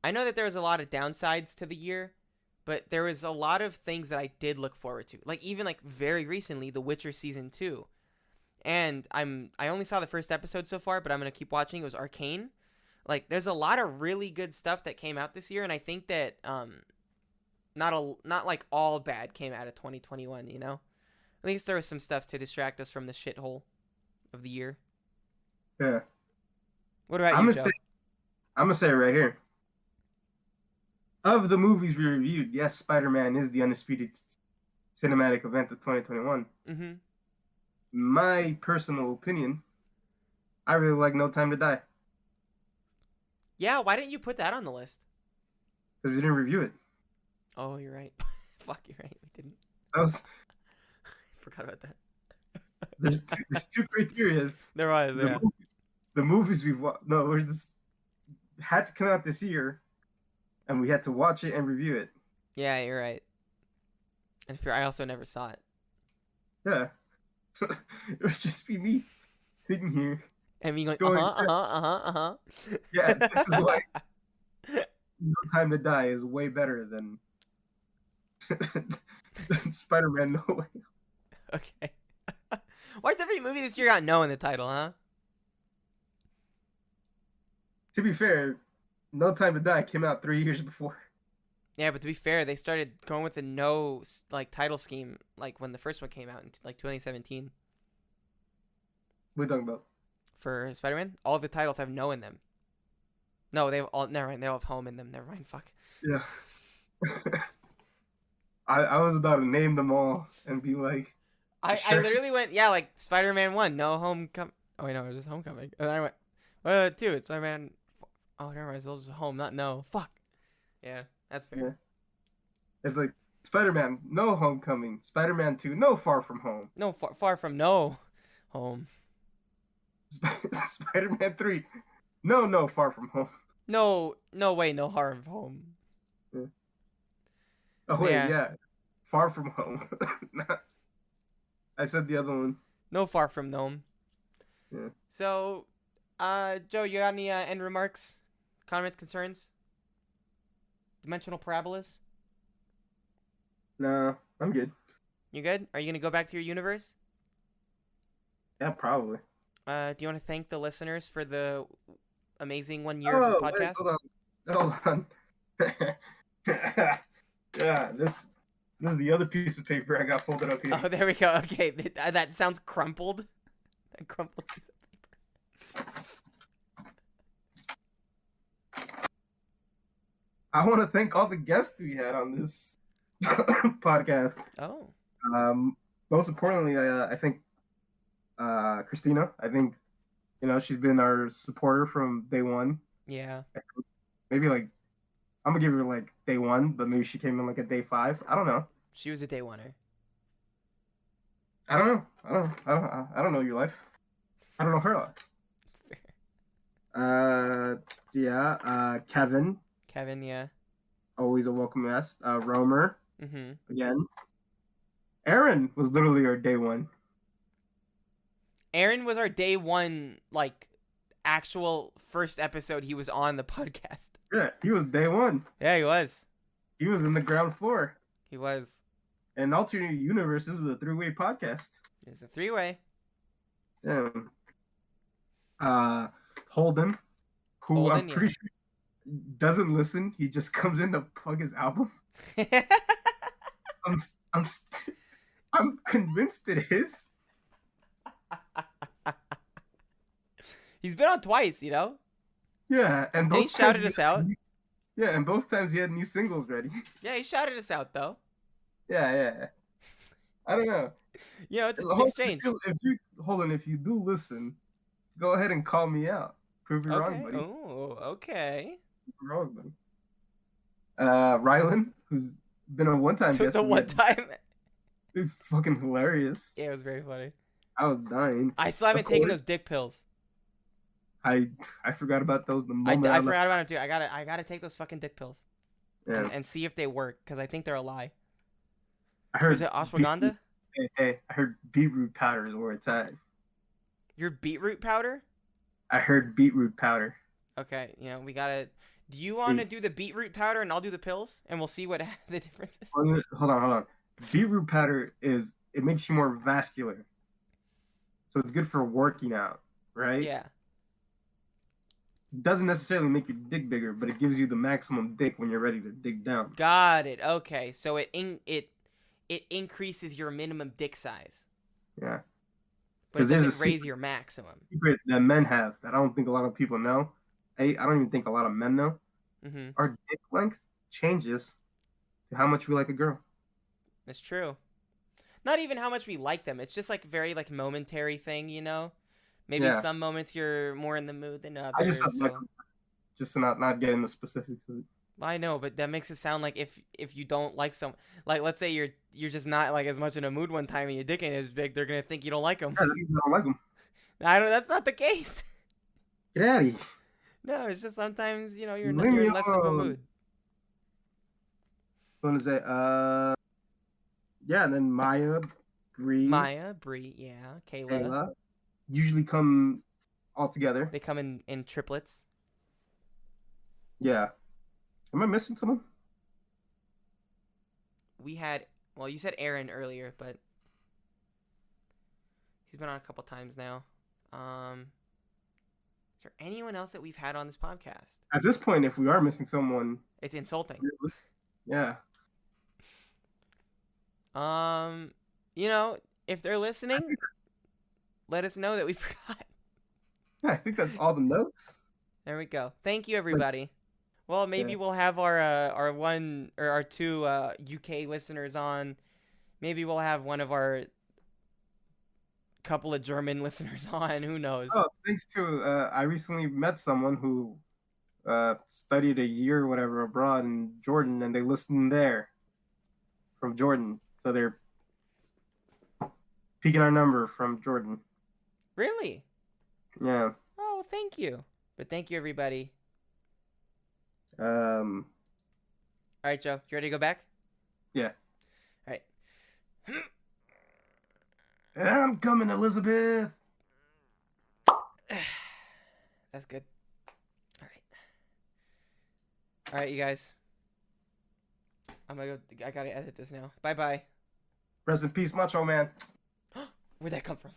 I know that there was a lot of downsides to the year, but there was a lot of things that I did look forward to. Like, even like very recently, The Witcher Season 2. And I only saw the first episode so far, but I'm going to keep watching. It was Arcane. Like, there's a lot of really good stuff that came out this year, and I think that not like all bad came out of 2021, you know? At least there was some stuff to distract us from the shithole of the year. Yeah. What about I'm you, gonna Joe? I'm gonna say it right here. Of the movies we reviewed, yes, Spider-Man is the undisputed cinematic event of 2021. Mm-hmm. My personal opinion, I really like No Time to Die Yeah, why didn't you put that on the list? because we didn't review it. Oh, you're right. Fuck, you're right. We didn't. That was Forgot about that. there's two criteria. There was, The yeah. the movies we've watched. No, we're just had to come out this year, and we had to watch it and review it. Yeah, you're right. And Fear, I also never saw it. Yeah, it would just be me sitting here. And me going, Going, yeah. Yeah, this is why No Time to Die is way better than Spider-Man No Way. Okay. Why's every movie this year got no in the title, huh? To be fair, No Time to Die came out 3 years before. Yeah, but to be fair, they started going with the no like title scheme like when the first one came out in like 2017 What are you talking about? for Spider-Man. All of the titles have no in them. No, they have all. Never mind. They all have home in them. Never mind. Fuck. Yeah. I was about to name them all and be like, I Sure. literally went, yeah, like Spider-Man 1, no Homecoming. Oh, wait, no, it was just Homecoming. And then I went, 2, it's Spider-Man. Oh, never mind, it's just Home, not no. Fuck. Yeah, that's fair. Yeah. It's like Spider-Man No Homecoming, Spider-Man 2 No Far From Home, No, far from no Home. Spider-Man 3 No Far From Home. No way, no harm of Home. Oh wait, Yeah. yeah. Far From Home. I said the other one. No far from Gnome. Yeah. So, Joe, you got any end remarks, comments, concerns? Dimensional parabolas? No, I'm good. You good? Are you gonna go back to your universe? Yeah, probably. Do you want to thank the listeners for the amazing 1 year of this wait, podcast? hold on. Yeah, this is the other piece of paper I got folded up here. Oh, there we go. Okay, that sounds crumpled. That crumpled piece of paper. I want to thank all the guests we had on this podcast. Oh. Most importantly, I think Christina. I think she's been our supporter from day one. Yeah. Maybe like I'm gonna give her like day one, but maybe she came in like a day 5. I don't know. She was a day oneer. I don't know. I don't know your life. I don't know her life. That's fair. Yeah. Kevin, Kevin, yeah. always a welcome guest. Romer, Mm-hmm. again. Aaron was literally our day one. Aaron was our day one, like, actual first episode he was on the podcast. Yeah, he was day one. Yeah, he was. He was in the ground floor. He was. And Alternate Universe, this is a 3-way podcast. It was a 3-way. Yeah. Holden, who Holden, I'm pretty sure doesn't listen. He just comes in to plug his album. I'm convinced it is. He's been on twice, you know? Yeah, and both he shouted times us out. Yeah, and both times he had new singles ready. Yeah, he shouted us out, though. Yeah. I don't know. You know, it's Holden, exchange. If you do listen, go ahead and call me out. Prove me wrong, buddy. Oh, okay. Prove me wrong, buddy. Rylan, who's been a one-time guest. The one time. It's fucking hilarious. Yeah, it was very funny. I was dying. I still haven't taken those dick pills. I forgot about those the moment I forgot about them too. I gotta take those fucking dick pills. Yeah. And see if they work, because I think they're a lie. I heard. Is it ashwagandha? Hey, I heard beetroot powder is where it's at. Your beetroot powder? I heard beetroot powder. Okay, we gotta. Do you want to do the beetroot powder and I'll do the pills, and we'll see what the difference is? Hold on. Beetroot powder it makes you more vascular, so it's good for working out, right? Yeah. It doesn't necessarily make your dick bigger, but it gives you the maximum dick when you're ready to dig down. Got it. Okay, so it increases your minimum dick size. Yeah. But it there's doesn't a raise your maximum. secret that men have that I don't think a lot of people know. I don't even think a lot of men know. Mm-hmm. Our dick length changes to how much we like a girl. That's true. Not even how much we like them. It's just like very like momentary thing, Maybe Yeah. some moments you're more in the mood than others. I just not get into specifics of it. I know, but that makes it sound like if you don't like some, like let's say you're just not like as much in a mood one time and your dick ain't as big, they're gonna think you don't like them. Yeah, that means I don't like them. I don't. That's not the case. Get out of here. No, it's just sometimes you're not, Leave you're me in less of a alone. mood. What is it? Yeah, and then Maya, Bree, Maya, Bree, yeah, Kayla. Kayla usually come all together. They come in triplets. Yeah. Am I missing someone? We had well, you said Aaron earlier, but he's been on a couple times now. Is there anyone else that we've had on this podcast? At this point, if we are missing someone, It's insulting. yeah. If they're listening, let us know that we forgot. Yeah, I think that's all the notes. There we go. Thank you, everybody. Well, maybe Yeah. we'll have our one or our two UK listeners on. Maybe we'll have one of our couple of German listeners on. Who knows? Oh, thanks to I recently met someone who studied a year or whatever abroad in Jordan, and they listened there from Jordan. So they're peeking our number from Jordan. Really? Yeah. Oh, thank you. But thank you, everybody. Um. All right, Joe. You ready to go back? Yeah. All right. I'm coming, Elizabeth. That's good. All right. All right, you guys. I'm gonna go. I gotta edit this now. Bye bye. Rest in peace, Macho Man. Where'd that come from?